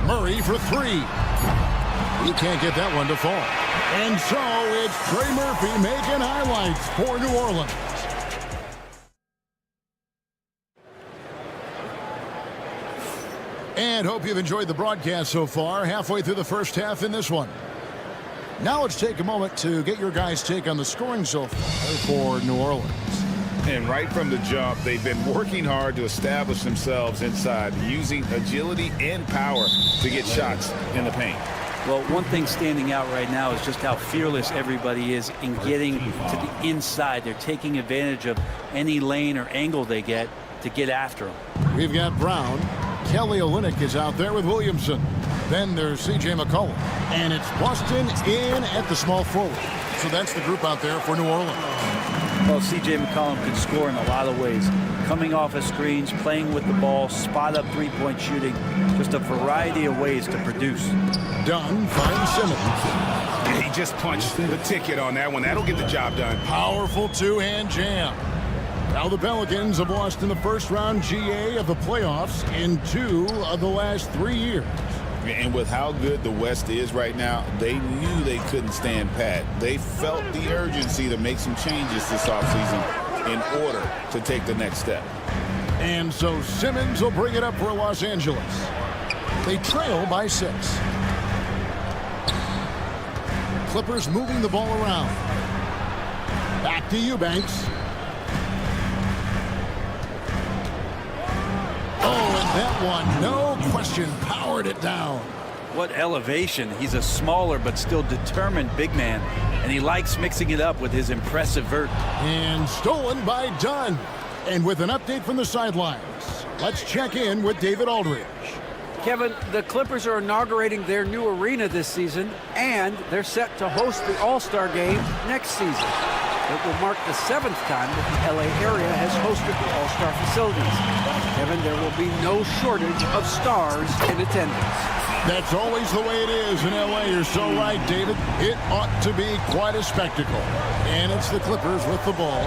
Murray for 3. He can't get that one to fall. And so it's Trey Murphy making highlights for New Orleans. And hope you've enjoyed the broadcast so far. Halfway through the first half in this one. Now let's take a moment to get your guys' take on the scoring so far for New Orleans. And right from the jump, they've been working hard to establish themselves inside, using agility and power to get shots in the paint. Well, one thing standing out right now is just how fearless everybody is in getting to the inside. They're taking advantage of any lane or angle they get to get after them. We've got Brown. Kelly Olynyk is out there with Williamson. Then there's C.J. McCollum. And it's Boston in at the small forward. So that's the group out there for New Orleans. Well, C.J. McCollum can score in a lot of ways. Coming off of screens, playing with the ball, spot-up three-point shooting. Just a variety of ways to produce. Dunn finds Simmons. Yeah, he just punched the ticket on that one. That'll get the job done. Powerful two-hand jam. Now the Pelicans have lost in the first round GA of the playoffs in 2 of the last 3 years. And with how good the West is right now, they knew they couldn't stand pat. They felt the urgency to make some changes this offseason in order to take the next step. And so Simmons will bring it up for Los Angeles. They trail by 6. Clippers moving the ball around. Back to Eubanks. That one, no question, powered it down. What elevation. He's a smaller but still determined big man, and he likes mixing it up with his impressive vert. And stolen by Dunn. And with an update from the sidelines, let's check in with David Aldridge. Kevin, the Clippers are inaugurating their new arena this season, and they're set to host the All-Star Game next season. It will mark the 7th time that the LA area has hosted the All-Star facilities. Kevin, there will be no shortage of stars in attendance. That's always the way it is in LA. You're so right, David. It ought to be quite a spectacle. And it's the Clippers with the ball,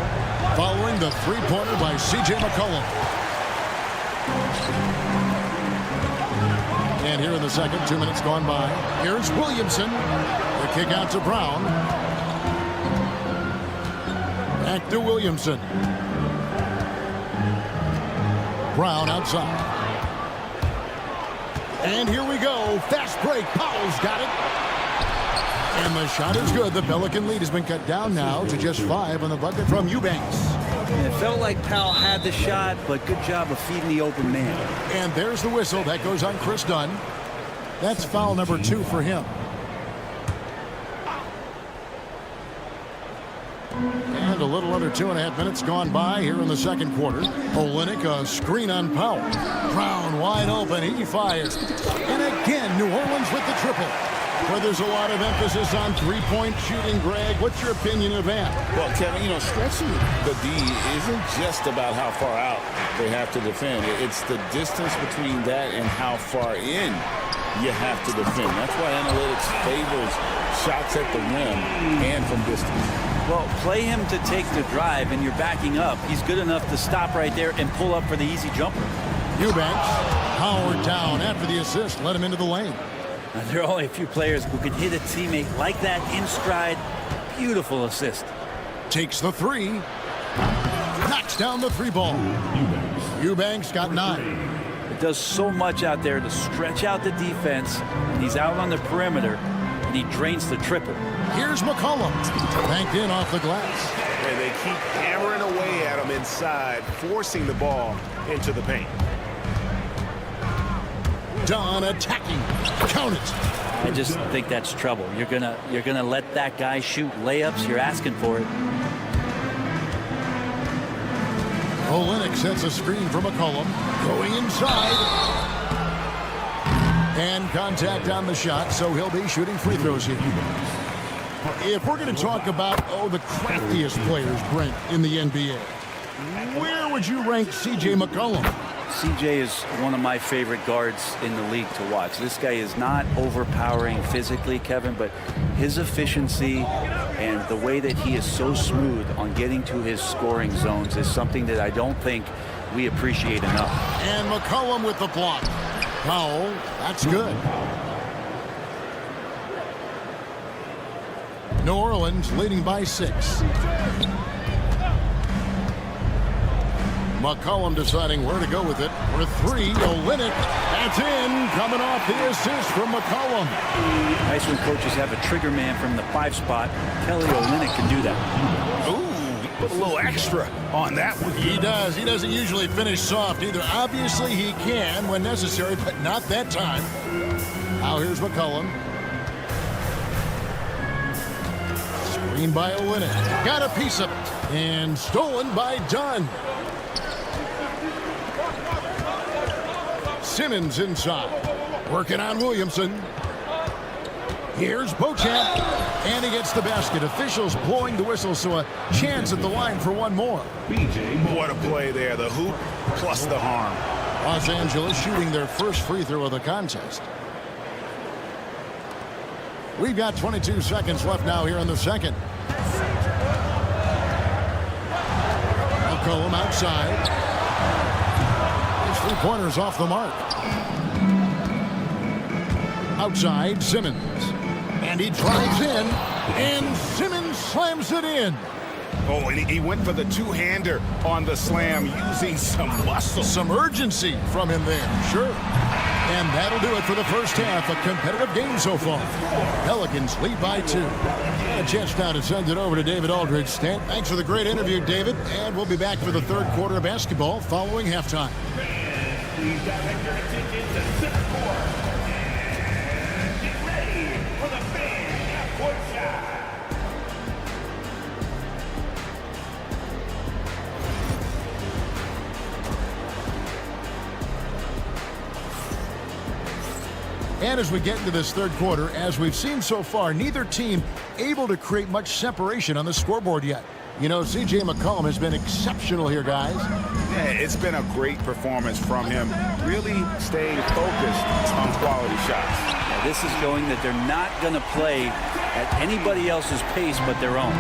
following the three-pointer by C.J. McCollum. And here in the second, 2 minutes gone by. Here's Williamson. The kick out to Brown. Back to Williamson. Brown outside. And here we go. Fast break. Powell's got it. And the shot is good. The Pelican lead has been cut down now to just 5 on the bucket from Eubanks. It felt like Powell had the shot, but good job of feeding the open man. And there's the whistle. That goes on Chris Dunn. That's foul number 2 for him. And a little under 2.5 minutes gone by here in the second quarter. Olynyk, a screen on Powell. Brown wide open. He fires. And again, New Orleans with the triple. Where there's a lot of emphasis on three-point shooting, Greg. What's your opinion of that? Well, Kevin, stretching the D isn't just about how far out they have to defend. It's the distance between that and how far in you have to defend. That's why analytics favors shots at the rim and from distance. Well, play him to take the drive, and you're backing up. He's good enough to stop right there and pull up for the easy jumper. Eubanks, powered down after the assist, let him into the lane. Now, there are only a few players who can hit a teammate like that in stride. Beautiful assist. Takes the 3. Knocks down the 3 ball. Eubanks got 9. It does so much out there to stretch out the defense. And he's out on the perimeter, and he drains the triple. Here's McCollum. Banked in off the glass. And they keep hammering away at him inside, forcing the ball into the paint. Dunn attacking. Count it. I just think that's trouble. You're gonna let that guy shoot layups. You're asking for it. Olynyk sets a screen for McCollum. Going inside. And contact on the shot, so he'll be shooting free throws here. If we're going to talk about, the craftiest players, Brent, in the NBA, where would you rank C.J. McCollum? CJ is one of my favorite guards in the league to watch. This guy is not overpowering physically, Kevin, but his efficiency and the way that he is so smooth on getting to his scoring zones is something that I don't think we appreciate enough. And McCollum with the block. Powell, that's good. New Orleans leading by 6. McCollum deciding where to go with it. For three, Olynyk. That's in. Coming off the assist from McCollum. Nice when coaches have a trigger man from the 5 spot. Kelly Olynyk can do that. Ooh, put a little extra on that one. He does. He doesn't usually finish soft either. Obviously, he can when necessary, but not that time. Now here's McCollum. Screen by Olynyk. Got a piece of it. And stolen by Dunn. Simmons inside. Working on Williamson. Here's Beauchamp. And he gets the basket. Officials blowing the whistle, so a chance at the line for one more. What a play there. The hoop plus the harm. Los Angeles shooting their first free throw of the contest. We've got 22 seconds left now here in the second. McCollum outside. His three-pointers off the mark. Outside, Simmons. And he drives in, and Simmons slams it in. Oh, and he went for the two-hander on the slam using some muscle. Some urgency from him there, sure. And that'll do it for the first half. A competitive game so far. Pelicans lead by 2. A chance now to send it over to David Aldridge. Stan, thanks for the great interview, David. And we'll be back for the third quarter of basketball following halftime. Please direct your attention to center court. And get ready for the fan half-court shot. And as we get into this third quarter, as we've seen so far, neither team able to create much separation on the scoreboard yet. You know, C.J. McCollum has been exceptional here, guys. Yeah, it's been a great performance from him, really staying focused on quality shots. Yeah, this is showing that they're not going to play at anybody else's pace but their own.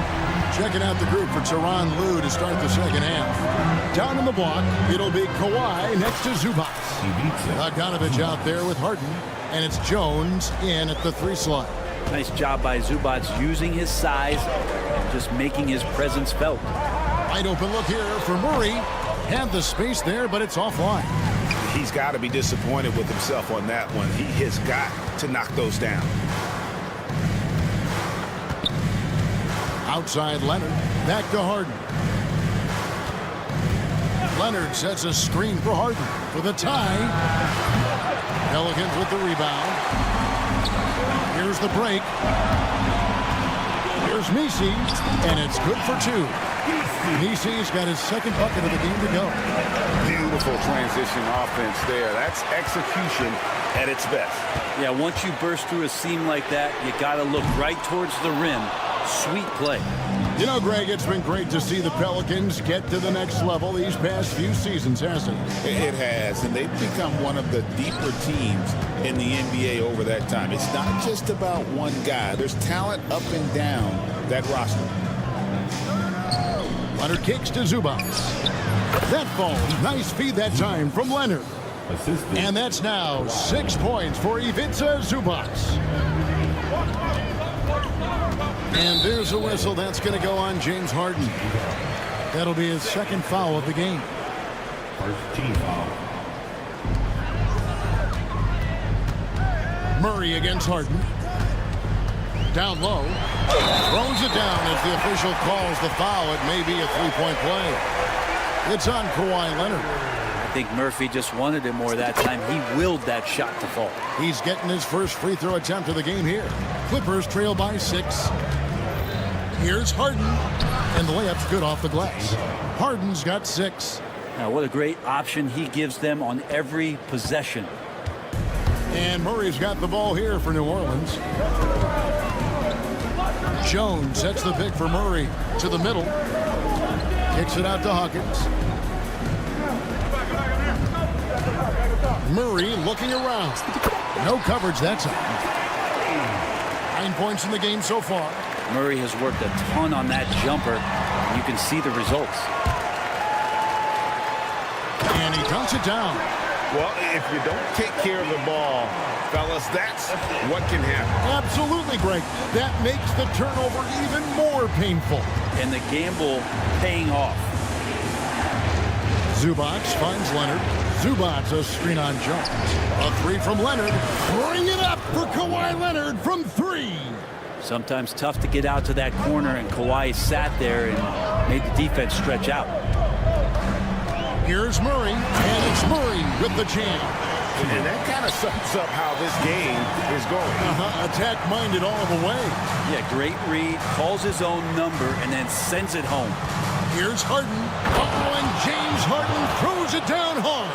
Checking out the group for Tyronn Lue to start the second half. Down in the block, it'll be Kawhi next to Zubac. Bogdanovich out there with Harden. And it's Jones in at the 3 slot. Nice job by Zubac using his size and just making his presence felt. Wide open look here for Murray. Had the space there, but it's offline. He's got to be disappointed with himself on that one. He has got to knock those down. Outside Leonard. Back to Harden. Leonard sets a screen for Harden for the tie. Pelicans with the rebound. Here's the break. Here's Messi, and it's good for 2. Messi's got his second bucket of the game to go. Beautiful transition offense there. That's execution at its best. Yeah, once you burst through a seam like that, you got to look right towards the rim. Sweet play. You know, Greg, it's been great to see the Pelicans get to the next level these past few seasons, hasn't it? It has, and they've become one of the deeper teams in the NBA over that time. It's not just about one guy. There's talent up and down that roster. Leonard kicks to Zubac. That falls. Nice feed that time from Leonard. And that's now 6 points for Ivica Zubac. And there's a whistle. That's going to go on James Harden. That'll be his second foul of the game. First team foul. Murray against Harden. Down low. Throws it down as the official calls the foul. It may be a three-point play. It's on Kawhi Leonard. I think Murphy just wanted it more that time. He willed that shot to fall. He's getting his first free throw attempt of the game here. Clippers trail by 6. Here's Harden. And the layup's good off the glass. Harden's got 6. Now, what a great option he gives them on every possession. And Murray's got the ball here for New Orleans. Jones sets the pick for Murray to the middle. Kicks it out to Hawkins. Murray looking around. No coverage that time. 9 points in the game so far. Murray has worked a ton on that jumper. You can see the results. And he dunks it down. Well, if you don't take care of the ball, fellas, that's what can happen. Absolutely, Greg. That makes the turnover even more painful. And the gamble paying off. Zubac finds Leonard. Zubac a screen on Jones. A three from Leonard. Bring it up for Kawhi Leonard from 3. Sometimes tough to get out to that corner, and Kawhi sat there and made the defense stretch out. Here's Murray, and it's Murray with the jam. And that kind of sums up how this game is going. Attack-minded all the way. Yeah, great read, calls his own number, and then sends it home. Here's Harden. And James Harden throws it down hard.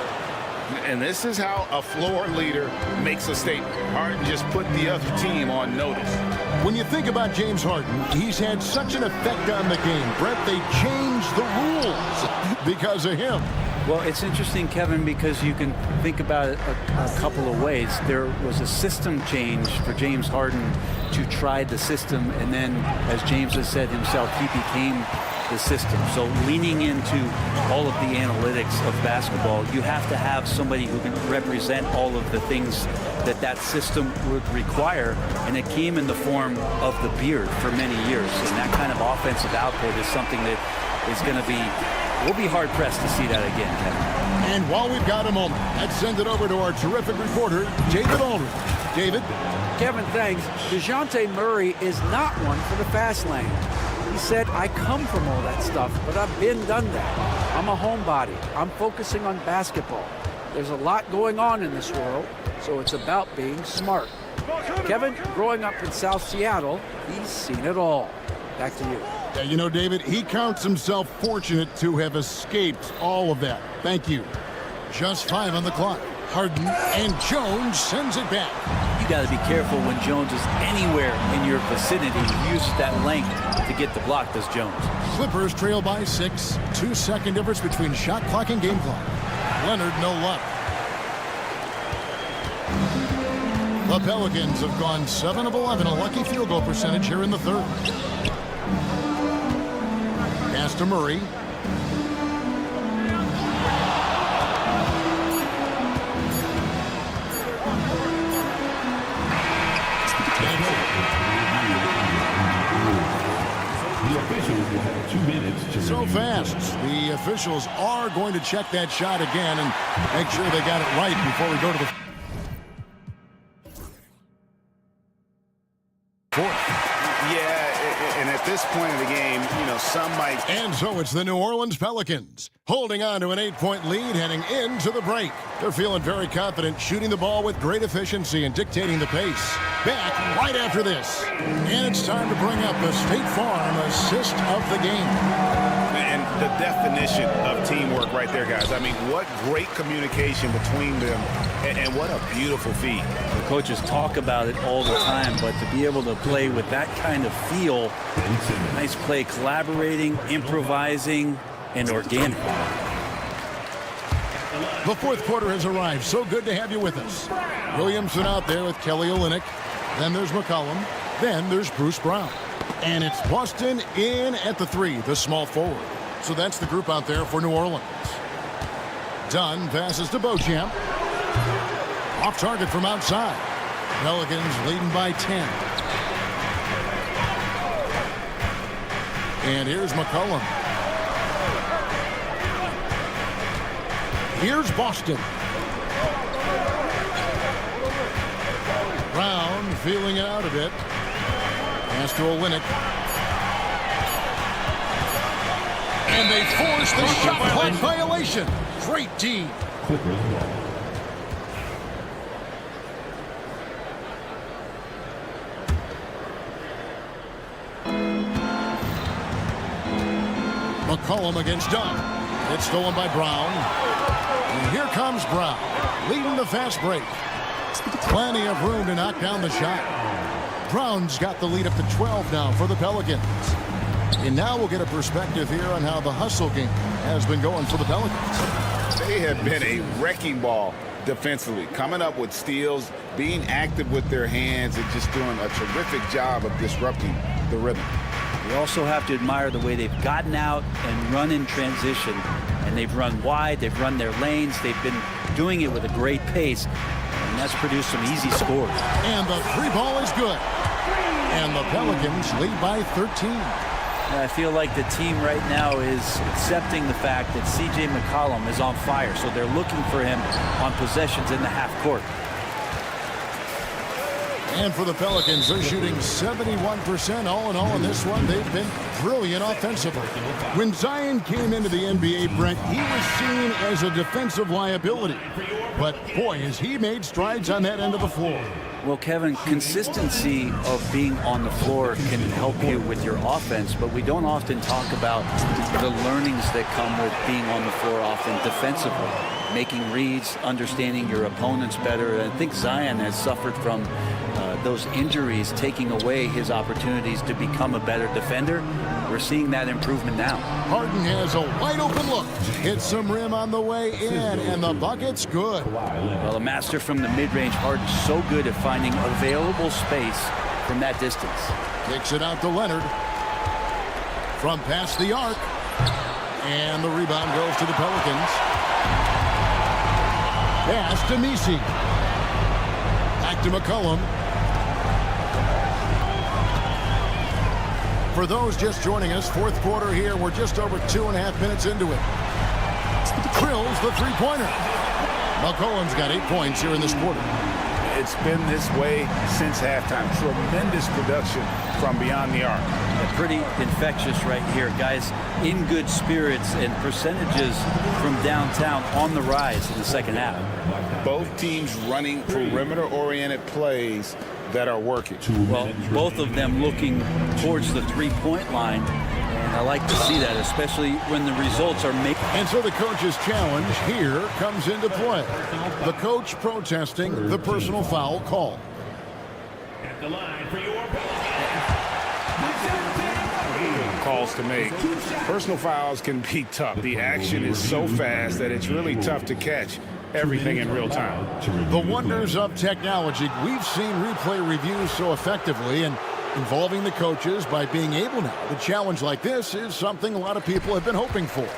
And this is how a floor leader makes a statement. Harden just put the other team on notice. When you think about James Harden, he's had such an effect on the game. Brett, they changed the rules because of him. Well, it's interesting, Kevin, because you can think about it a couple of ways. There was a system change for James Harden to try the system, and then, as James has said himself, he became the system. So leaning into all of the analytics of basketball, you have to have somebody who can represent all of the things that that system would require, and it came in the form of the beard for many years. And that kind of offensive output is something that is going to be, we'll be hard-pressed to see that again, Kevin. And while we've got a moment, let's send it over to our terrific reporter, David Aldridge. David? Kevin, thanks. DeJounte Murray is not one for the fast lane. He said, I come from all that stuff, but I've done that. I'm a homebody. I'm focusing on basketball. There's a lot going on in this world, so it's about being smart. Kevin, growing up in South Seattle, he's seen it all. Back to you. Yeah, you know, David, he counts himself fortunate to have escaped all of that. Thank you. Just 5 on the clock. Harden and Jones sends it back. You got to be careful when Jones is anywhere in your vicinity. He uses that length to get the block, does Jones. Clippers trail by 6. 2-second difference between shot clock and game clock. Leonard, no luck. The Pelicans have gone 7 of 11, a lucky field goal percentage here in the third. Pass to Murray. The officials will have 2 minutes to So review. fast. The officials are going to check that shot again and make sure they got it right before we go to the fourth. Yeah, and at this point in the game, you know, some might. And so it's the New Orleans Pelicans holding on to an 8-point lead heading into the break. They're feeling very confident, shooting the ball with great efficiency and dictating the pace. Back right after this. And it's time to bring up the State Farm assist of the game. And the definition of teamwork right there, guys. I mean, what great communication between them, and what a beautiful feed. The coaches talk about it all the time, but to be able to play with that kind of feel, nice play, collaborating, improvising, and organic. The fourth quarter has arrived. So good to have you with us. Williamson out there with Kelly Olynyk. Then there's McCollum. Then there's Bruce Brown. And it's Boston in at the 3, the small forward. So that's the group out there for New Orleans. Dunn passes to Beauchamp. Off target from outside. Pelicans leading by 10. And here's McCollum. Here's Boston. Brown feeling it out a bit. Pass to Olynyk. And they force the shot clock violation. Great D. Clippers ball. McCollum against Dunn. It's stolen by Brown. And here comes Brown, leading the fast break. Plenty of room to knock down the shot. Brown's got the lead up to 12 now for the Pelicans. And now we'll get a perspective here on how the hustle game has been going for the Pelicans. They have been a wrecking ball defensively, coming up with steals, being active with their hands, and just doing a terrific job of disrupting the rhythm. You also have to admire the way they've gotten out and run in transition. And they've run wide, they've run their lanes, they've been doing it with a great pace. And that's produced some easy scores. And the 3 ball is good. And the Pelicans lead by 13. I feel like the team right now is accepting the fact that C.J. McCollum is on fire, so they're looking for him on possessions in the half court. And for the Pelicans, they're shooting 71% all in all in this one. They've been brilliant offensively. When Zion came into the NBA, Brent, he was seen as a defensive liability. But, boy, has he made strides on that end of the floor. Well, Kevin, consistency of being on the floor can help you with your offense, but we don't often talk about the learnings that come with being on the floor often defensively, making reads, understanding your opponents better. I think Zion has suffered from those injuries taking away his opportunities to become a better defender. We're seeing that improvement now. Harden has a wide open look. Hits some rim on the way in, and the bucket's good. Well, a master from the mid-range. Harden's so good at finding available space from that distance. Kicks it out to Leonard. From past the arc. And the rebound goes to the Pelicans. Pass to Messi. Back to McCollum. For those just joining us, fourth quarter here. We're just over 2.5 minutes into it. Drills the three-pointer. McCollum's got 8 points here in this quarter. It's been this way since halftime. Tremendous production from beyond the arc. Pretty infectious right here, guys. In good spirits and percentages from downtown on the rise in the second half. Both teams running perimeter-oriented plays that are working. Well, both of them looking towards the three-point line. And I like to see that, especially when the results are making. And so the coach's challenge here comes into play. The coach protesting the personal foul call. At the line for your calls to make. Personal fouls can be tough. The action is so fast that it's really tough to catch everything in real time. The wonders of technology. We've seen replay reviews so effectively, and involving the coaches by being able now to challenge like this is something a lot of people have been hoping for.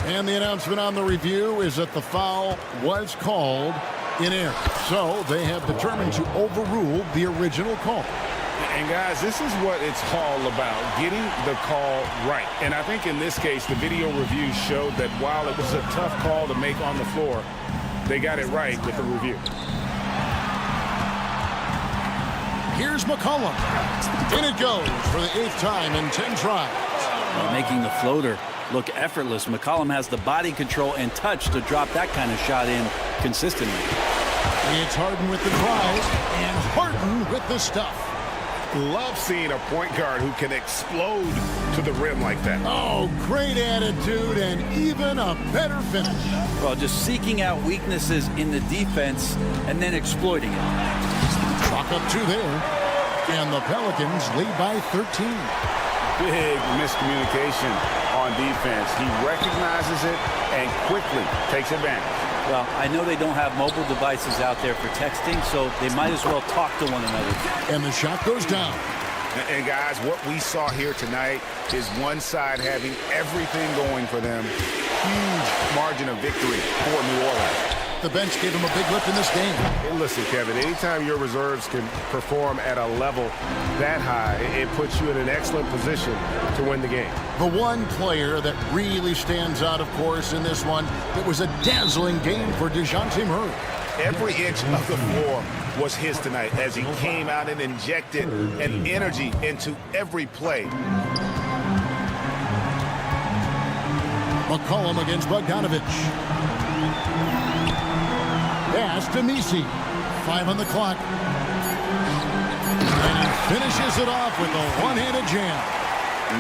And the announcement on the review is that the foul was called in error. So they have determined to overrule the original call. And guys, this is what it's all about, getting the call right. And I think in this case, the video review showed that while it was a tough call to make on the floor, they got it right with the review. Here's McCollum. In it goes for the 8th time in 10 tries. Making the floater look effortless. McCollum has the body control and touch to drop that kind of shot in consistently. It's Harden with the tries and Harden with the stuff. Love seeing a point guard who can explode to the rim like that. Oh, great attitude and even a better finish. Well, just seeking out weaknesses in the defense and then exploiting it. Chalk up 2 there. And the Pelicans lead by 13. Big miscommunication on defense. He recognizes it and quickly takes advantage. Well, I know they don't have mobile devices out there for texting, so they might as well talk to one another. And the shot goes down. And guys, what we saw here tonight is one side having everything going for them. Huge margin of victory for New Orleans. The bench gave him a big lift in this game. Hey, listen, Kevin, anytime your reserves can perform at a level that high, it puts you in an excellent position to win the game. The one player that really stands out, of course, in this one, it was a dazzling game for DeJounte Murray. Every inch of the floor was his tonight as he came out and injected an energy into every play. McCollum against Bogdanovich. Pass to Messi. 5 on the clock. And he finishes it off with a one-handed jam.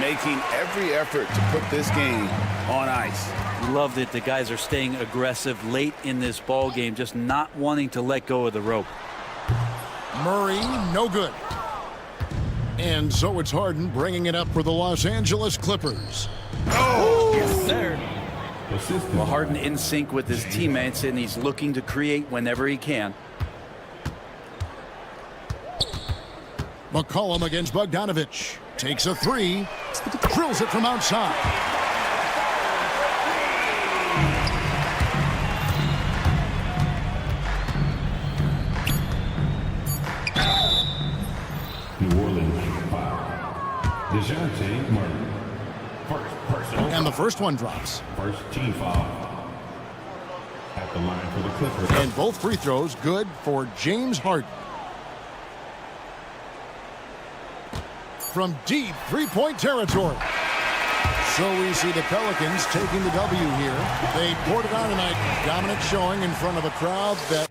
Making every effort to put this game on ice. Loved it. The guys are staying aggressive late in this ball game, just not wanting to let go of the rope. Murray, no good. And so it's Harden bringing it up for the Los Angeles Clippers. Oh, yes, sir. Well, Harden in sync with his teammates, and he's looking to create whenever he can. McCollum against Bogdanovich. Takes a 3. Drills it from outside. New Orleans foul. DeJounte Murray. first one drops. First team foul. At the line for the Clippers. And both free throws good for James Harden. From deep three-point territory. So we see the Pelicans taking the W here. They poured it on tonight. Dominant showing in front of a crowd that...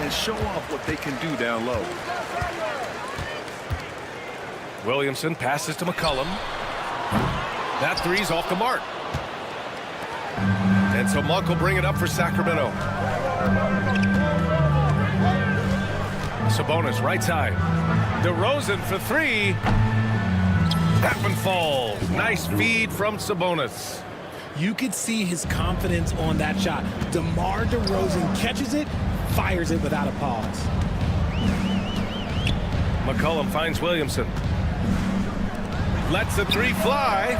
and show off what they can do down low. Williamson passes to McCollum. That three's off the mark. And so Monk will bring it up for Sacramento. Sabonis right side. DeRozan for three. That one falls. Nice feed from Sabonis. You could see his confidence on that shot. DeMar DeRozan catches it, fires it without a pause. McCollum finds Williamson. Lets the three fly.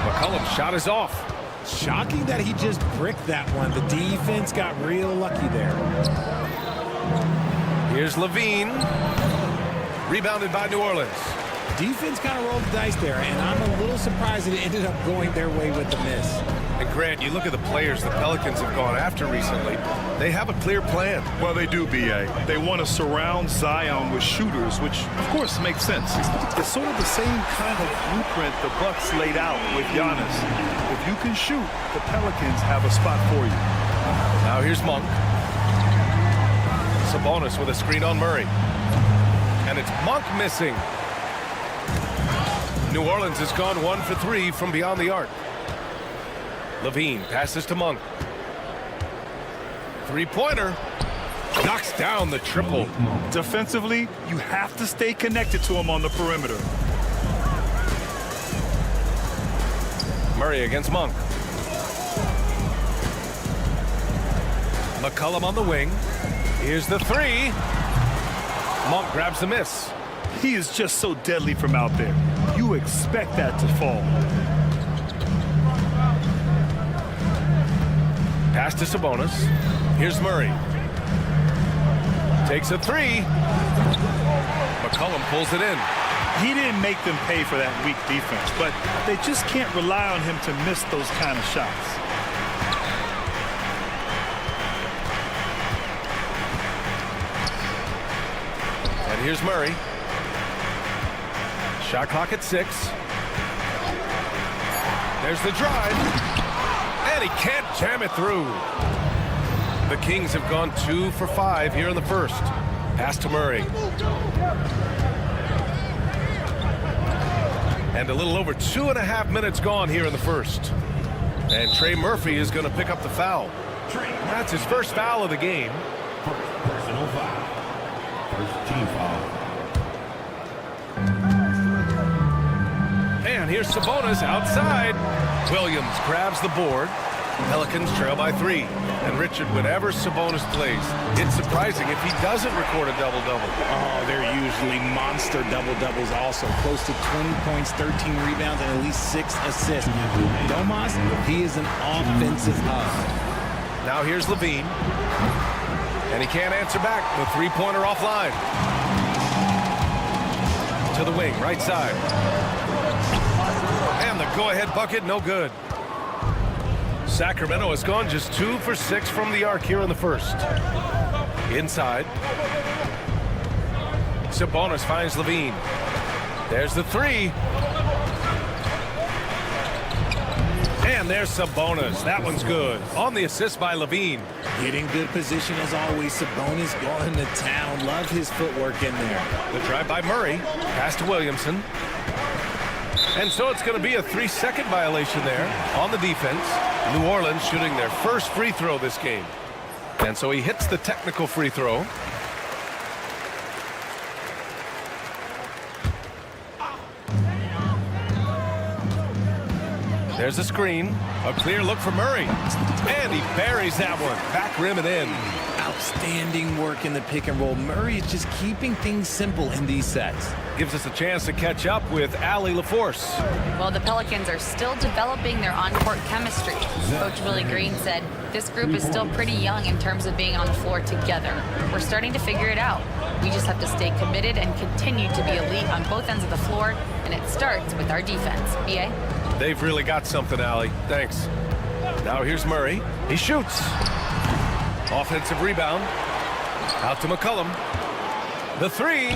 McCollum's shot is off. Shocking that he just bricked that one. The defense got real lucky there. Here's Levine. Rebounded by New Orleans. Defense kind of rolled the dice there, and I'm a little surprised that it ended up going their way with the miss. And Grant, you look at the players the Pelicans have gone after recently. They have a clear plan. Well, they do, B.A. They want to surround Zion with shooters, which, of course, makes sense. It's sort of the same kind of blueprint the Bucks laid out with Giannis. If you can shoot, the Pelicans have a spot for you. Now here's Monk. Sabonis with a screen on Murray. And it's Monk missing. New Orleans has gone 1 for 3 from beyond the arc. Levine passes to Monk. Three-pointer. Knocks down the triple. Defensively, you have to stay connected to him on the perimeter. Murray against Monk. McCollum on the wing. Here's the three. Monk grabs the miss. He is just so deadly from out there. You expect that to fall. Pass to Sabonis. Here's Murray. Takes a three. McCollum pulls it in. He didn't make them pay for that weak defense, but they just can't rely on him to miss those kind of shots. And here's Murray. Shot clock at 6. There's the drive. And he can't jam it through. The Kings have gone 2 for 5 here in the first. Pass to Murray. And a little over 2.5 minutes gone here in the first. And Trey Murphy is going to pick up the foul. That's his first foul of the game. Personal foul. First team foul. And here's Sabonis outside. Williams grabs the board. Pelicans trail by 3. And Richard, whenever Sabonis plays, it's surprising if he doesn't record a double-double. Oh, they're usually monster double-doubles also. Close to 20 points, 13 rebounds, and at least 6 assists. Domas, he is an offensive hub. Now here's Levine. And he can't answer back. The three-pointer offline. To the wing, right side. And the go-ahead bucket, no good. Sacramento has gone just 2 for 6 from the arc here in the first. Inside. Sabonis finds Levine. There's the three. And there's Sabonis. That one's good. On the assist by Levine. Getting good position as always. Sabonis going to town. Love his footwork in there. The drive by Murray. Pass to Williamson. And so it's going to be a 3-second violation there on the defense. New Orleans shooting their first free throw this game. And so he hits the technical free throw. There's a screen. A clear look for Murray. And he buries that one. Back rim and in. Outstanding work in the pick and roll. Murray is just keeping things simple in these sets. Gives us a chance to catch up with Allie LaForce. Well, the Pelicans are still developing their on-court chemistry. Coach Willie Green said this group is still pretty young in terms of being on the floor together. We're starting to figure it out. We just have to stay committed and continue to be elite on both ends of the floor, and it starts with our defense. B.A.? They've really got something, Allie. Thanks. Now here's Murray. He shoots. Offensive rebound. Out to McCollum. The three.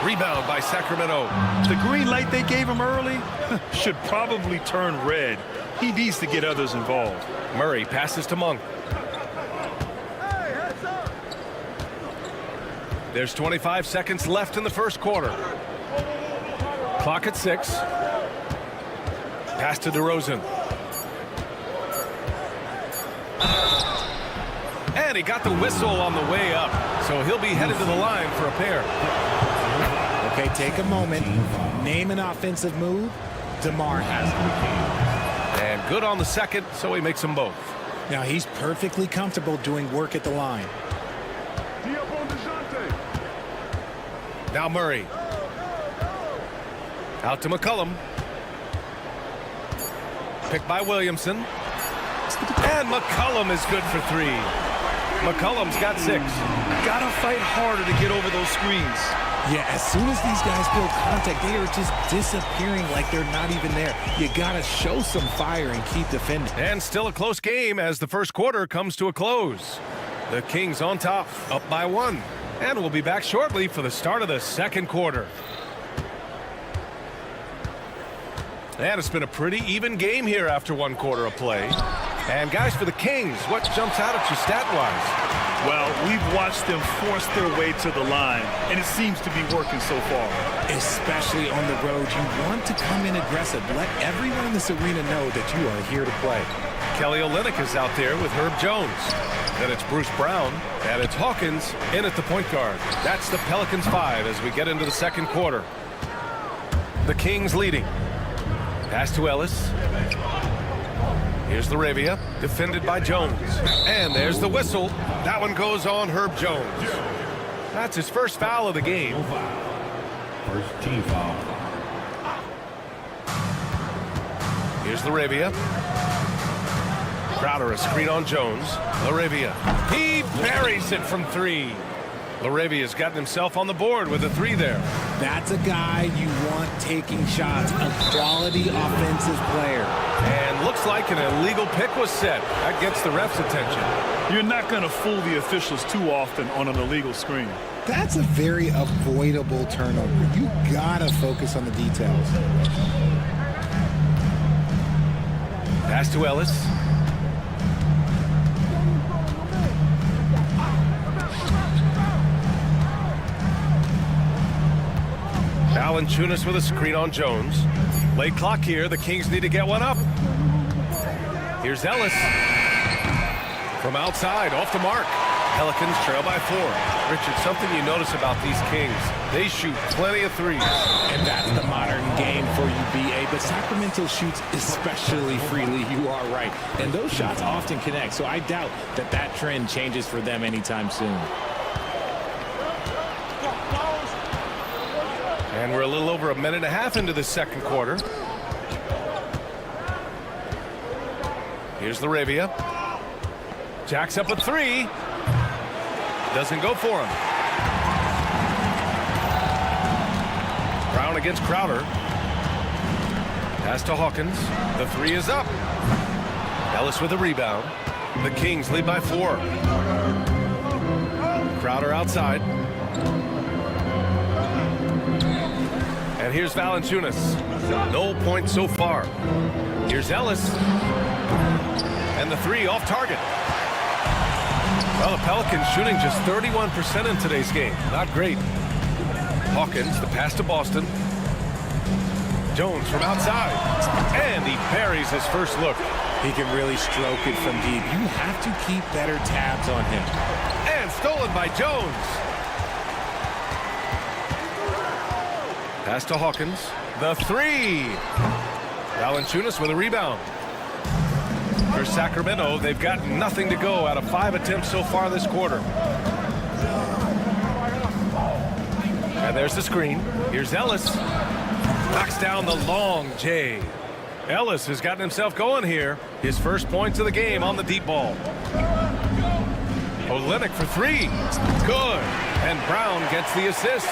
Rebound by Sacramento. The green light they gave him early should probably turn red. He needs to get others involved. Murray passes to Monk. There's 25 seconds left in the first quarter. Clock at 6. Pass to DeRozan. And he got the whistle on the way up, so he'll be headed to the line for a pair. Okay, take a moment. Name an offensive move. DeMar has it. And good on the second, so he makes them both. Now he's perfectly comfortable doing work at the line. Now Murray. Out to McCollum. Picked by Williamson. And McCollum is good for 3. McCollum's got 6. Gotta fight harder to get over those screens. Yeah, as soon as these guys build contact, they are just disappearing like they're not even there. You gotta show some fire and keep defending. And still a close game as the first quarter comes to a close. The Kings on top, up by 1. And we'll be back shortly for the start of the second quarter. And it's been a pretty even game here after 1 quarter of play. And guys, for the Kings, what jumps out at you stat-wise? Well, we've watched them force their way to the line, and it seems to be working so far. Especially on the road, you want to come in aggressive. Let everyone in this arena know that you are here to play. Kelly Olynyk is out there with Herb Jones. Then it's Bruce Brown, and it's Hawkins in at the point guard. That's the Pelicans 5 as we get into the second quarter. The Kings leading. Pass to Ellis. Here's LaRavia, defended by Jones. And there's the whistle. That one goes on Herb Jones. That's his first foul of the game. First team foul. Here's LaRavia. Crowder, a screen on Jones. LaRavia. He buries it from 3. LaRavia's gotten himself on the board with a 3 there. That's a guy you want taking shots, a quality offensive player. And looks like an illegal pick was set. That gets the ref's attention. You're not going to fool the officials too often on an illegal screen. That's a very avoidable turnover. You gotta focus on the details. Pass to Ellis. Valanciunas with a screen on Jones. Late clock here. The Kings need to get one up. Here's Ellis. From outside, off the mark. Pelicans trail by 4. Richard, something you notice about these Kings, they shoot plenty of threes. And that's the modern game for you, BA. But Sacramento shoots especially freely. You are right. And those shots often connect. So I doubt that that trend changes for them anytime soon. And we're a little over a minute and a half into the second quarter. Here's LaRavia. Jacks up a 3. Doesn't go for him. Brown against Crowder. Pass to Hawkins. The 3 is up. Ellis with a rebound. The Kings lead by 4. Crowder outside. And here's Valanciunas. No points so far. Here's Ellis. And the 3 off target. Well, the Pelicans shooting just 31% in today's game. Not great. Hawkins, the pass to Boston. Jones from outside. And he buries his first look. He can really stroke it from deep. You have to keep better tabs on him. And stolen by Jones. Pass to Hawkins. The 3. Valanciunas with a rebound. For Sacramento, they've got nothing to go out of 5 attempts so far this quarter. And there's the screen. Here's Ellis. Knocks down the long J. Ellis has gotten himself going here. His first points of the game on the deep ball. Olynyk for 3. Good. And Brown gets the assist.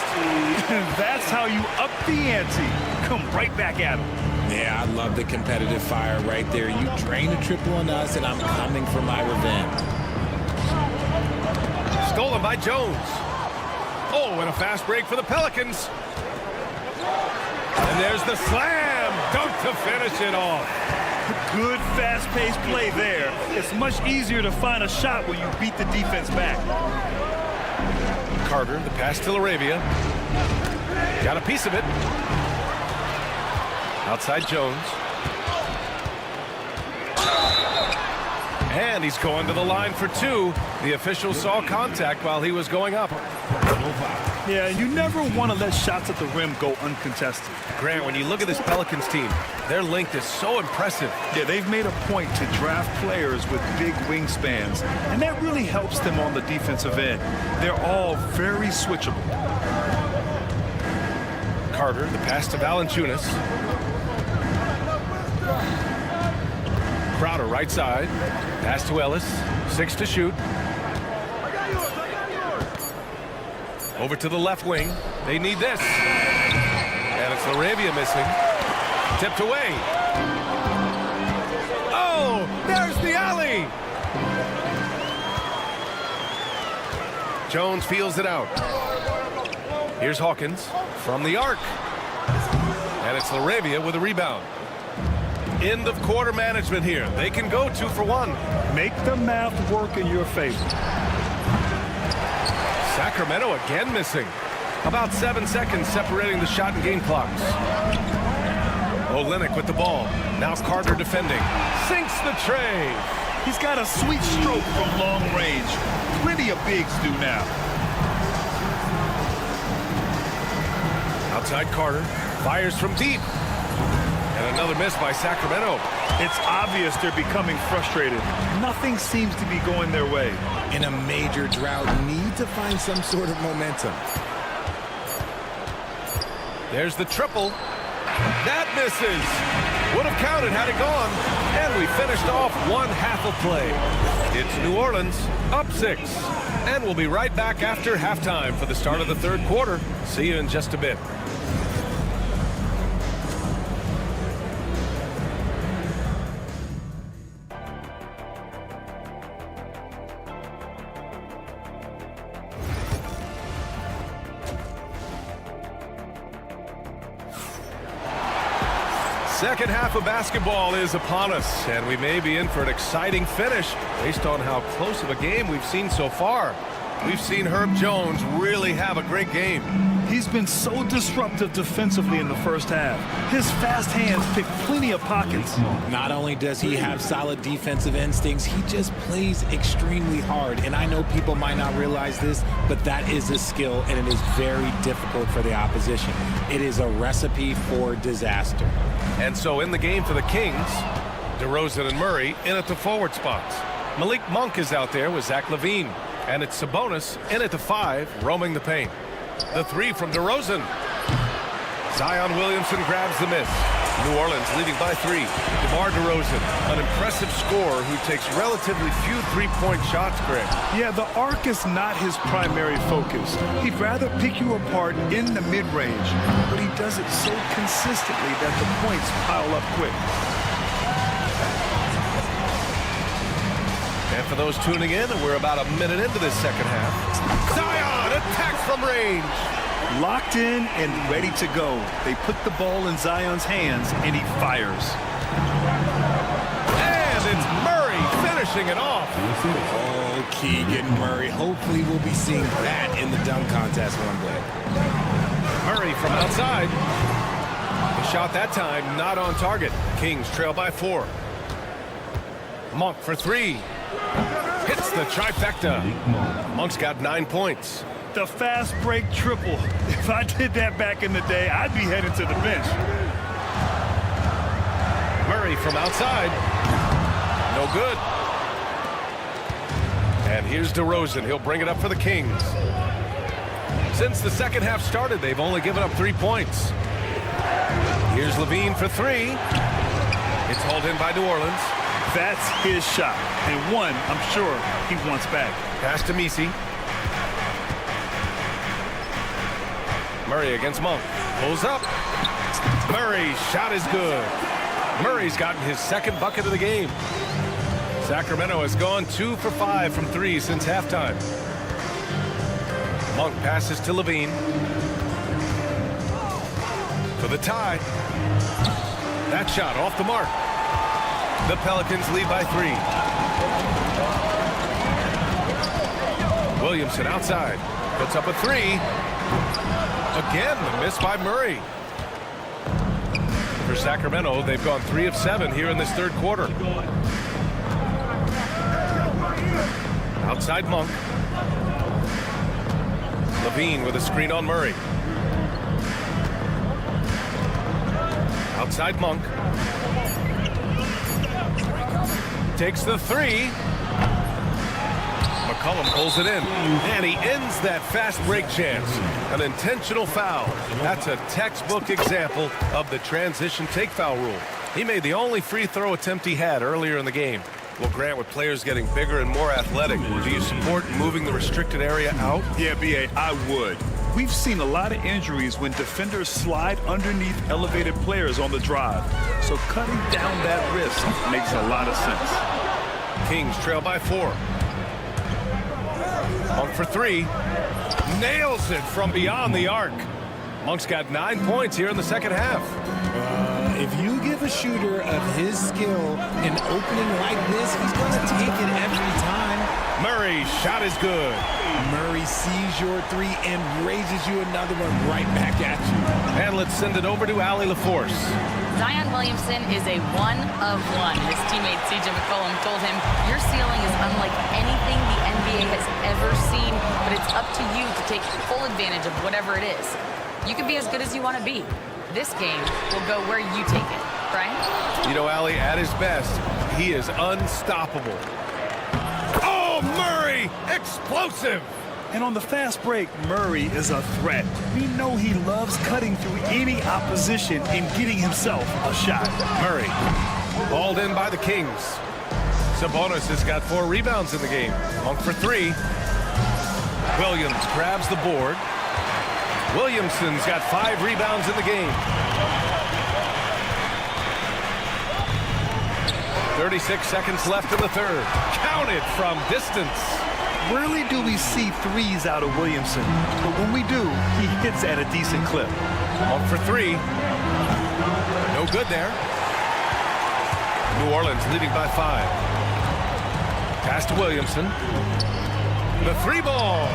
That's how you up the ante. Come right back at him. Yeah, I love the competitive fire right there. You drain a triple on us, and I'm coming for my revenge. Stolen by Jones. Oh, and a fast break for the Pelicans. And there's the slam dunk to finish it off. Good fast-paced play there. It's much easier to find a shot when you beat the defense back. Carter, the pass to LaRavia. Got a piece of it. Outside Jones. And he's going to the line for two. The official saw contact while he was going up. Yeah, you never want to let shots at the rim go uncontested. Grant, when you look at this Pelicans team, their length is so impressive. Yeah, they've made a point to draft players with big wingspans, and that really helps them on the defensive end. They're all very switchable. Carter, the pass to Valanciunas. Crowder, right side. Pass to Ellis. 6 to shoot. Over to the left wing. They need this. And it's LaRavia missing. Tipped away. Oh, there's the alley. Jones feels it out. Here's Hawkins from the arc. And it's LaRavia with a rebound. End of quarter management here. They can go 2 for 1. Make the math work in your favor. Sacramento again missing. About 7 seconds separating the shot and game clocks. Olynyk with the ball. Now Carter defending. Sinks the tray. He's got a sweet stroke from long range. Plenty of bigs do now. Outside Carter. Fires from deep. And another miss by Sacramento. It's obvious they're becoming frustrated. Nothing seems to be going their way. In a major drought, need to find some sort of momentum. There's the triple. That misses. Would have counted had it gone. And we finished off one half of play. It's New Orleans up 6. And we'll be right back after halftime for the start of the third quarter. See you in just a bit. Second half of basketball is upon us, and we may be in for an exciting finish based on how close of a game we've seen so far. We've seen Herb Jones really have a great game. He's been so disruptive defensively in the first half. His fast hands pick plenty of pockets. Not only does he have solid defensive instincts, he just plays extremely hard. And I know people might not realize this, but that is a skill, and it is very difficult for the opposition. It is a recipe for disaster. And so in the game for the Kings, DeRozan and Murray in at the forward spots. Malik Monk is out there with Zach LaVine. And it's Sabonis in at the 5, roaming the paint. The 3 from DeRozan. Zion Williamson grabs the miss. New Orleans leading by 3. DeMar DeRozan, an impressive scorer who takes relatively few three-point shots, Greg. Yeah, the arc is not his primary focus. He'd rather pick you apart in the mid-range, but he does it so consistently that the points pile up quick. And for those tuning in, we're about a minute into this second half. Zion attacks from range. Locked in and ready to go. They put the ball in Zion's hands, and he fires. And it's Murray finishing it off. Oh, Keegan Murray. Hopefully we'll be seeing that in the dunk contest one day. Murray from outside. The shot that time not on target. Kings trail by 4. Monk for 3. Hits the trifecta. Monk's got 9 points. The fast break triple. If I did that back in the day, I'd be headed to the bench. Murray from outside. No good. And here's DeRozan. He'll bring it up for the Kings. Since the second half started, they've only given up 3 points. Here's LaVine for 3. It's hauled in by New Orleans. That's his shot, and one I'm sure he wants back. Pass to Misi. Murray against Monk. Pulls up. Murray's shot is good. Murray's gotten his second bucket of the game. Sacramento has gone 2 for 5 from 3 since halftime. Monk passes to LaVine. For the tie. That shot off the mark. The Pelicans lead by 3. Williamson outside. Puts up a three. Again, the miss by Murray. For Sacramento, they've gone 3 of 7 here in this third quarter. Outside Monk. Levine with a screen on Murray. Outside Monk. Takes the three. McCollum pulls it in, and he ends that fast break chance. An intentional foul. That's a textbook example of the transition take foul rule. He made the only free throw attempt he had earlier in the game. Well, Grant, with players getting bigger and more athletic, do you support moving the restricted area out? Yeah, B.A., I would. We've seen a lot of injuries when defenders slide underneath elevated players on the drive. So cutting down that risk makes a lot of sense. Kings trail by 4. Monk for 3. Nails it from beyond the arc. Monk's got 9 points here in the second half. If you give a shooter of his skill an opening like this, he's going to take it every time. Murray's shot is good. Murray sees your three and raises you another one right back at you. And let's send it over to Allie LaForce. Zion Williamson is a one of one. His teammate C.J. McCollum told him, your ceiling is unlike anything the NBA has ever seen, but it's up to you to take full advantage of whatever it is. You can be as good as you want to be. This game will go where you take it, right? You know, Allie, at his best, he is unstoppable. Oh, Murray! Explosive! And on the fast break, Murray is a threat. We know he loves cutting through any opposition and getting himself a shot. Murray, hauled in by the Kings. Sabonis has got 4 rebounds in the game. Monk for 3. Williams grabs the board. Williamson's got 5 rebounds in the game. 36 seconds left in the third. Counted from distance. Rarely do we see threes out of Williamson, but when we do, he hits at a decent clip. Monk for 3. No good there. New Orleans leading by 5. Pass to Williamson. The 3 ball.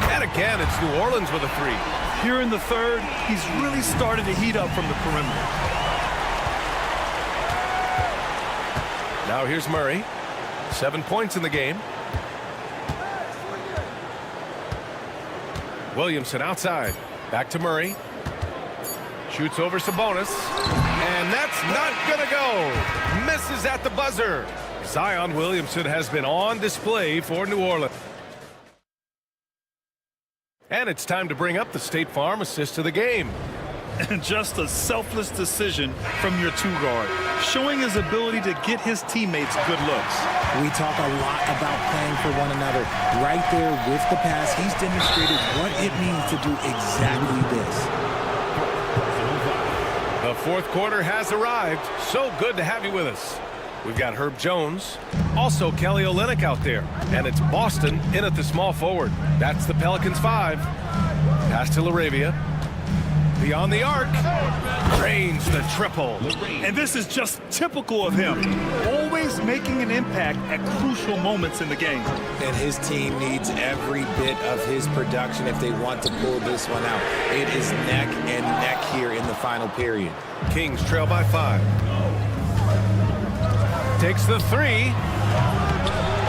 And again, it's New Orleans with a 3. Here in the third, he's really started to heat up from the perimeter. Now here's Murray. 7 points in the game. Williamson outside. Back to Murray. Shoots over Sabonis. And that's not going to go. Misses at the buzzer. Zion Williamson has been on display for New Orleans. And it's time to bring up the State Farm assist to the game. And just a selfless decision from your 2-guard, showing his ability to get his teammates good looks. We talk a lot about playing for one another. Right there with the pass, he's demonstrated what it means to do exactly this. The fourth quarter has arrived. So good to have you with us. We've got Herb Jones, also Kelly Olynyk out there, and it's Boston in at the small forward. That's the Pelicans 5. Pass to LaRavia. Beyond the arc, drains the triple. And this is just typical of him, always making an impact at crucial moments in the game. And his team needs every bit of his production if they want to pull this one out. It is neck and neck here in the final period. Kings trail by 5. Takes the 3.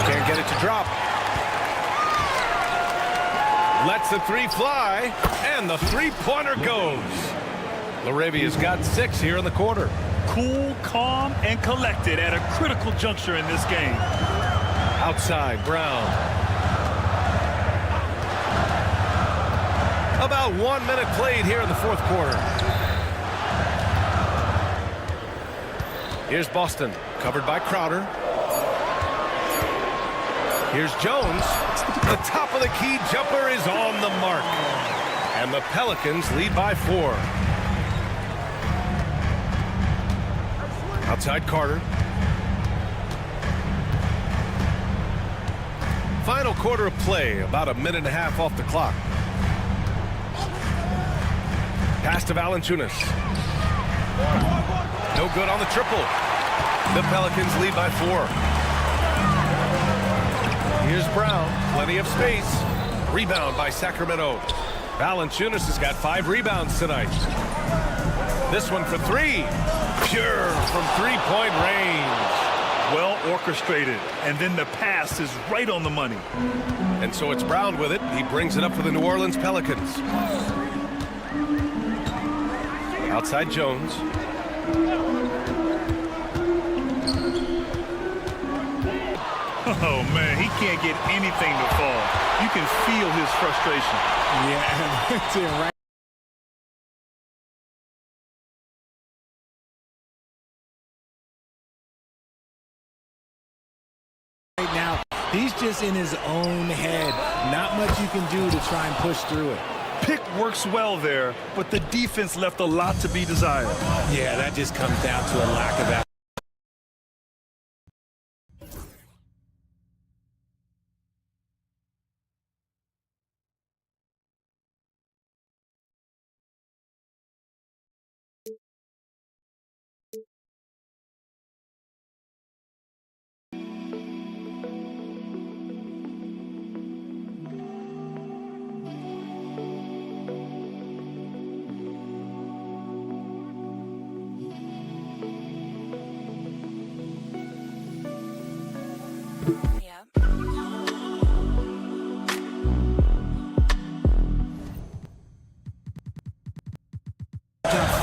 Can't get it to drop. Lets the 3 fly, and the 3-pointer goes. LaRavia's got 6 here in the quarter. Cool, calm, and collected at a critical juncture in this game. Outside, Brown. About 1 minute played here in the fourth quarter. Here's Boston, covered by Crowder. Here's Jones. The top of the key jumper is on the mark. And the Pelicans lead by 4. Outside Carter. Final quarter of play, about a minute and a half off the clock. Pass to Valanciunas. No good on the triple. The Pelicans lead by 4. Here's Brown, plenty of space. rebound by Sacramento. Valanciunas has got 5 rebounds tonight. This one for 3. Pure from three-point range. Well orchestrated, and then the pass is right on the money. And so it's Brown with it. He brings it up for the New Orleans Pelicans. Outside Jones. Oh, man, he can't get anything to fall. You can feel his frustration. Yeah, that's it, right? Right now, he's just in his own head. Not much you can do to try and push through it. Pick works well there, but the defense left a lot to be desired. Yeah, that just comes down to a lack of that.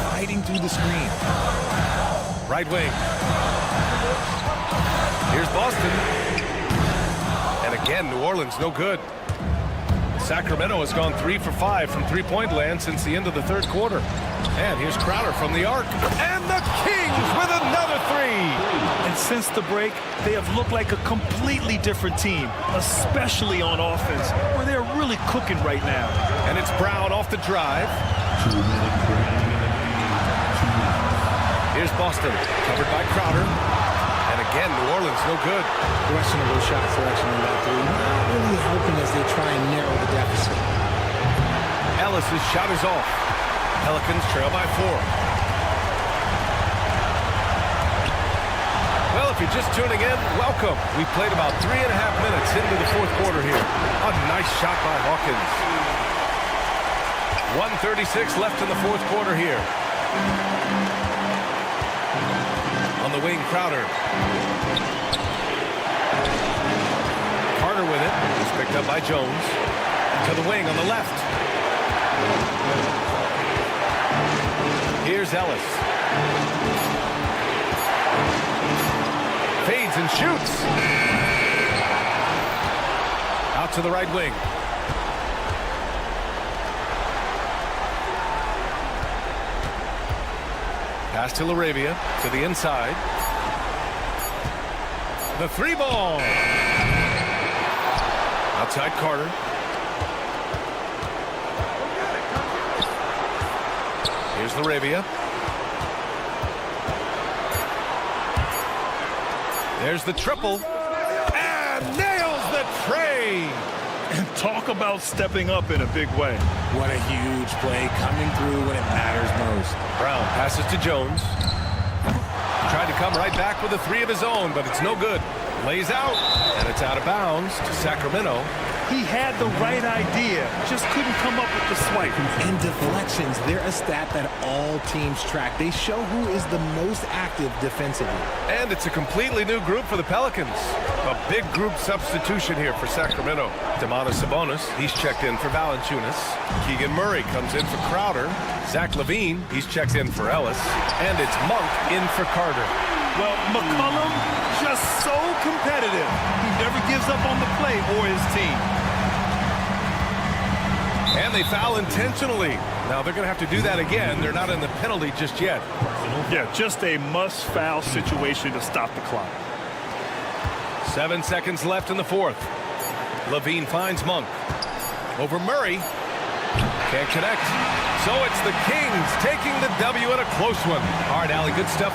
Fighting through the screen. Right wing. Here's Boston. And again, New Orleans no good. Sacramento has gone 3 for 5 from three-point land since the end of the third quarter. And here's Crowder from the arc. And the Kings with another 3. And since the break, they have looked like a completely different team, especially on offense, where they're really cooking right now. And it's Brown off the drive. Here's Boston, covered by Crowder. And again, New Orleans no good. Questionable shot selection on that 3. Not really helping as they try and narrow the deficit. Ellis's shot is off. Pelicans trail by 4. Well, if you're just tuning in, welcome. We played about 3.5 minutes into the fourth quarter here. A nice shot by Hawkins. 1:36 left in the fourth quarter here. On the wing, Crowder. Carter with it. He's picked up by Jones. To the wing on the left. Here's Ellis. Fades and shoots. Out to the right wing. Pass to Laravia, to the inside. The 3 ball. Outside Carter. Here's Laravia. There's the triple. And nails the tray. And talk about stepping up in a big way. What a huge play coming through when it matters most. Brown passes to Jones. Tried to come right back with a 3 of his own, but it's no good. Lays out, and it's out of bounds to Sacramento. He had the right idea, just couldn't come up with the swipe. And deflections, they're a stat that all teams track. They show who is the most active defensively. And it's a completely new group for the Pelicans. A big group substitution here for Sacramento. Domantas Sabonis, he's checked in for Valanciunas. Keegan Murray comes in for Crowder. Zach LaVine, he's checked in for Ellis. And it's Monk in for Carter. Well, McCollum, just so competitive. He never gives up on the play or his team. And they foul intentionally. Now they're going to have to do that again. They're not in the penalty just yet. Yeah, just a must-foul situation to stop the clock. 7 seconds left in the fourth. LaVine finds Monk. Over Murray. Can't connect. So it's the Kings taking the W in a close one. All right, Allie, good stuff.